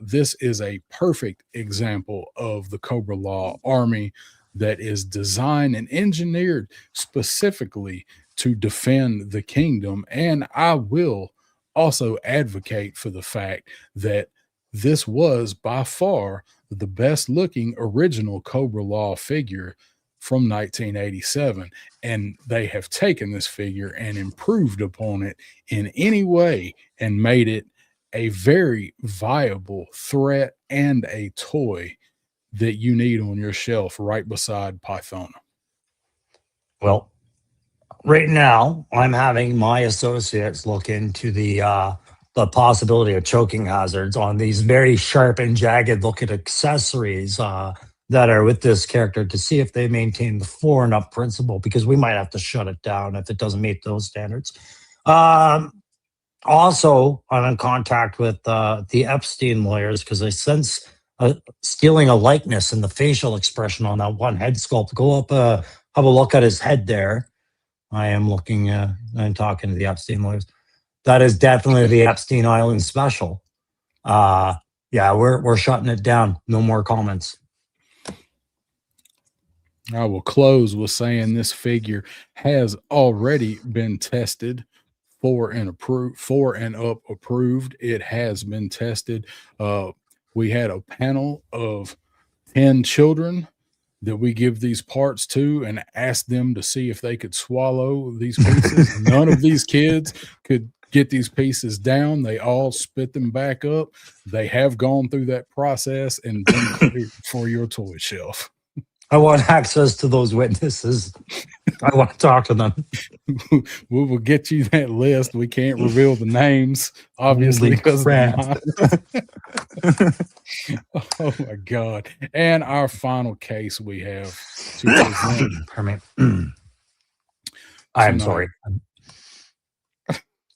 This is a perfect example of the Cobra Law army that is designed and engineered specifically to defend the kingdom. And I will also advocate for the fact that this was by far the best looking original Cobra Law figure from 1987. And they have taken this figure and improved upon it in any way and made it a very viable threat and a toy that you need on your shelf right beside Pythona. Well, right now I'm having my associates look into the possibility of choking hazards on these very sharp and jagged looking accessories that are with this character to see if they maintain the 4 and up principle, because we might have to shut it down if it doesn't meet those standards. Also, I'm in contact with the Epstein lawyers because I sense stealing a likeness in the facial expression on that one head sculpt. Go up, have a look at his head there. I am looking and talking to the Epstein lawyers. That is definitely the Epstein Island special. Yeah, we're shutting it down. No more comments. I will close with saying this figure has already been tested 4 and up approved. It has been tested. We had a panel of 10 children that we give these parts to and ask them to see if they could swallow these pieces. None of these kids could get these pieces down. They all spit them back up. They have gone through that process and been cleared for your toy shelf. I want access to those witnesses. I want to talk to them. We will get you that list. We can't reveal the names, obviously, because oh my God. And our final case we have to present. Pardon me. I'm sorry.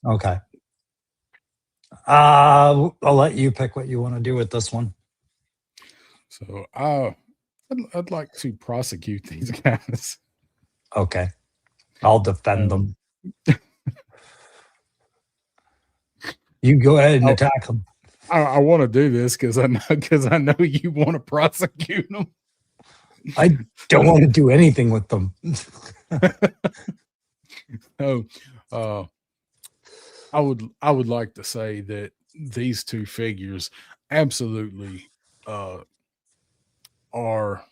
Okay. I'll let you pick what you want to do with this one. So I'd like to prosecute these guys. Okay. I'll defend them. You go ahead and attack them. I want to do this because I know you want to prosecute them. I don't want to do anything with them. So I would like to say that these 2 figures absolutely are.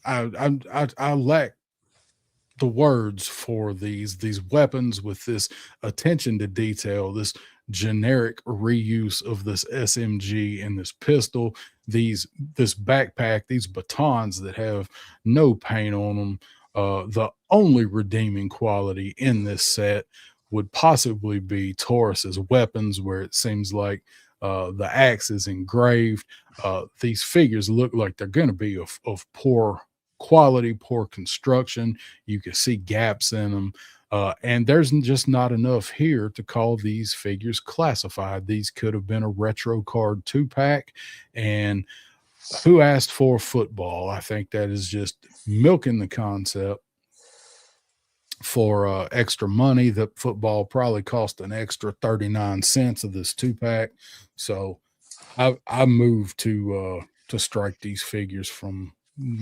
I lack the words for these weapons with this attention to detail, this generic reuse of this SMG and this pistol, this backpack, these batons that have no paint on them. The only redeeming quality in this set would possibly be Taurus's weapons, where it seems like the axe is engraved. These figures look like they're going to be of poor quality, poor construction. You can see gaps in them. And there's just not enough here to call these figures classified. These could have been a retro card 2-pack. And who asked for football? I think that is just milking the concept for extra money. The football probably cost an extra 39 cents of this 2-pack. So I moved to strike these figures from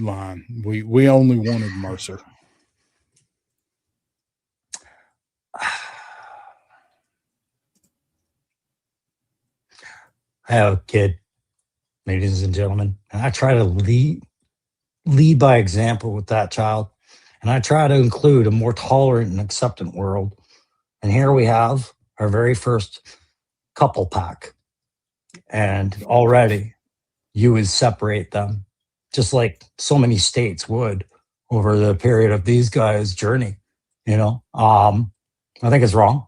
line. We only wanted Mercer. I have a kid, ladies and gentlemen, and I try to lead by example with that child. And I try to include a more tolerant and acceptant world. And here we have our very first couple pack. And already you would separate them, just like so many states would over the period of these guys' journey. I think it's wrong.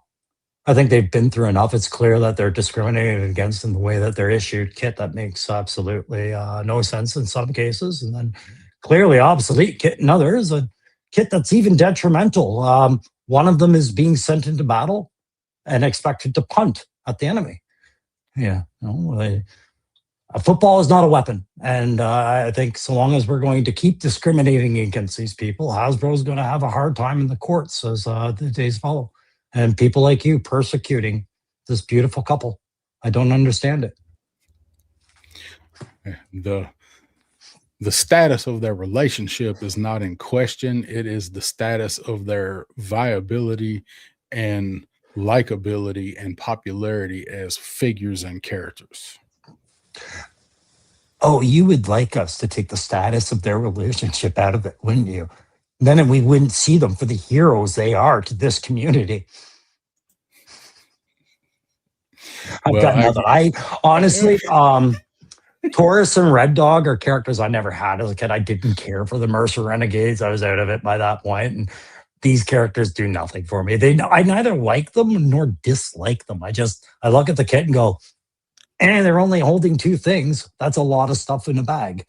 I think they've been through enough. It's clear that they're discriminated against in the way that they're issued kit that makes absolutely no sense in some cases. And then clearly obsolete kit in others, a kit that's even detrimental. One of them is being sent into battle and expected to punt at the enemy. A football is not a weapon. And I think so long as we're going to keep discriminating against these people, Hasbro is going to have a hard time in the courts as the days follow. And people like you persecuting this beautiful couple. I don't understand it. The status of their relationship is not in question. It is the status of their viability and likability and popularity as figures and characters. Oh, you would like us to take the status of their relationship out of it, wouldn't you? Then we wouldn't see them for the heroes they are to this community. I've got nothing. I honestly, Taurus and Red Dog are characters I never had as a kid. I didn't care for the Mercer Renegades. I was out of it by that point. And these characters do nothing for me. I neither like them nor dislike them. I look at the kit and go, they're only holding two things. That's a lot of stuff in a bag.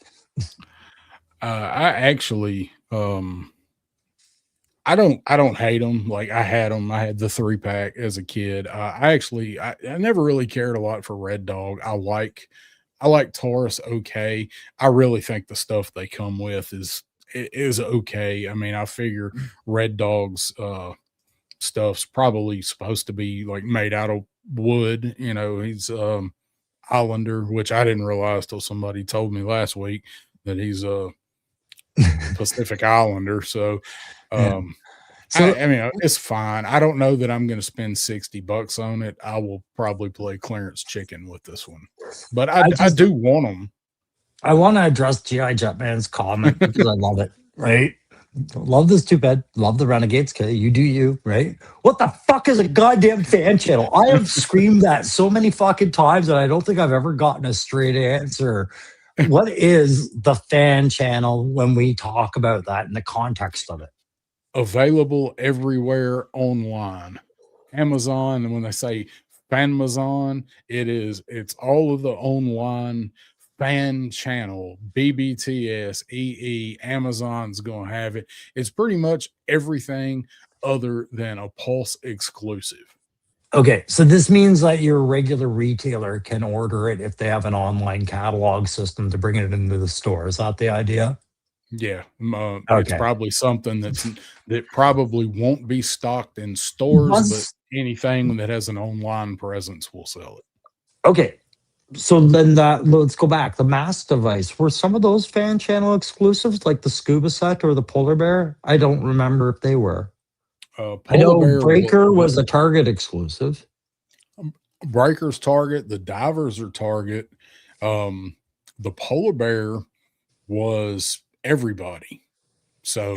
I actually, I don't hate them. Like I had them. I had the 3-pack as a kid. I never really cared a lot for Red Dog. I like Taurus. Okay. I really think the stuff they come with is okay. I mean, I figure Red Dog's stuff's probably supposed to be like made out of wood. He's Islander, which I didn't realize till somebody told me last week that he's a Pacific Islander. So, I mean, it's fine. I don't know that I'm going to spend $60 on it. I will probably play clearance chicken with this one, but I do want them. I want to address G.I. Jetman's comment because I love it, right? Love this 2-bed. Love the Renegades. Okay, you do you, right? What the fuck is a goddamn fan channel? I have screamed that so many fucking times and I don't think I've ever gotten a straight answer. What is the fan channel when we talk about that in the context of it? Available everywhere online. Amazon, and when they say Fanmazon, it's all of the online fan channel. BBTS, EE, Amazon's going to have it. It's pretty much everything other than a Pulse exclusive. Okay, so this means that your regular retailer can order it if they have an online catalog system to bring it into the store. Is that the idea? Yeah, it's probably something that probably won't be stocked in stores, but anything that has an online presence will sell it. Okay, so then let's go back. The Mask device, were some of those fan channel exclusives like the Scuba Set or the Polar Bear? I don't remember if they were. I know Breaker was a Target exclusive. Breaker's Target. The Divers are Target. The Polar Bear was everybody. So,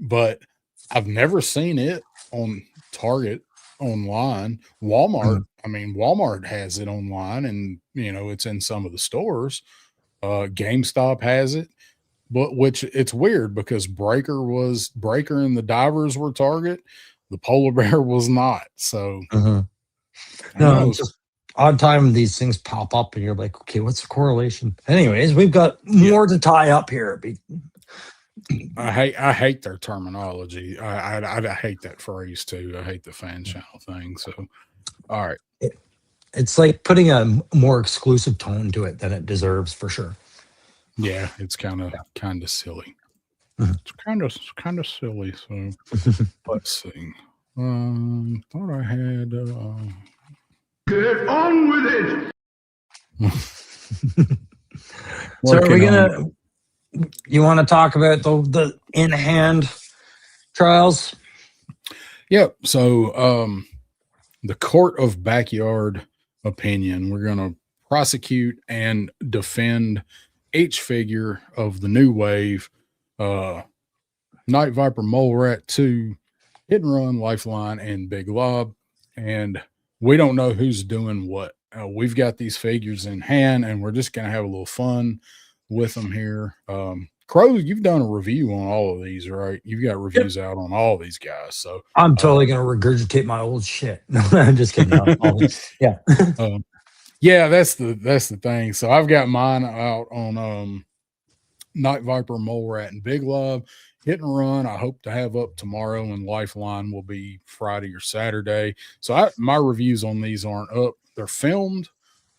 but I've never seen it on Target online. Walmart, I mean, Walmart has it online and, it's in some of the stores. GameStop has it. But which it's weird because Breaker and the Divers were Target. The Polar Bear was not. So no, odd time these things pop up and you're like, okay, what's the correlation? Anyways, we've got more to tie up here. I hate their terminology. I hate that phrase too. I hate the fan channel thing. So, all right. It's like putting a more exclusive tone to it than it deserves, for sure. Yeah, it's kind of silly. Mhm. It's kind of silly. So let's see. Thought I had. Get on with it. So are we working on- gonna? You want to talk about the in hand trials? Yep. So, the court of backyard opinion, we're going to prosecute and defend each figure of the new wave, Night Viper, Mole Rat 2, Hit and Run, Lifeline, and Big Lob. And we don't know who's doing what. We've got these figures in hand, and we're just going to have a little fun with them here. Crow, you've done a review on all of these, right? You've got reviews out on all these guys. So I'm totally gonna regurgitate my old shit. No, I'm just kidding. Yeah. Yeah, that's the thing. So I've got mine out on Night Viper, Mole Rat, and Big Love. Hit and Run, I hope to have up tomorrow, and Lifeline will be Friday or Saturday. So my reviews on these aren't up. They're filmed,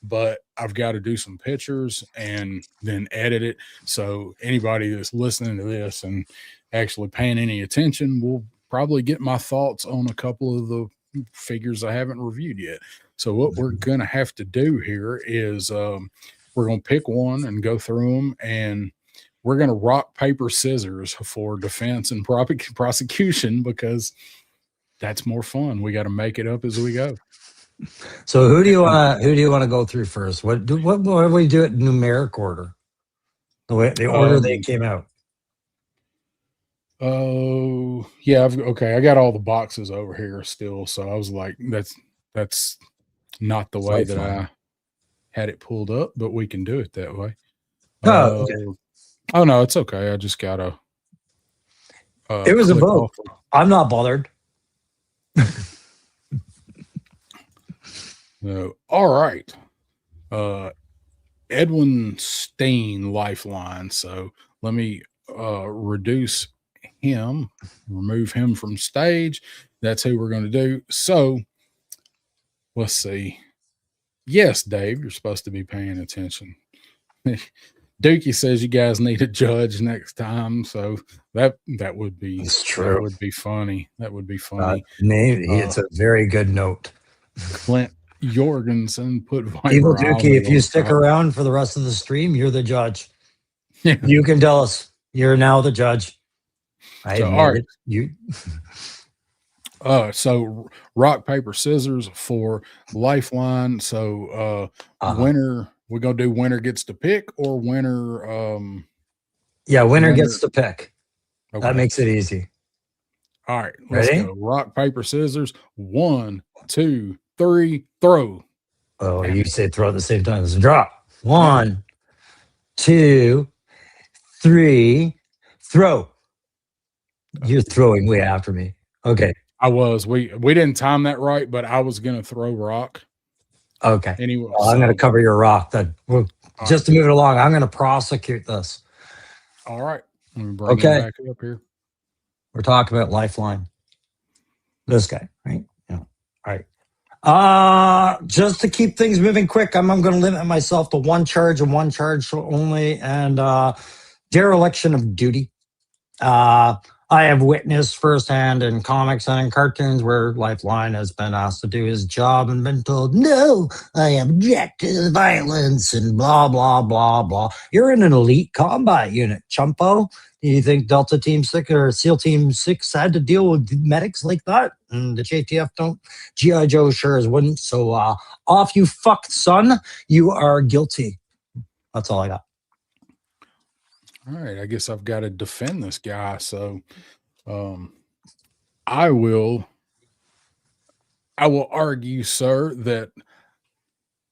but I've got to do some pictures and then edit it. So anybody that's listening to this and actually paying any attention will probably get my thoughts on a couple of the figures I haven't reviewed yet. So what we're going to have to do here is we're going to pick one and go through them, and we're going to rock, paper, scissors for defense and prosecution, because that's more fun. We got to make it up as we go. So who do you want to go through first? What do we do it in numeric order? The order they came out. Oh yeah, I got all the boxes over here still. So I was like, that's not the way that I had it pulled up, but we can do it that way. Oh, okay. Oh no, it's okay. I just gotta. It was a vote. I'm not bothered. All right. Edwin Steen, Lifeline. So let me reduce him, remove him from stage. That's who we're going to do. So let's see. Yes, Dave, you're supposed to be paying attention. Dookie says you guys need a judge next time. So that would be true. That would be funny. That would be funny. Maybe it's a very good note. Clint Jorgensen put Evil Dookie, if you stick around for the rest of the stream, you're the judge. Yeah. You can tell us. You're now the judge. All right. You. So rock, paper, scissors for Lifeline. So winner, we're gonna do winner gets to pick, or winner. Winner gets to pick. Okay. That makes it easy. All right, let's Ready? go. Rock, paper, scissors. 1, 2, 3, throw. Oh, you say throw at the same time as a drop. 1, 2, 3, throw. You're throwing way after me. Okay. I was. We didn't time that right, but I was gonna throw rock. Okay. Anyway, well, I'm gonna cover your rock. Then just to move it along, I'm gonna prosecute this. All right. Let me bring it back up here. We're talking about Lifeline. This guy, right? Yeah. All right. Just to keep things moving quick, I'm going to limit myself to one charge and one charge only, and dereliction of duty. I have witnessed firsthand in comics and in cartoons where Lifeline has been asked to do his job and been told, no, I object to violence and blah, blah, blah, blah. You're in an elite combat unit, chumpo. Do you think Delta Team 6 or SEAL Team 6 had to deal with medics like that? And the JTF don't. G.I. Joe sure as wouldn't. So off you fucked, son. You are guilty. That's all I got. All right, I guess I've got to defend this guy. So I will argue, sir, that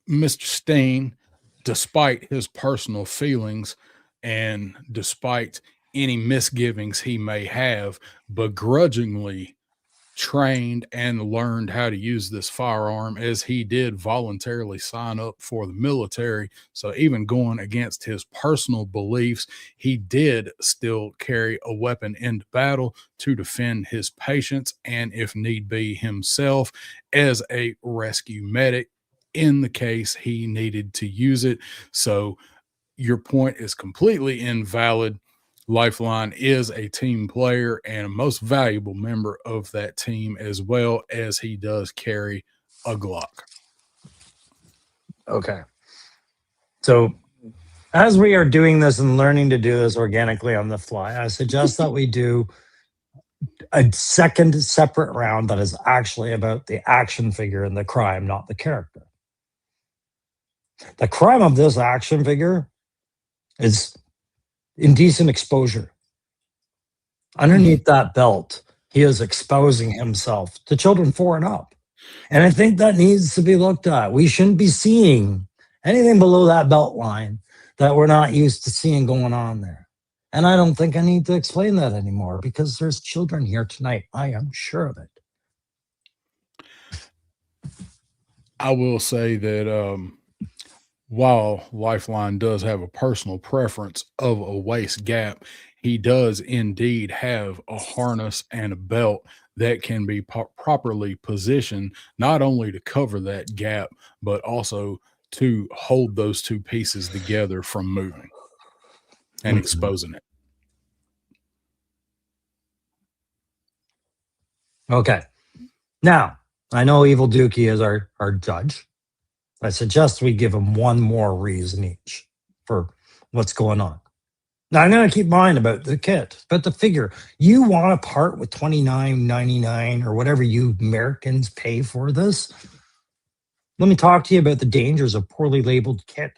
Mr. Steen, despite his personal feelings and despite any misgivings he may have, begrudgingly trained and learned how to use this firearm, as he did voluntarily sign up for the military. So even going against his personal beliefs, he did still carry a weapon into battle to defend his patients and, if need be, himself as a rescue medic in the case he needed to use it. So your point is completely invalid. Lifeline is a team player and a most valuable member of that team, as well as he does carry a Glock. Okay. So as we are doing this and learning to do this organically on the fly, I suggest that we do a second separate round that is actually about the action figure and the crime, not the character. The crime of this action figure is indecent exposure. Underneath that belt, he is exposing himself to children 4 and up. And I think that needs to be looked at. We shouldn't be seeing anything below that belt line that we're not used to seeing going on there. And I don't think I need to explain that anymore because there's children here tonight. I am sure of it. I will say that while Lifeline does have a personal preference of a waist gap, he does indeed have a harness and a belt that can be properly positioned, not only to cover that gap, but also to hold those two pieces together from moving and exposing it. Okay. Now, I know Evil Dookie is our judge. I suggest we give him one more reason each for what's going on. Now, I'm going to keep in mind about the kit, but the figure. You want to part with $29.99 or whatever you Americans pay for this? Let me talk to you about the dangers of poorly labeled kit.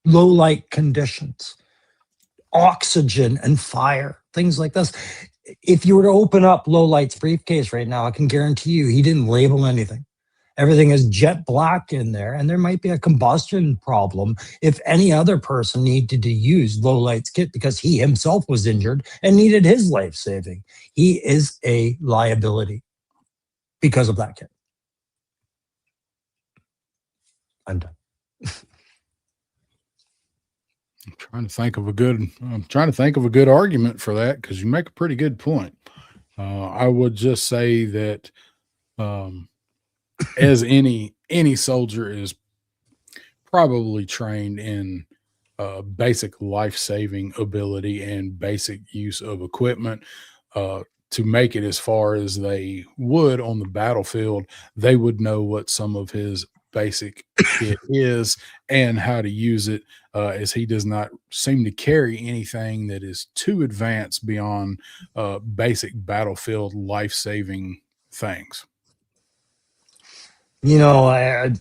Low light conditions, oxygen and fire, things like this. If you were to open up Low Light's briefcase right now, I can guarantee you he didn't label anything. Everything is jet black in there, and there might be a combustion problem if any other person needed to use Low Light's kit because he himself was injured and needed his life saving. He is a liability because of that kit. I'm done. I'm trying to think of a good argument for that, because you make a pretty good point. I would just say that as any soldier is probably trained in basic life-saving ability and basic use of equipment, to make it as far as they would on the battlefield, they would know what some of his basic kit is and how to use it, as he does not seem to carry anything that is too advanced beyond basic battlefield life-saving things. You know, I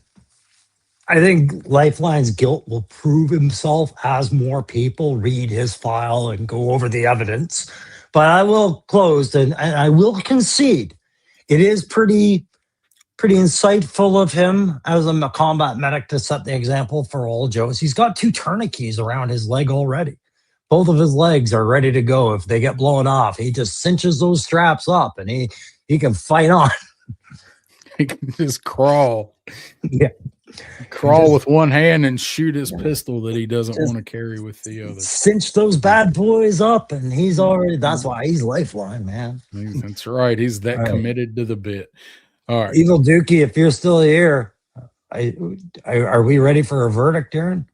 think Lifeline's guilt will prove himself as more people read his file and go over the evidence. But I will close and I will concede it is pretty insightful of him as a combat medic to set the example for old Joes. He's got 2 tourniquets around his leg already. Both of his legs are ready to go. If they get blown off, he just cinches those straps up and he can fight on. He can just crawl. Yeah. Crawl with one hand and shoot his pistol that he doesn't want to carry with the other. Cinch those bad boys up, and he's already, that's why he's Lifeline, man. That's right. He's that committed to the bit. All right. Evil Dookie, if you're still here, are we ready for a verdict, Darren?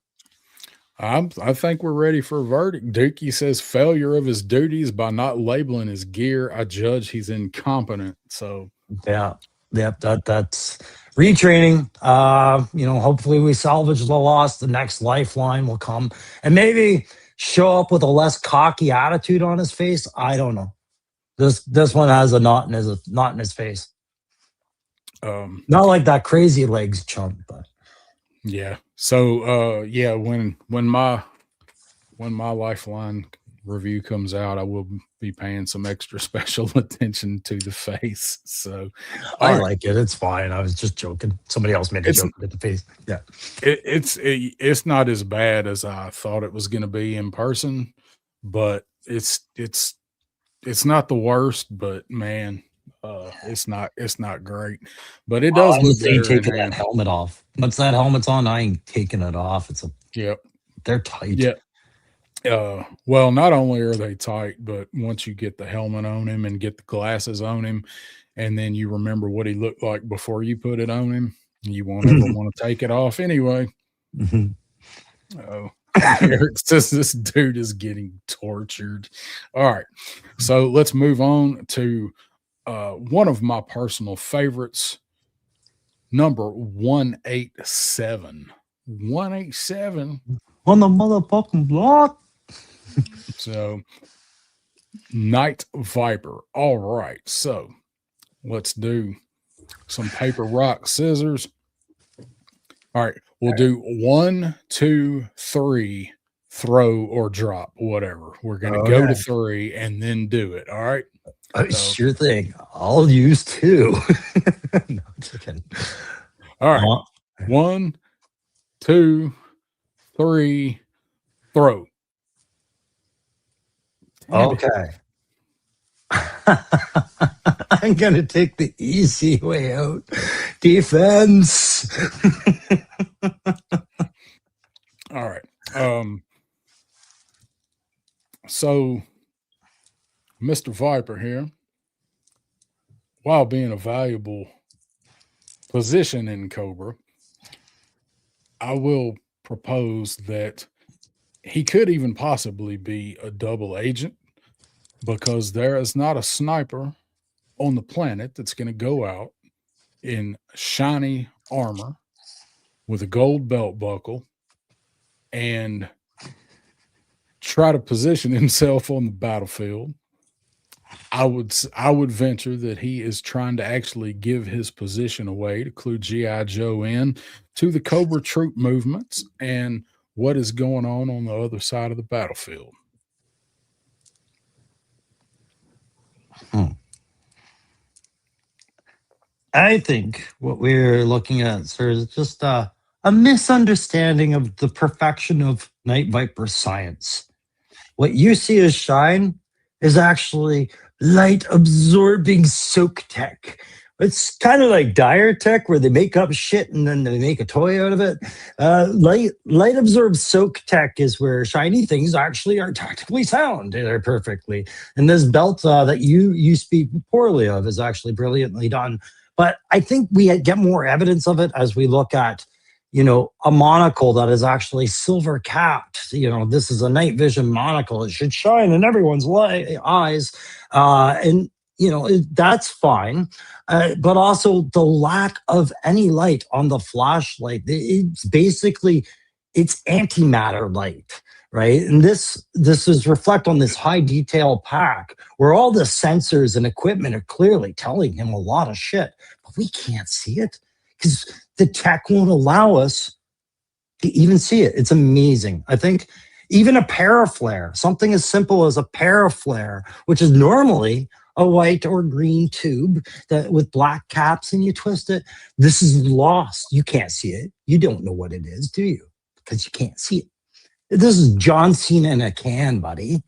I think we're ready for a verdict. Dookie says failure of his duties by not labeling his gear. I judge he's incompetent. So yeah. Yep, that's retraining. Hopefully we salvage the loss. The next Lifeline will come and maybe show up with a less cocky attitude on his face. I don't know. This one has a knot in his face. Not like that crazy legs chump, but yeah. So when my Lifeline review comes out, I will be paying some extra special attention to the face. So I like it. It's fine. I was just joking. Somebody else made a joke at the face. Yeah. It's not as bad as I thought it was going to be in person, but it's not the worst. But man, It's not great, but it does look Honestly, better in taking that hand. helmet off. Once that helmet's on, I ain't taking it off. Yep. They're tight. Yeah. Well, not only are they tight, but once you get the helmet on him and get the glasses on him, and then you remember what he looked like before you put it on him, you won't ever want to take it off anyway. Mhm. Oh, Eric says this dude is getting tortured. All right, so let's move on to one of my personal favorites, number 187. 187. On the motherfucking block. So, Night Viper. All right, so let's do some paper, rock, scissors. All right, we'll do 1, 2, 3, throw or drop, whatever. We're going to go to 3 and then do it. All right. Oh, So- sure thing. I'll use 2. No, just kidding. All right. 1, 2, 3, throw. Damn it. Okay. I'm gonna take the easy way out. Defense. All right. So Mr. Viper here, while being a valuable position in Cobra, I will propose that he could even possibly be a double agent, because there is not a sniper on the planet that's going to go out in shiny armor with a gold belt buckle and try to position himself on the battlefield. I would venture that he is trying to actually give his position away to clue G.I. Joe in to the Cobra troop movements and what is going on the other side of the battlefield. I think what we're looking at, sir, is just a misunderstanding of the perfection of Night Viper science. What you see as shine is actually light absorbing soak tech. It's kind of like Dire Tech, where they make up shit and then they make a toy out of it. Light absorbed soak tech is where shiny things actually are tactically sound. They're perfectly. And this belt that you speak poorly of is actually brilliantly done. But I think we get more evidence of it as we look at, a monocle that is actually silver capped. This is a night vision monocle. It should shine in everyone's eyes. And that's fine. But also the lack of any light on the flashlight. It's antimatter light, right? And this is reflect on this high detail pack where all the sensors and equipment are clearly telling him a lot of shit, but we can't see it because the tech won't allow us to even see it. It's amazing. I think even a paraflare, something as simple as a paraflare, which is normally a white or green tube that with black caps and you twist it, this is lost. You can't see it. You don't know what it is, do you? Because you can't see it. This is John Cena in a can, buddy.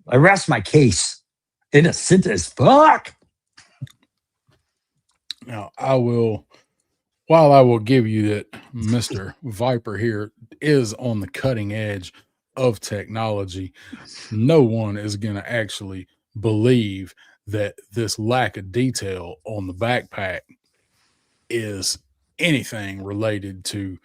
I rest my case. Innocent as fuck. Now, while I will give you that Mr. Viper here is on the cutting edge of technology, no one is going to actually believe that this lack of detail on the backpack is anything related to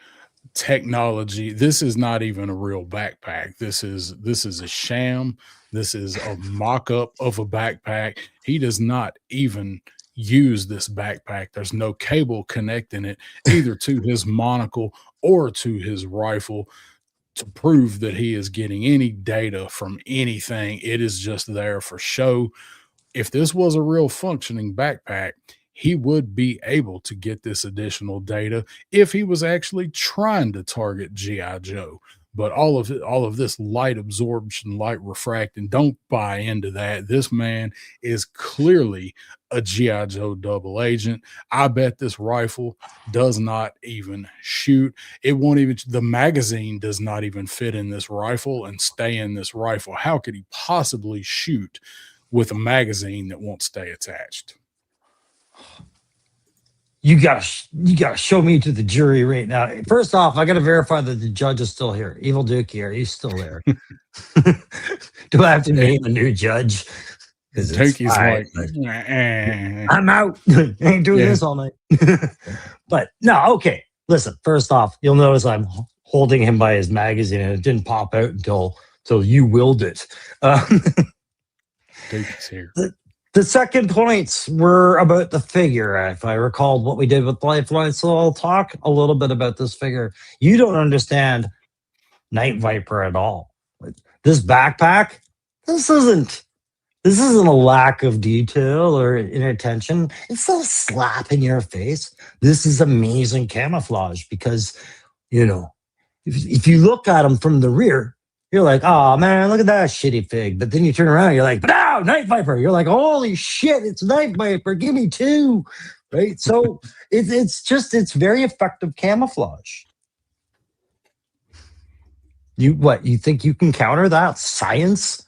technology. This is not even a real backpack. This is a sham. This is a mock-up of a backpack. He does not even use this backpack. There's no cable connecting it either to his monocle or to his rifle to prove that he is getting any data from anything. It is just there for show. If this was a real functioning backpack, he would be able to get this additional data if he was actually trying to target G.I. Joe. But all of this light absorption, light refracting, don't buy into that. This man is clearly a G.I. Joe double agent. I bet this rifle does not even shoot. It won't even, the magazine does not even fit in this rifle and stay in this rifle. How could he possibly shoot with a magazine that won't stay attached? You gotta show me to the jury right now. First off, I gotta verify that the judge is still here. Evil Dookie, are you still there? Do I have to name a new judge? Because Dookie's like, I'm out. I ain't doing this all night. But no, okay. Listen, first off, you'll notice I'm holding him by his magazine and it didn't pop out until you willed it. Dookie's here. The second points were about the figure, if I recalled what we did with Lifeline. So I'll talk a little bit about this figure. You don't understand Night Viper at all. This backpack, this isn't a lack of detail or inattention. It's not a slap in your face. This is amazing camouflage because, if you look at him from the rear, you're like, oh man, look at that shitty fig. But then you turn around, you're like, no, Night Viper. You're like, holy shit, it's Night Viper. Give me two. Right? So it's very effective camouflage. You think you can counter that science?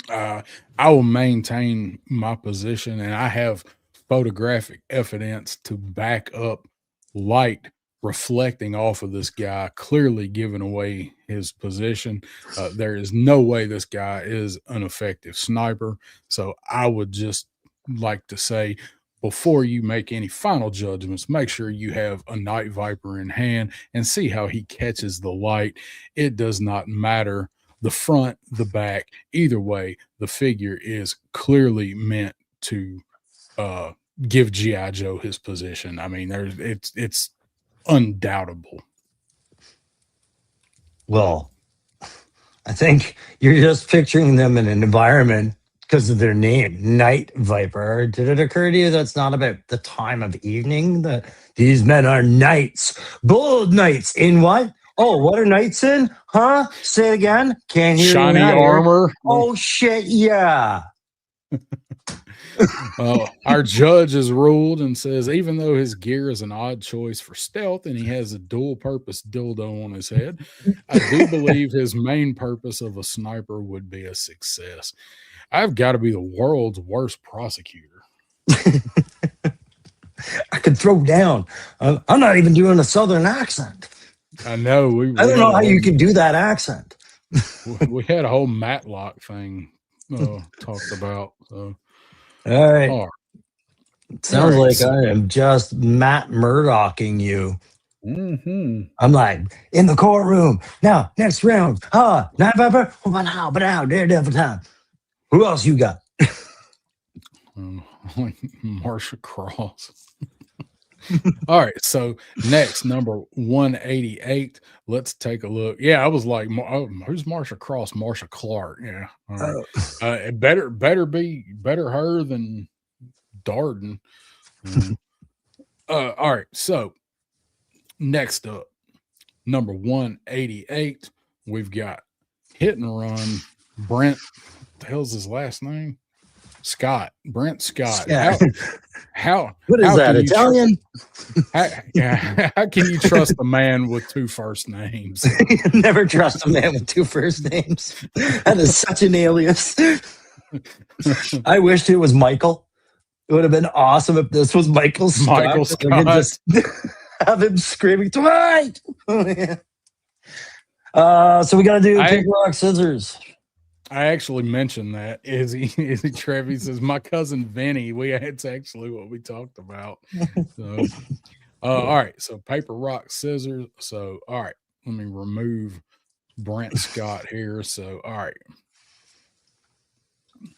I will maintain my position, and I have photographic evidence to back up light reflecting off of this guy, clearly giving away his position. There is no way this guy is an effective sniper. So I would just like to say, before you make any final judgments, make sure you have a Night Viper in hand and see how he catches the light. It does not matter the front, the back, either way, the figure is clearly meant to give G.I. Joe his position. I mean, it's undoubtable. Well, I think you're just picturing them in an environment because of their name, Night Viper. Did it occur to you that's not about the time of evening? That these men are knights, bold knights in what? Oh, what are knights in? Huh? Say it again. Can't hear Shiny armor. Oh shit! Yeah. Our judge has ruled and says, even though his gear is an odd choice for stealth and he has a dual-purpose dildo on his head, I do believe his main purpose of a sniper would be a success. I've got to be the world's worst prosecutor. I could throw down. I'm not even doing a southern accent. I know. I don't know how you can do that accent. We had a whole Matlock thing talked about. So. All right. Sounds like I am just Matt Murdocking you. Mm-hmm. I'm like, in the courtroom. Now, next round. Night Viper. But now, Daredevil time. Who else you got? Marsha Cross. All right, so next, number 188. Let's take a look. Yeah, I was like, who's Marsha Cross? Marsha Clark. Yeah, all right. Better her than Darden. All right, so next up, number 188. We've got Hit and Run. Brent, what the hell's his last name? Scott. Brent Scott. How what is that, Italian? How can you trust a man with two first names? Never trust a man with two first names. That is such an alias. I wished it was Michael. It would have been awesome if this was Michael Scott. Michael Scott. Just have him screaming tonight. So we got to do paper, rock, scissors. I actually mentioned that. Izzy Trevi says, my cousin Vinny. It's actually what we talked about. So, all right. So paper, rock, scissors. So, all right. Let me remove Brent Scott here. So, all right.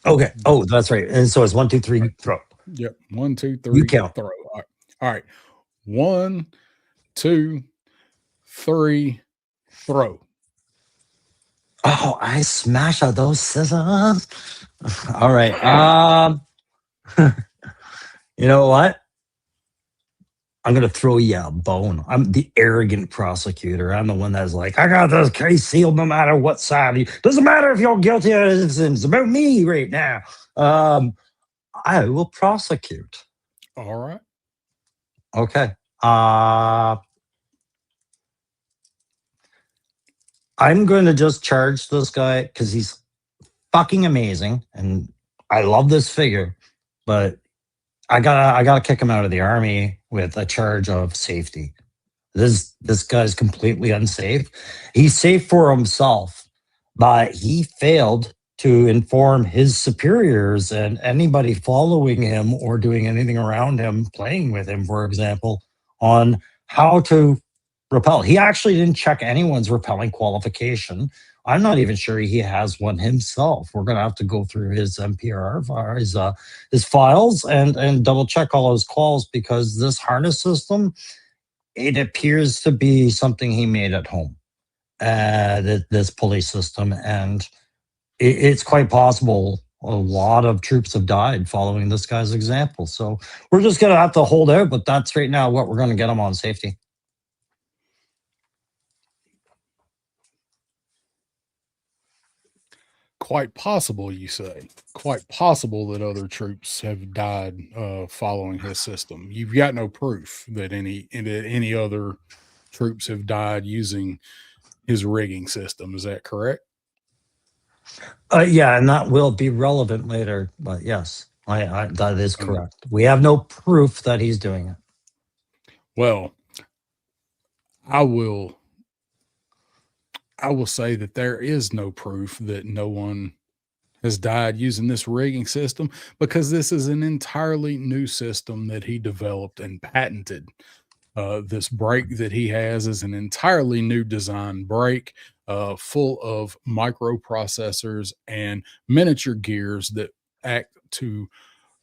Okay. Oh, that's right. And so it's 1, 2, 3, throw. Yep. 1, 2, 3, you count. Throw. All right. 1, 2, 3, throw. Oh, I smash out those scissors. All right. You know what? I'm going to throw you a bone. I'm the arrogant prosecutor. I'm the one that's like, I got this case sealed no matter what side. Doesn't matter if you're guilty or innocent. It's about me right now. I will prosecute. All right. Okay. I'm going to just charge this guy because he's fucking amazing. And I love this figure. But I gotta kick him out of the army with a charge of safety. This guy's completely unsafe. He's safe for himself, but he failed to inform his superiors and anybody following him or doing anything around him, playing with him, for example, on how to repel. He actually didn't check anyone's repelling qualification. I'm not even sure he has one himself. We're going to have to go through his MPRR, his files, and double check all his calls, because this harness system, it appears to be something he made at home. This pulley system, and it's quite possible a lot of troops have died following this guy's example. So we're just going to have to hold out, but that's right now what we're going to get him on safety. Quite possible, you say. Quite possible that other troops have died following his system. You've got no proof that any other troops have died using his rigging system. Is that correct? Yeah, and that will be relevant later. But yes, that is correct. We have no proof that he's doing it. Well, I will say that there is no proof that no one has died using this rigging system, because this is an entirely new system that he developed and patented. This brake that he has is an entirely new design brake, full of microprocessors and miniature gears that act to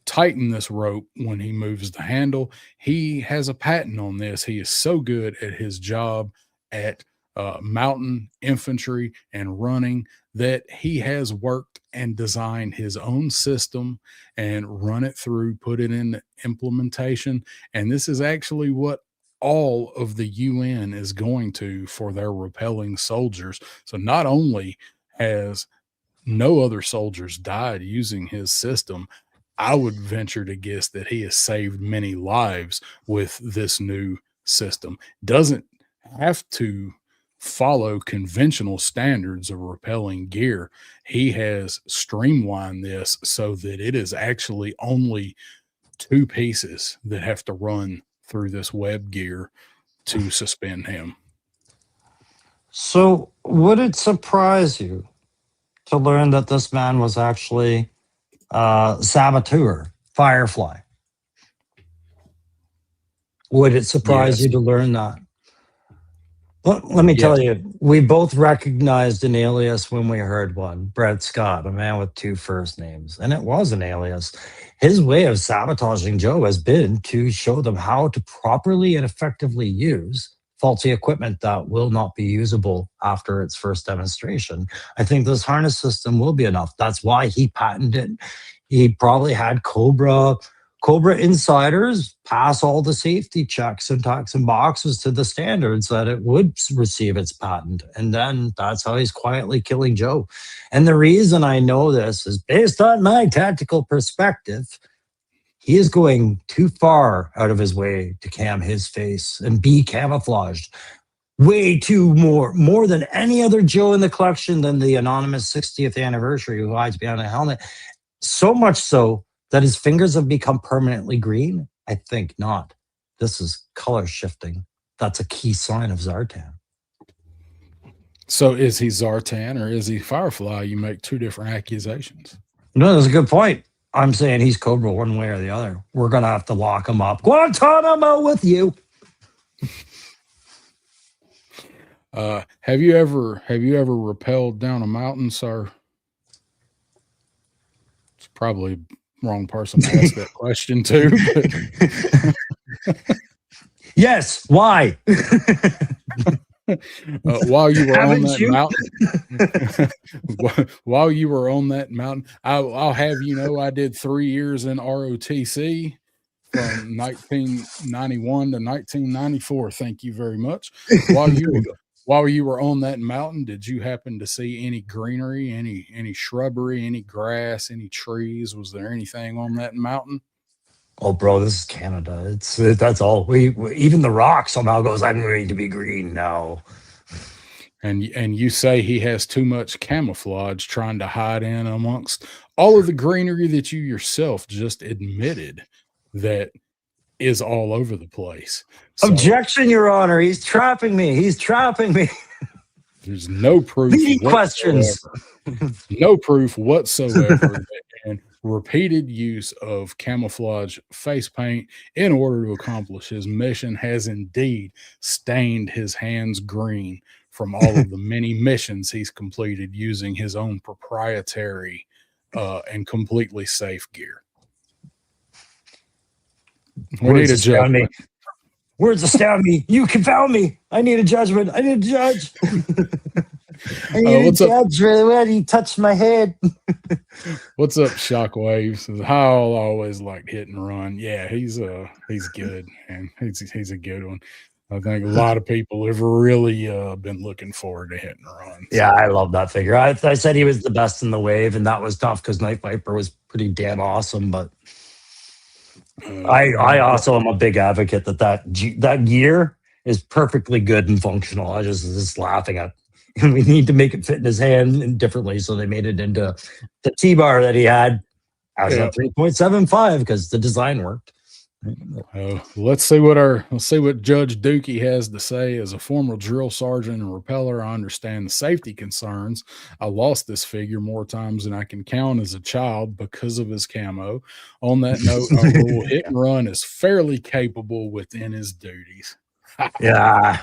tighten this rope when he moves the handle. He has a patent on this. He is so good at his job at mountain infantry and running that he has worked and designed his own system and run it through, put it in implementation. And this is actually what all of the UN is going to for their repelling soldiers. So not only has no other soldiers died using his system, I would venture to guess that he has saved many lives with this new system. Doesn't have to follow conventional standards of repelling gear. He has streamlined this so that it is actually only two pieces that have to run through this web gear to suspend him. So would it surprise you to learn that this man was actually saboteur, Firefly? Would it surprise you to learn that? Let me tell you, we both recognized an alias when we heard one. Brett Scott, a man with two first names, and it was an alias. His way of sabotaging Joe has been to show them how to properly and effectively use faulty equipment that will not be usable after its first demonstration. I think this harness system will be enough. That's why he patented it. He probably had Cobra insiders pass all the safety checks and talks and boxes to the standards that it would receive its patent. And then that's how he's quietly killing Joe. And the reason I know this is based on my tactical perspective. He is going too far out of his way to cam his face and be camouflaged. Way too more than any other Joe in the collection than the anonymous 60th anniversary who hides behind a helmet. So much so that his fingers have become permanently green? I think not. This is color shifting. That's a key sign of Zartan. So is he Zartan or is he Firefly? You make two different accusations. No, that's a good point. I'm saying he's Cobra one way or the other. We're going to have to lock him up. Guantanamo with you. Have you ever rappelled down a mountain, sir? It's probably wrong person to ask that question to. Yes. Why? While you were on that mountain, while you were on that mountain, I'll have you know I did 3 years in ROTC from 1991 to 1994. Thank you very much. While you were on that mountain, did you happen to see any greenery, any shrubbery, any grass, any trees? Was there anything on that mountain? Oh, bro, this is Canada. That's all. We even the rock somehow goes, I'm going to be green now. And you say he has too much camouflage trying to hide in amongst all of the greenery that you yourself just admitted that is all over the place. So Objection, Your Honor. He's trapping me. He's trapping me. there's no proof Leading questions. no proof whatsoever that in repeated use of camouflage face paint in order to accomplish his mission has indeed stained his hands green from all of the many missions he's completed using his own proprietary and completely safe gear. We need a judgment. Words astound me. You confound me. I need a judgment. I need a judge. I need a judge when he touched my head. What's up, Shockwave? Says Howell always liked hit and run. Yeah, he's good, man. He's a good one. I think a lot of people have really been looking forward to hit and run. So. Yeah, I love that figure. I said he was the best in the wave, and that was tough because Night Viper was pretty damn awesome. But I also am a big advocate that gear is perfectly good and functional. I just laughing at. And we need to make it fit in his hand differently, so they made it into the T-bar that he had as a 3.75 because the design worked. Let's see what Judge Dookie has to say. As a former drill sergeant and repeller, I understand the safety concerns. I lost this figure more times than I can count as a child because of his camo. On that note, I rule hit and run is fairly capable within his duties. Yeah.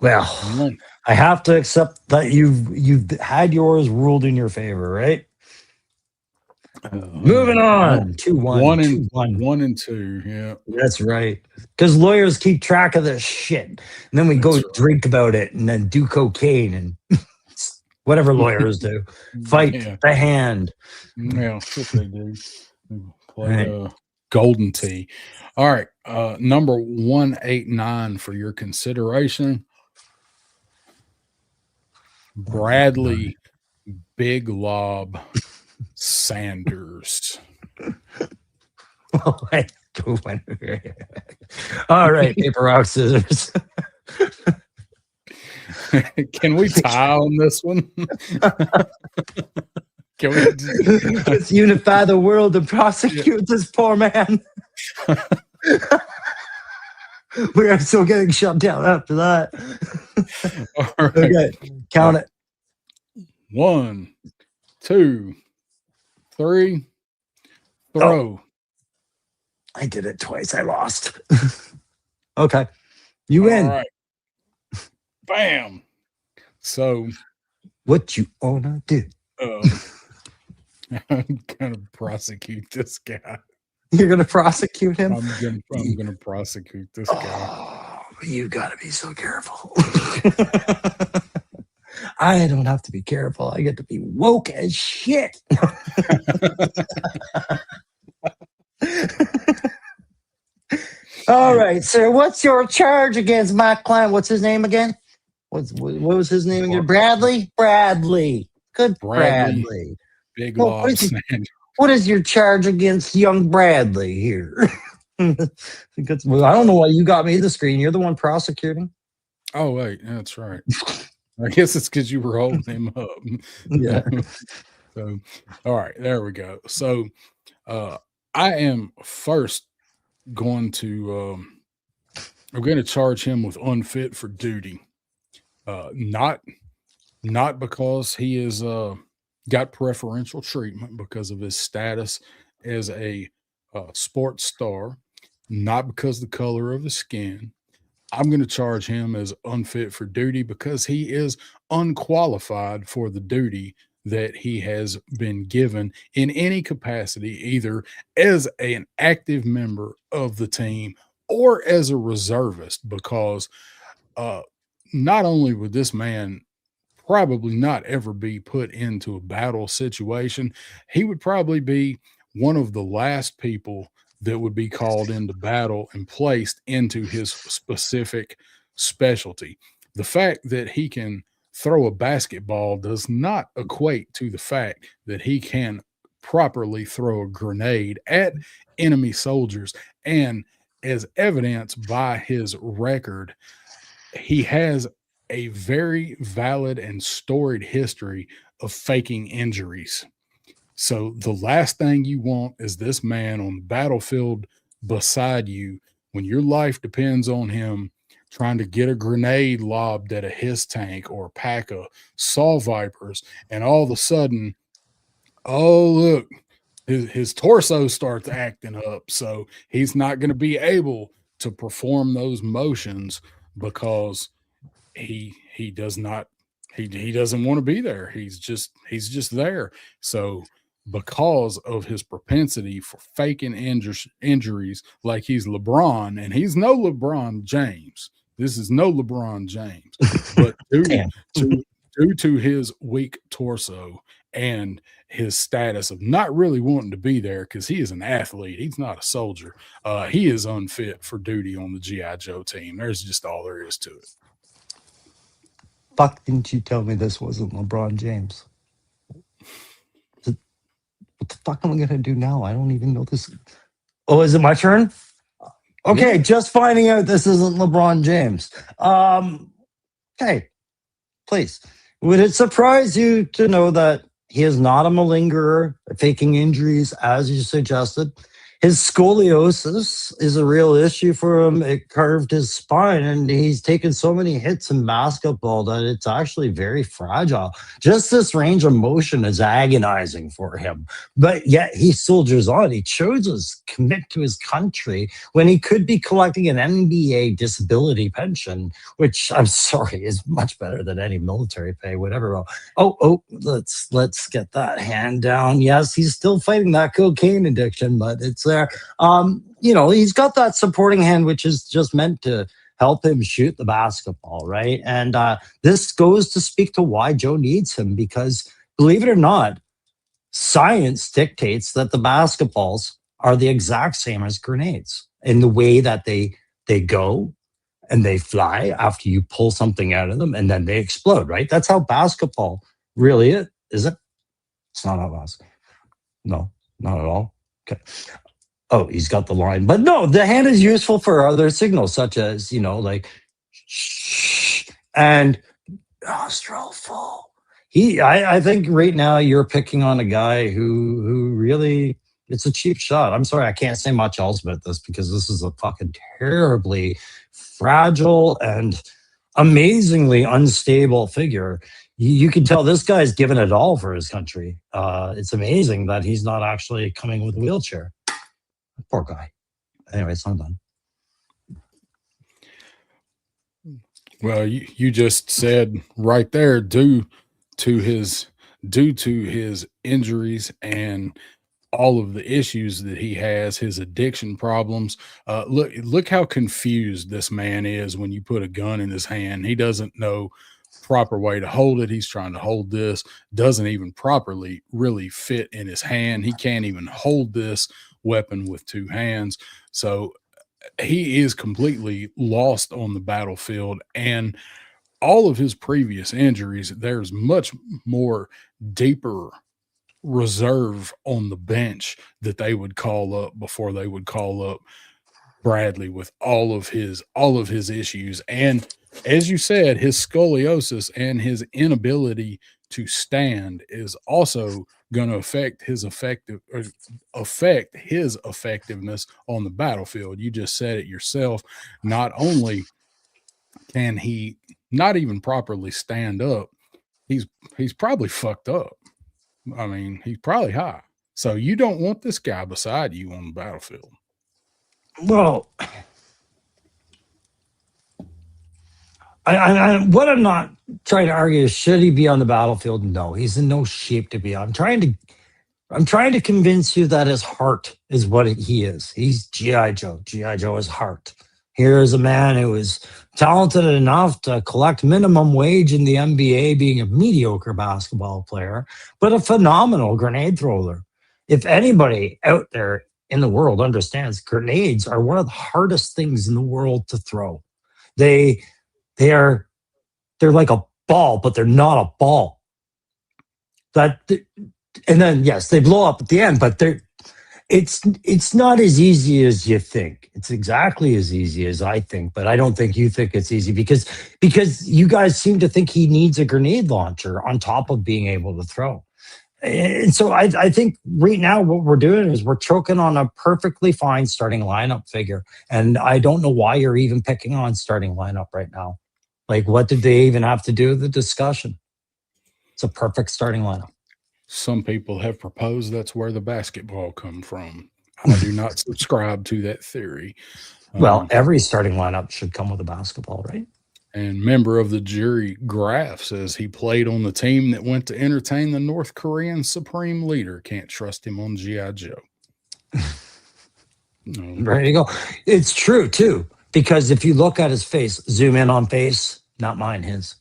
Well, I have to accept that you've had yours ruled in your favor, right? Moving on. 2-1. 1 and 2. Yeah, that's right. Because lawyers keep track of this shit, and then we go drink about it, and then do cocaine and whatever lawyers do. Fight the hand. Yeah, that's what they do. Play golden tea. All right, number 189 for your consideration. Bradley Big Lob Sanders. All right, paper, rock, scissors. Can we tie on this one? Can we let's unify the world and prosecute this poor man? We are still getting shut down after that. All right. Okay, count it. 1, 2, 3. Throw. Oh, I did it twice. I lost. Okay, you win. All right. Bam. So, what you wanna do? I'm gonna prosecute this guy. You're gonna prosecute him? I'm gonna prosecute this guy. Oh, you gotta be so careful. I don't have to be careful. I get to be woke as shit. All right, sir. What's your charge against my client? What's his name again? What was his name again? Bradley? Bradley. Good Bradley. Big Lob Sanders. What is your charge against young Bradley here? Well, I don't know why you got me the screen. You're the one prosecuting. Oh, wait. That's right. I guess it's because you were holding him up. Yeah. So, all right. There we go. So, I am first going to I'm going to charge him with unfit for duty. Not because he is got preferential treatment because of his status as a sports star, not because the color of his skin. I'm going to charge him as unfit for duty because he is unqualified for the duty that he has been given in any capacity, either as an active member of the team or as a reservist, because not only would this man probably not ever be put into a battle situation, he would probably be one of the last people that would be called into battle and placed into his specific specialty. The fact that he can throw a basketball does not equate to the fact that he can properly throw a grenade at enemy soldiers. And as evidenced by his record, he has a very valid and storied history of faking injuries. So the last thing you want is this man on the battlefield beside you when your life depends on him trying to get a grenade lobbed at a his tank or a pack of saw vipers, and all of a sudden, oh look, his torso starts acting up, so he's not going to be able to perform those motions because he does not he doesn't want to be there. He's just there. So because of his propensity for faking injuries like he's LeBron, and he's no LeBron James. This is no LeBron James, but due to his weak torso and his status of not really wanting to be there because he is an athlete. He's not a soldier. He is unfit for duty on the G.I. Joe team. There's just all there is to it. Fuck, didn't you tell me this wasn't LeBron James? What the fuck am I going to do now? I don't even know this. Oh, is it my turn? Okay, just finding out this isn't LeBron James. Okay, please. Would it surprise you to know that he is not a malingerer, faking injuries, as you suggested? His scoliosis is a real issue for him. It carved his spine, and he's taken so many hits in basketball that it's actually very fragile. Just this range of motion is agonizing for him. But yet he soldiers on. He chooses to commit to his country when he could be collecting an NBA disability pension, which, I'm sorry, is much better than any military pay, whatever. Let's get that hand down. Yes, he's still fighting that cocaine addiction, but it's there. He's got that supporting hand, which is just meant to help him shoot the basketball, right? And this goes to speak to why Joe needs him, because believe it or not, science dictates that the basketballs are the exact same as grenades in the way that they go and they fly after you pull something out of them, and then they explode, right? That's how basketball really is it? It's not how basketball. No, not at all. Okay. Oh, he's got the line. But no, the hand is useful for other signals, such as, like shh and nostril full. I think right now you're picking on a guy who really, it's a cheap shot. I'm sorry, I can't say much else about this because this is a fucking terribly fragile and amazingly unstable figure. You can tell this guy's given it all for his country. It's amazing that he's not actually coming with a wheelchair. Poor guy. Anyways, I'm done. Well, you just said right there, due to his injuries and all of the issues that he has, his addiction problems. Look how confused this man is when you put a gun in his hand. He doesn't know proper way to hold it. He's trying to hold this, doesn't even properly really fit in his hand. He can't even hold this weapon with two hands. So he is completely lost on the battlefield, and all of his previous injuries, there's much more deeper reserve on the bench that they would call up before they would call up Bradley with all of his issues. And as you said, his scoliosis and his inability to stand is also going to affect his effectiveness on the battlefield. You just said it yourself. Not only can he not even properly stand up, he's probably fucked up. I mean, he's probably high. So you don't want this guy beside you on the battlefield. Well, what I'm not trying to argue is, should he be on the battlefield? No, he's in no shape to be. I'm trying to convince you that his heart is what he is. He's G.I. Joe. G.I. Joe is heart. Here is a man who is talented enough to collect minimum wage in the NBA, being a mediocre basketball player, but a phenomenal grenade thrower. If anybody out there in the world understands, grenades are one of the hardest things in the world to throw. They're like a ball, but they're not a ball. And then yes, they blow up at the end, but it's not as easy as you think. It's exactly as easy as I think, but I don't think you think it's easy because you guys seem to think he needs a grenade launcher on top of being able to throw. And so I think right now what we're doing is we're choking on a perfectly fine starting lineup figure. And I don't know why you're even picking on starting lineup right now. Like, what did they even have to do with the discussion? It's a perfect starting lineup. Some people have proposed that's where the basketball come from. I do not subscribe to that theory. Well, every starting lineup should come with a basketball, right? And member of the jury, Graf, says he played on the team that went to entertain the North Korean supreme leader. Can't trust him on G.I. Joe. No. There you go. It's true, too, because if you look at his face, zoom in on face, not mine, his.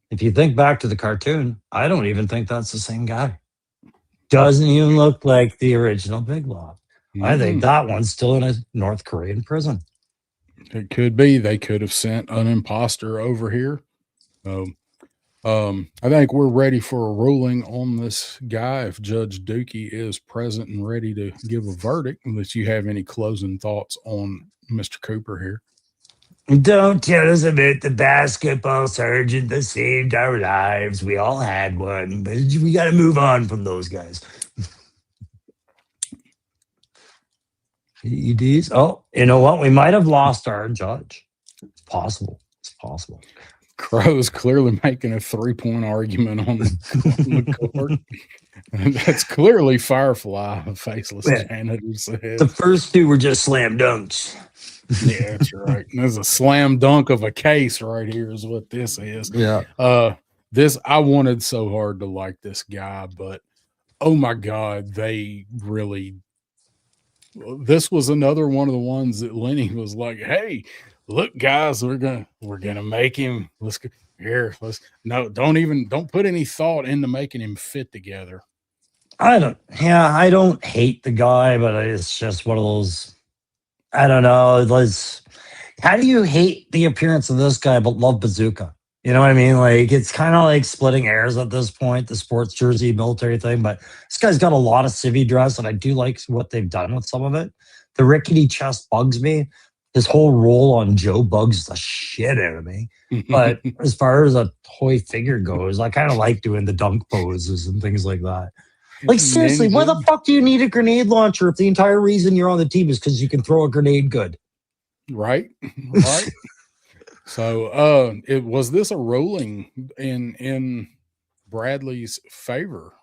If you think back to the cartoon, I don't even think that's the same guy. Doesn't even look like the original Big Lob. I think that one's still in a North Korean prison. It could be. They could have sent an imposter over here. I think we're ready for a ruling on this guy if Judge Dookie is present and ready to give a verdict, unless you have any closing thoughts on Mr. Cooper here. Don't tell us about the basketball sergeant that saved our lives. We all had one, but we got to move on from those guys. PEDs. Oh, you know what? We might have lost our judge. It's possible. It's possible. Crow's clearly making a 3-point argument on the court. That's clearly Firefly, a faceless janitor said. The first two were just slam dunks. Yeah, that's right. There's a slam dunk of a case right here is what this is. Yeah. This, I wanted so hard to like this guy, but oh my God, they really, this was another one of the ones that Lenny was like, hey, look, guys, we're gonna make him, don't put any thought into making him fit together. I don't hate the guy, but it's just one of those, I don't know. How do you hate the appearance of this guy but love Bazooka? You know what I mean? Like, it's kind of like splitting hairs at this point, the sports jersey military thing. But this guy's got a lot of civvy dress, and I do like what they've done with some of it. The rickety chest bugs me. His whole role on Joe bugs the shit out of me. But as far as a toy figure goes, I kind of like doing the dunk poses and things like that. Like, seriously, why the fuck do you need a grenade launcher if the entire reason you're on the team is because you can throw a grenade good? Right. Right. So was this a ruling in Bradley's favor?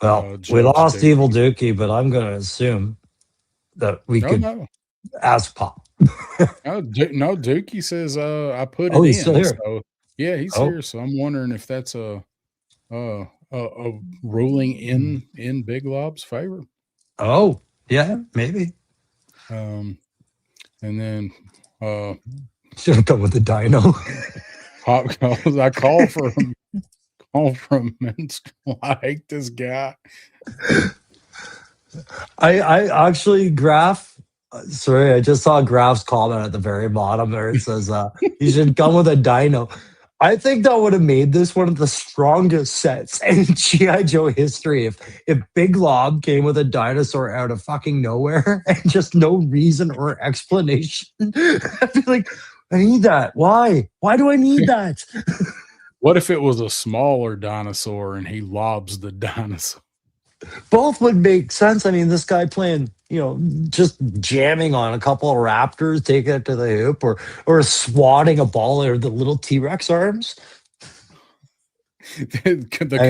Well, we lost Evil Dookie, but I'm going to assume that we could ask Pop. No, Dookie says I put it in. He's still here. So, yeah, he's here. So I'm wondering if that's a ruling in Big Lob's favor. Oh, yeah, maybe. And then should have come with the dino. Pop calls. I call from Minstrel. I hate this guy. I actually Graf. Sorry, I just saw Graf's comment at the very bottom there. It says you should come with a dino. I think that would have made this one of the strongest sets in G.I. Joe history if Big Lob came with a dinosaur out of fucking nowhere and just no reason or explanation. I'd be like, I need that. Why? Why do I need that? What if it was a smaller dinosaur and he lobs the dinosaur? Both would make sense. I mean, this guy playing, just jamming on a couple of raptors, taking it to the hoop, or swatting a ball out of the little T-Rex arms. I gotta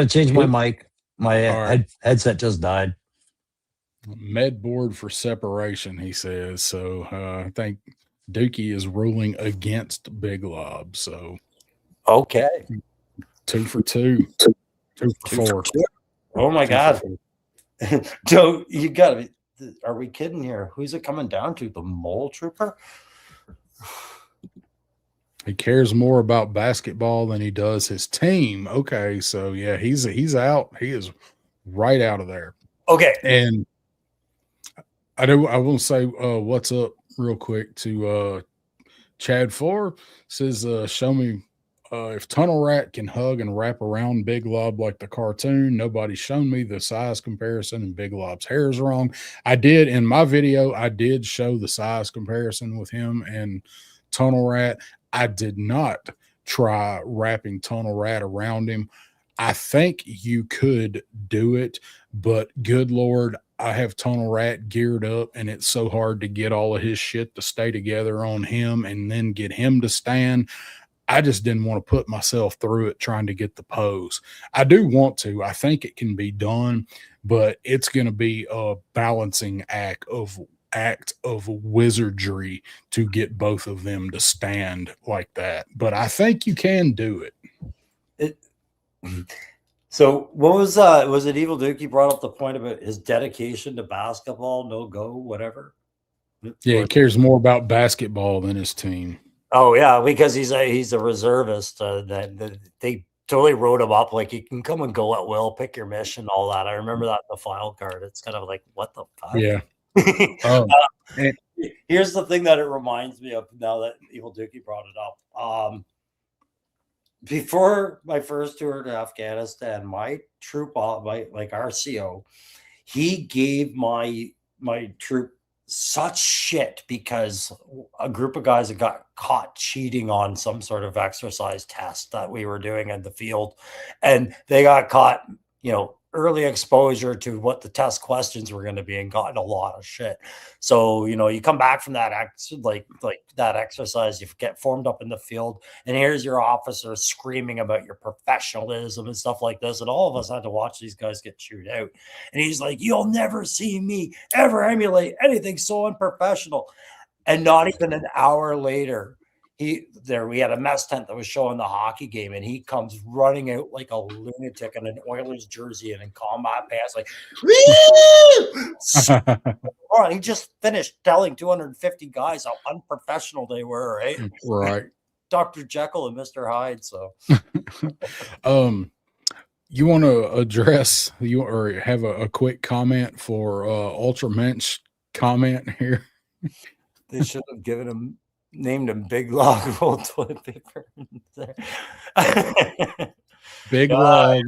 change my mic. My headset just died. Med board for separation, he says. So I think Dookie is ruling against Big Lob. So okay, 2 for 2. 2 for 4. Oh my God. Joe, you gotta be, are we kidding here? Who's it coming down to? The Mole Trooper? He cares more about basketball than he does his team. Okay, so yeah, he's out. He is right out of there. Okay. And I will say what's up real quick to Chad Floor. Says show me if Tunnel Rat can hug and wrap around Big Lob like the cartoon. Nobody's shown me the size comparison, and Big Lob's hair is wrong. I did in my video. I did show the size comparison with him and Tunnel Rat. I did not try wrapping Tunnel Rat around him. I think you could do it, but good Lord, I have Tunnel Rat geared up, and it's so hard to get all of his shit to stay together on him and then get him to stand. I just didn't want to put myself through it trying to get the pose. I do want to. I think it can be done, but it's going to be a balancing act of wizardry to get both of them to stand like that. But I think you can do it. So what was it Evil Dookie brought up the point about his dedication to basketball, no go, whatever? Yeah, he cares more about basketball than his team. Oh yeah, because he's a reservist. That they totally wrote him up like you can come and go at will, pick your mission, all that. I remember that in the file card. It's kind of like, what the fuck? Yeah. Here's the thing that it reminds me of now that Evil Dookie brought it up. Before my first tour to Afghanistan, my troop, my RCO, he gave my troop such shit because a group of guys had got caught cheating on some sort of exercise test that we were doing in the field, and they got caught, early exposure to what the test questions were going to be and gotten a lot of shit. So, you come back from that like that exercise, you get formed up in the field, and here's your officer screaming about your professionalism and stuff like this. And all of us had to watch these guys get chewed out. And he's like, you'll never see me ever emulate anything so unprofessional. And not even an hour later, we had a mess tent that was showing the hockey game, and he comes running out like a lunatic in an Oilers jersey and in combat pants, like, he just finished telling 250 guys how unprofessional they were, right? Right. Dr. Jekyll and Mr. Hyde. So you want to address or have a quick comment for Ultra Mensch comment here? They should have named him Big Log roll toilet paper. Big Log.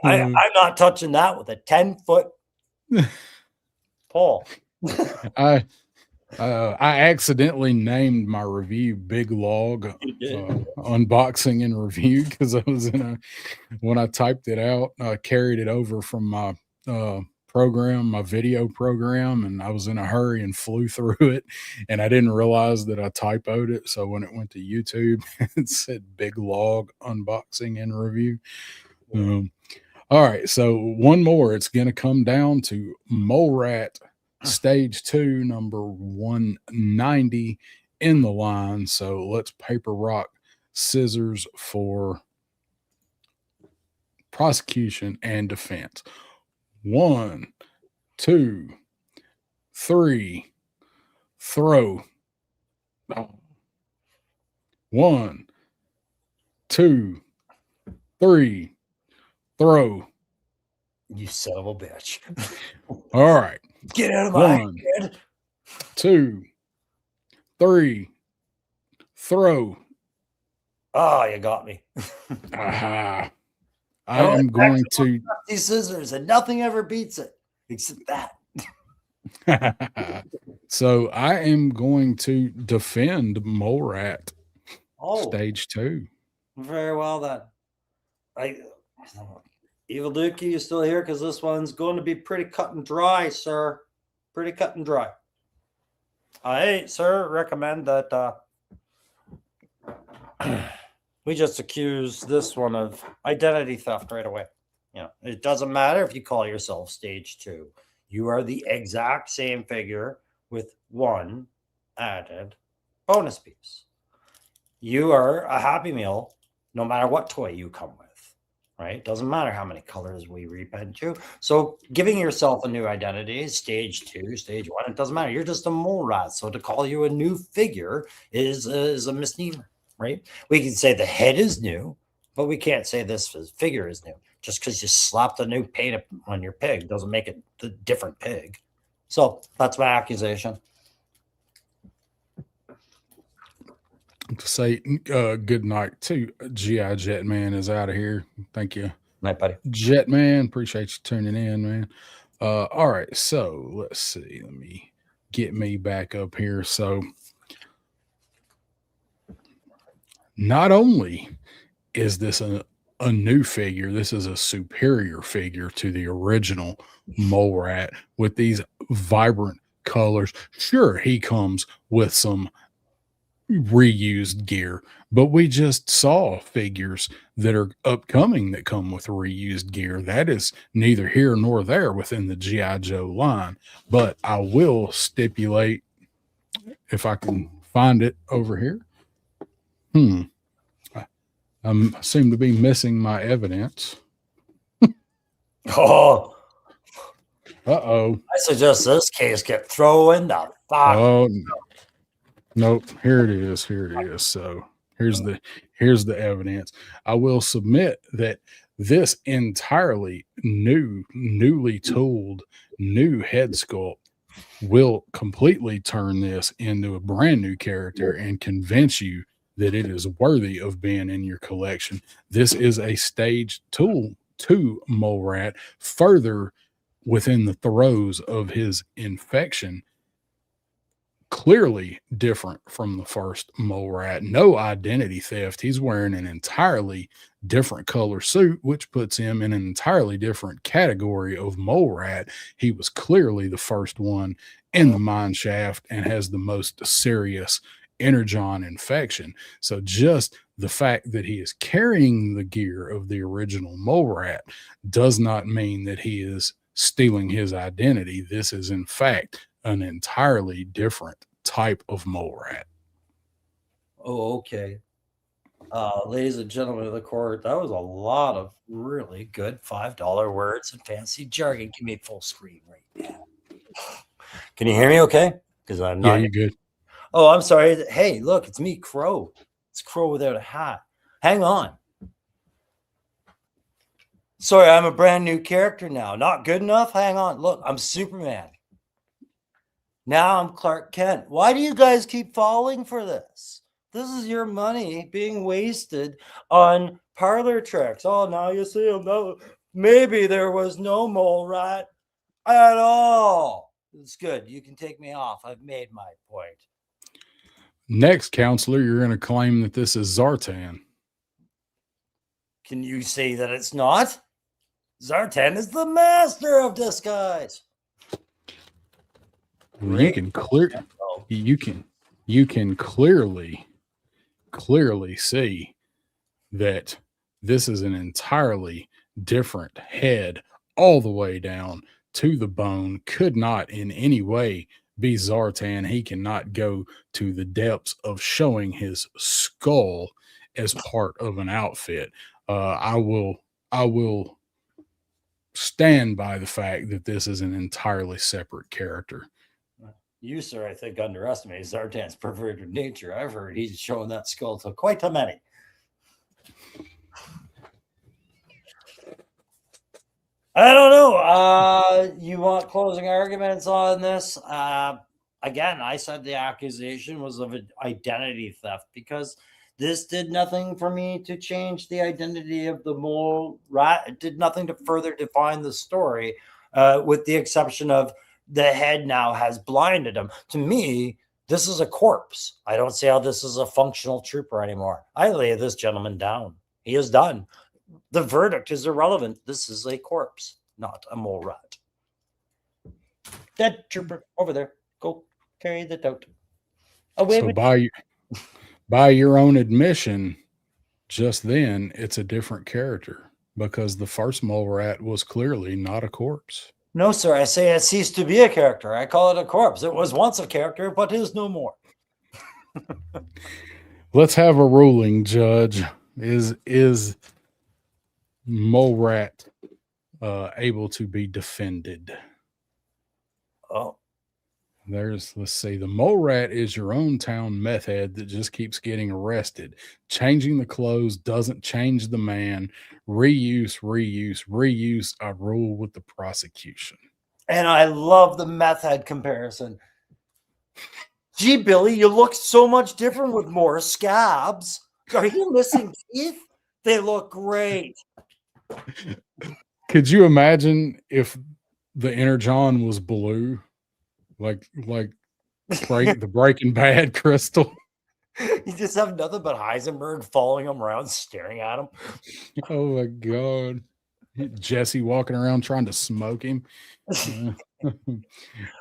I'm not touching that with a 10-foot pole. I accidentally named my review Big Log unboxing and review because I was when I typed it out, I carried it over from my my video program, and I was in a hurry and flew through it, and I didn't realize that I typoed it. So when it went to YouTube, it said Big Log unboxing and review. All right, so one more. It's going to come down to Mole Rat Stage 2, number 190 in the line. So let's paper, rock, scissors for prosecution and defense. 1, 2, 3, throw. 1, 2, 3, throw. You son of a bitch. All right. Get out of my head. 2, 3, throw. Oh, you got me. Aha. I am going to these scissors, and nothing ever beats it except that. So I am going to defend Mole Rat Stage 2. Very well then. Evil Dookie, you still here? Because this one's going to be pretty cut and dry, sir. Pretty cut and dry. I, sir, recommend that we just accuse this one of identity theft right away. It doesn't matter if you call yourself Stage 2. You are the exact same figure with one added bonus piece. You are a Happy Meal no matter what toy you come with, right? Doesn't matter how many colors we repaint you. So giving yourself a new identity, Stage 2, Stage 1, it doesn't matter. You're just a Mole Rat. So to call you a new figure is a misnomer. Right? We can say the head is new, but we can't say this figure is new. Just because you slapped a new paint on your pig doesn't make it the different pig. So that's my accusation. To say good night to GI Jetman is out of here. Thank you. Night, buddy. Jetman, appreciate you tuning in, man. All right, so let's see. Let me get me back up here. So not only is this a new figure, this is a superior figure to the original Mole Rat with these vibrant colors. Sure, he comes with some reused gear, but we just saw figures that are upcoming that come with reused gear. That is neither here nor there within the G.I. Joe line. But I will stipulate, if I can find it over here. I seem to be missing my evidence. Oh, Uh-oh. I suggest this case get thrown the fuck. Oh, nope. Here it is. Here it is. So here's the evidence. I will submit that this entirely newly tooled, new head sculpt will completely turn this into a brand new character and convince you that it is worthy of being in your collection. This is a staged tool to Mole Rat, further within the throes of his infection. Clearly different from the first Mole Rat. No identity theft. He's wearing an entirely different color suit, which puts him in an entirely different category of Mole Rat. He was clearly the first one in the mine shaft and has the most serious energon infection. So just the fact that he is carrying the gear of the original Mole Rat does not mean that he is stealing his identity. This is in fact an entirely different type of Mole Rat. Oh, okay. Ladies and gentlemen of the court, that was a lot of really good $5 words and fancy jargon. Give me full screen right now. Can you hear me okay? Because I'm not. Yeah, you're good. Oh, I'm sorry. Hey, look, it's me, Crow. It's Crow without a hat. Hang on. Sorry, I'm a brand new character now. Not good enough? Hang on. Look, I'm Superman. Now I'm Clark Kent. Why do you guys keep falling for this? This is your money being wasted on parlor tricks. Oh, now you see him. No, maybe there was no Mole Rat at all. It's good. You can take me off. I've made my point. Next, counselor, you're going to claim that this is Zartan. Can you say that it's not? Zartan is the master of disguise. You can clearly see that this is an entirely different head all the way down to the bone. Could not in any way be Zartan. He cannot go to the depths of showing his skull as part of an outfit. I will stand by the fact that this is an entirely separate character. You, sir, I think underestimate Zartan's perverted nature. I've heard he's shown that skull to quite a many. I don't know. You want closing arguments on this? Again, I said the accusation was of identity theft because this did nothing for me to change the identity of the Mole Rat. It did nothing to further define the story, with the exception of the head now has blinded him. To me, this is a corpse. I don't see how this is a functional trooper anymore. I lay this gentleman down. He is done. The verdict is irrelevant. This is a corpse, not a Mole Rat. Dead trooper over there. Go carry the doubt. Away So with by your own admission, just then it's a different character because the first Mole Rat was clearly not a corpse. No, sir. I say it ceased to be a character. I call it a corpse. It was once a character, but is no more. Let's have a ruling, Judge. Is Mole Rat able to be defended? Oh, Let's see. The Mole Rat is your own town meth head that just keeps getting arrested. Changing the clothes doesn't change the man. Reuse. I rule with the prosecution. and I love the meth head comparison. Gee, Billy, you look so much different with more scabs. Are you missing teeth? They look great. Could you imagine if the Energon was blue, like the Breaking Bad crystal? You just have nothing but Heisenberg following him around, staring at him. Oh my god. Jesse walking around trying to smoke him.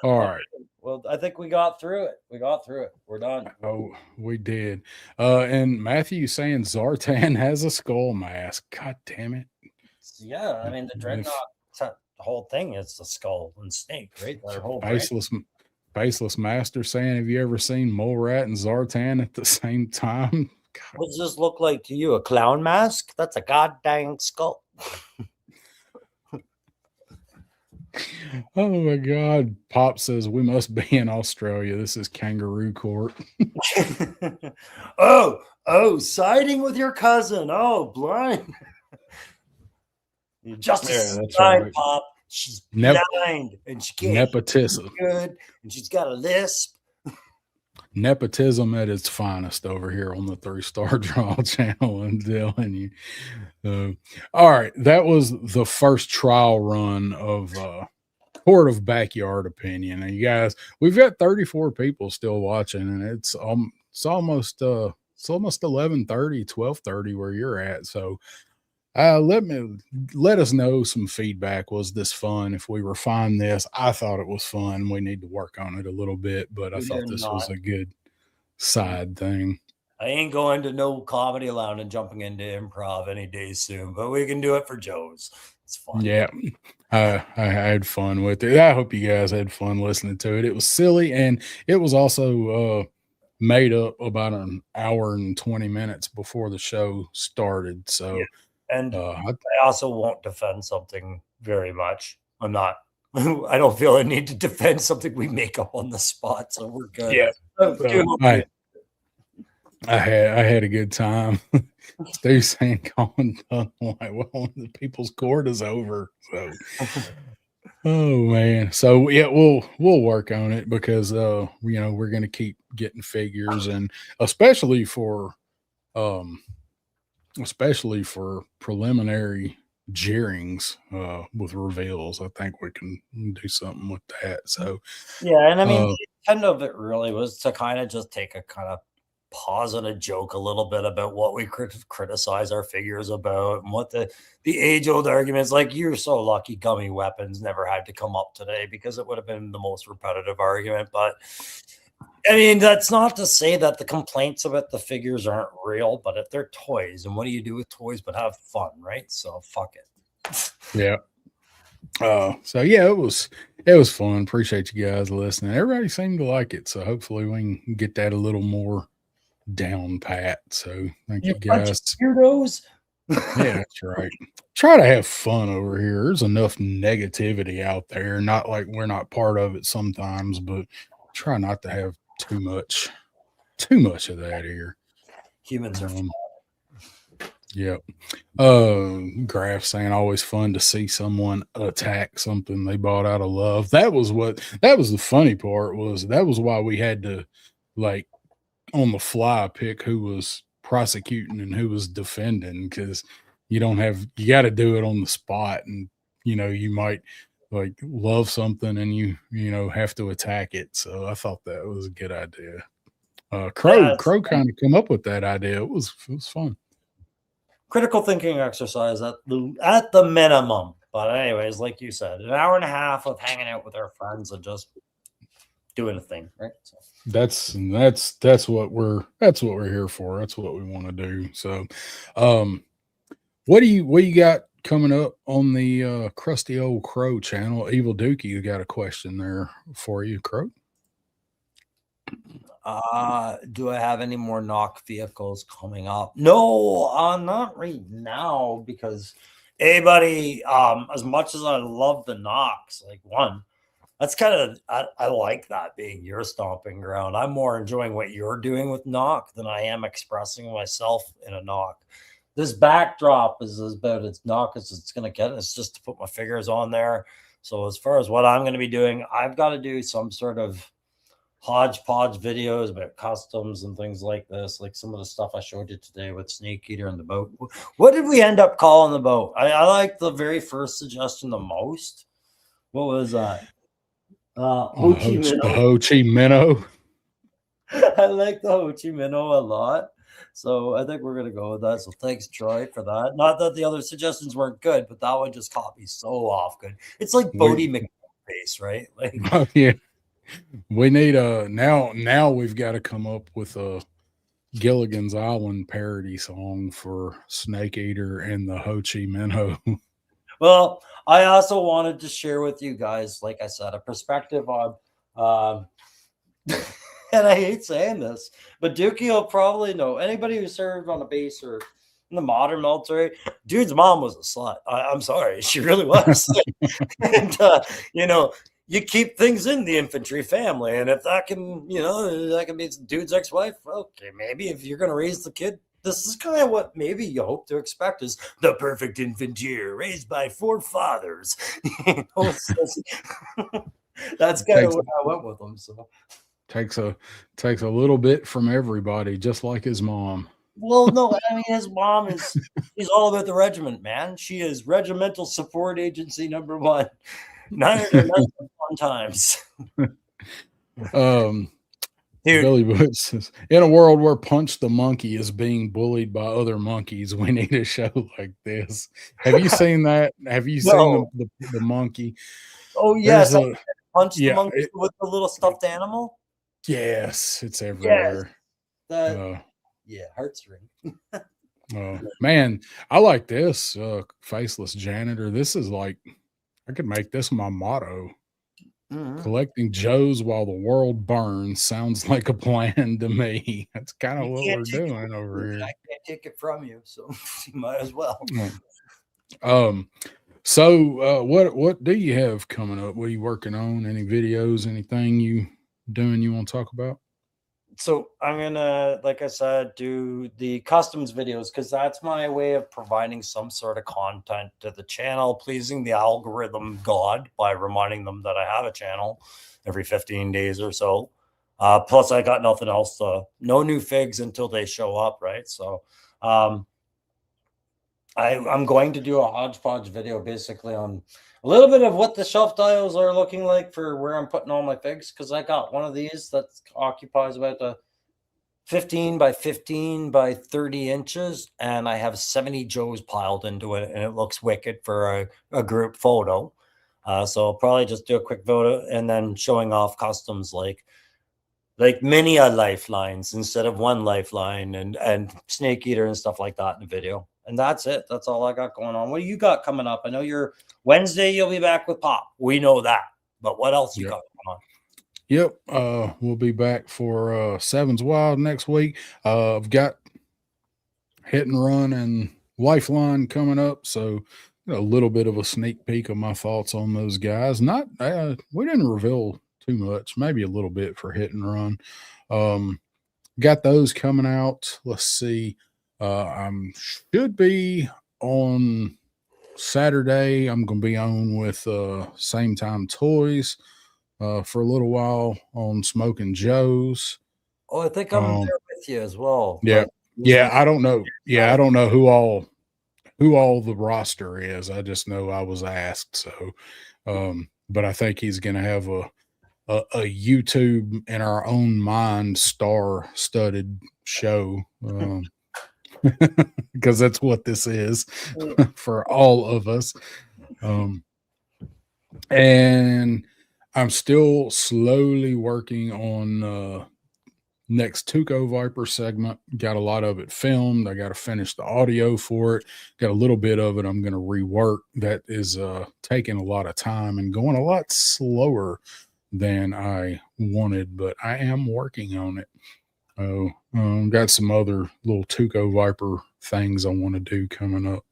All right. Well, I think we got through it. We're done. Oh, we did. And Matthew saying Zartan has a skull mask. God damn it. Yeah, I mean the dreadnought the whole thing is the skull and snake, right? Their whole Faceless Master saying, have you ever seen Mole Rat and Zartan at the same time? God. What does this look like to you? A clown mask? That's a goddamn skull. Oh my god. Pop says we must be in Australia. This is kangaroo court. oh, siding with your cousin. Oh, blind. Justice is blind, right. Pop. She's blind and she can't nepotism. Good, and she's got a lisp. Nepotism at its finest over here on the 3-Star Draw channel. I'm telling you. All right, that was the first trial run of Court of Backyard Opinion. And you guys, we've got 34 people still watching, and it's almost 11:30, 12:30 where you're at. So let us know some feedback. Was this fun? If we refine this, I thought it was fun. We need to work on it a little bit, but I thought this was a good side thing. I ain't going to no comedy lounge and jumping into improv any day soon, but we can do it for Joe's. It's fun. Yeah, I had fun with it. I hope you guys had fun listening to it. It was silly, and it was also made up about an hour and 20 minutes before the show started. So. Yeah. And I also won't defend something very much. I don't feel I need to defend something we make up on the spot, so we're good. Yeah, I had a good time. Steve saying Colin Dunlap, well, the People's Court is over. So, oh man, so yeah, we'll work on it because we're gonna keep getting figures, and especially for preliminary jeerings with reveals. I think we can do something with that. So yeah, and I mean the intent of it really was to kind of just take a kind of pause and a joke a little bit about what we criticize our figures about and what the age-old arguments, like you're so lucky gummy weapons never had to come up today because it would have been the most repetitive argument. But I mean, that's not to say that the complaints about the figures aren't real, but if they're toys, and what do you do with toys but have fun, right? So fuck it. Yeah. So yeah, it was fun. Appreciate you guys listening. Everybody seemed to like it, so hopefully we can get that a little more down pat. So thank you guys. Weirdos. Yeah, that's right. Try to have fun over here. There's enough negativity out there. Not like we're not part of it sometimes, but try not to have too much of that here. Humans are fun. Yep. Graph saying always fun to see someone attack something they bought out of love. That was the funny part was that was why we had to like on the fly pick who was prosecuting and who was defending, because you got to do it on the spot, and you might like love something and you have to attack it. So I thought that was a good idea. Crow kind of come up with that idea. It was fun. Critical thinking exercise at the minimum. But anyways, like you said, an hour and a half of hanging out with our friends and just doing a thing, right? So. That's what we're here for. That's what we want to do. So what do you got coming up on the Crusty Old Crow channel? Evil Dookie, you got a question there for you, Crow? Do I have any more knock vehicles coming up? No, not right now, because anybody, as much as I love the knocks, like that's kind of, I like that being your stomping ground. I'm more enjoying what you're doing with knock than I am expressing myself in a knock. This backdrop is about as knock as it's going to get. It's just to put my figures on there. So as far as what I'm going to be doing, I've got to do some sort of hodgepodge videos about customs and things like this, like some of the stuff I showed you today with Snake Eater and the boat. What did we end up calling the boat? I like the very first suggestion the most. What was that? Ho Chi Minho. I like the Ho Chi Minho a lot. So I think we're gonna go with that. So thanks, Troy, for that. Not that the other suggestions weren't good, but that one just caught me so off good. It's like Bodie We, McBase, right? Like oh, yeah, we need now we've got to come up with a Gilligan's Island parody song for Snake Eater and the Ho Chi Minho. well, I also wanted to share with you guys, like I said, a perspective on um and I hate saying this, but Dookie will probably know anybody who served on a base or in the modern military. Dude's mom was a slut. I'm sorry, she really was. and you know, you keep things in the infantry family, and if that can, that can be dude's ex-wife. Okay, maybe if you're gonna raise the kid, this is kind of what maybe you hope to expect is the perfect infantry raised by four fathers. That's kind of takes what I went with them. So. takes a little bit from everybody, just like his mom. Well, no, I mean his mom she's all about the regiment, man. She is regimental support agency number one. 901 times. Um, Dude, Billy Butch says, in a world where Punch the Monkey is being bullied by other monkeys, we need a show like this. Have you seen that? Have you seen no. the monkey? Oh yes, There's I punched the yeah, monkey with the little stuffed animal. yes, it's Yes, everywhere. that hearts ring. Man, I like this faceless janitor. This is like I could make this my motto. Mhm. Collecting Joes while the world burns sounds like a plan to me. That's kind of You what can't we're take it doing from over me, here. I can't take it from you, so you might as well. Um, so what do you have coming up? What are you working on? Any videos, anything you doing you want to talk about? So I'm gonna, like I said, do the customs videos because that's my way of providing some sort of content to the channel, pleasing the algorithm god by reminding them that I have a channel every 15 days or so. Plus, I got nothing else no new figs until they show up, right? So, I'm going to do a hodgepodge video basically on a little bit of what the shelf tiles are looking like for where I'm putting all my figs because I got one of these that occupies about a 15 by 15 by 30 inches, and I have 70 Joes piled into it, and it looks wicked for a group photo. So I'll probably just do a quick photo and then showing off customs like many lifelines instead of one lifeline and snake eater and stuff like that in the video. And that's it. That's all I got going on. What do you got coming up? I know you're Wednesday, you'll be back with Pop. We know that. But what else you got going on? Yep. We'll be back for Sevens Wild next week. I've got Hit and Run and Lifeline coming up, so a little bit of a sneak peek of my thoughts on those guys. Not we didn't reveal too much, maybe a little bit for Hit and Run. Got those coming out. Let's see. I'm should be on Saturday. I'm gonna be on with Same Time Toys for a little while on Smoking Joe's. Oh, I think I'm there with you as well. Yeah. Yeah, I don't know. Yeah, I don't know who all the roster is. I just know I was asked. So but I think he's gonna have a YouTube in our own mind star studded show. Because that's what this is for all of us. And I'm still slowly working on next Tuco Viper segment. Got a lot of it filmed. I got to finish the audio for it. Got a little bit of it I'm going to rework. That is taking a lot of time and going a lot slower than I wanted, but I am working on it. Got some other little Tuco Viper things I want to do coming up.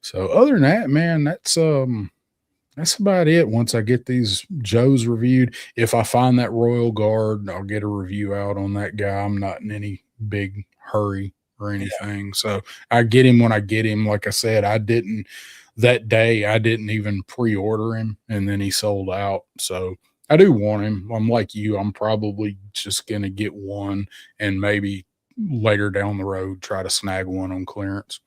So other than that, man, that's about it. Once I get these Joes reviewed, if I find that Royal Guard, I'll get a review out on that guy. I'm not in any big hurry or anything. So I get him when I get him. Like I said, that day I didn't even pre-order him, and then he sold out. So I do want him. I'm like you. I'm probably just going to get one and maybe later down the road try to snag one on clearance.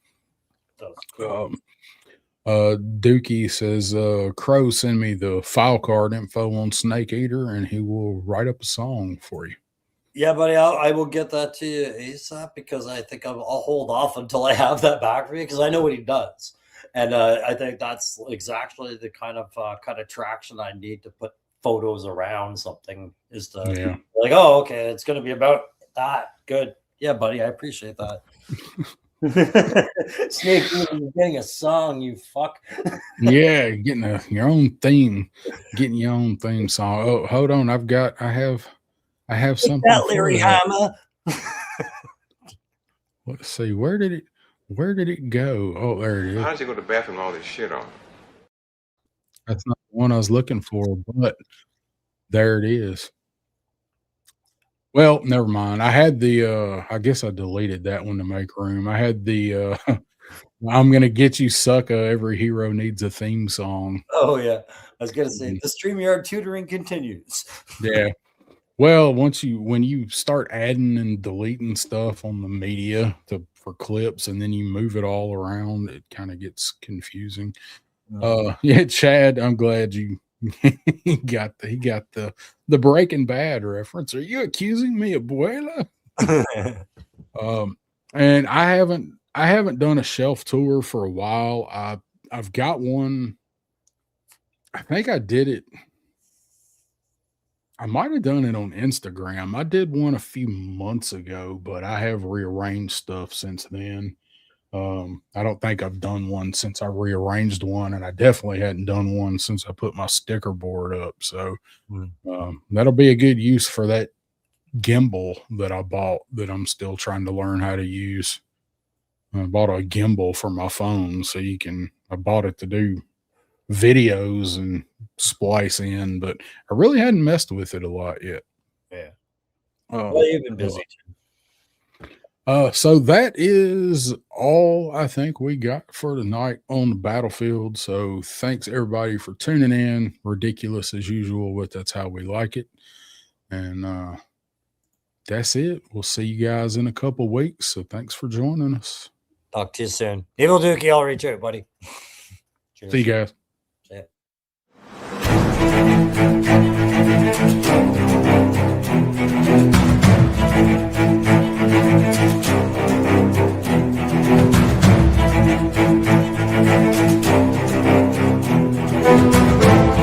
Dookie says, Crow, send me the file card info on Snake Eater and he will write up a song for you. Yeah, buddy, I will get that to you ASAP because I think I'll hold off until I have that back for you because I know what he does, and I think that's exactly the kind of traction I need to put photos around something is to Yeah. like, oh, okay, it's going to be about that. Good, yeah, buddy, I appreciate that. Snake, you're getting a song, you fuck. Yeah, getting your own theme, getting your own theme song. Oh, hold on, I have Take something that, for Larry that. Hama. Let's see, where did it go? Oh, there it is. How did you go to the bathroom with all this shit on? That's not the one I was looking for, but there it is. Well, never mind. I had the I guess I deleted that one to make room. I had the I'm gonna get you sucker. Every hero needs a theme song. Oh yeah, I was gonna say the StreamYard tutoring continues. Yeah. Well, when you start adding and deleting stuff on the media for clips and then you move it all around, it kind of gets confusing. Yeah, Chad, I'm glad you he got the Breaking Bad reference. Are you accusing me, abuela? And I haven't done a shelf tour for a while. I've got one. I think I did it. I might have done it on Instagram. I did one a few months ago, but I have rearranged stuff since then. I don't think I've done one since I rearranged one, and I definitely hadn't done one since I put my sticker board up. So that'll be a good use for that gimbal that I bought that I'm still trying to learn how to use. I bought a gimbal for my phone so I bought it to do videos and splice in, but I really hadn't messed with it a lot yet. Yeah. Well, you've been busy too. So that is all I think we got for tonight on the battlefield. So thanks everybody for tuning in. Ridiculous as usual, but that's how we like it. And that's it. We'll see you guys in a couple weeks. So thanks for joining us. Talk to you soon. Evil Dookie, I'll reach out, buddy. Cheers. See you guys.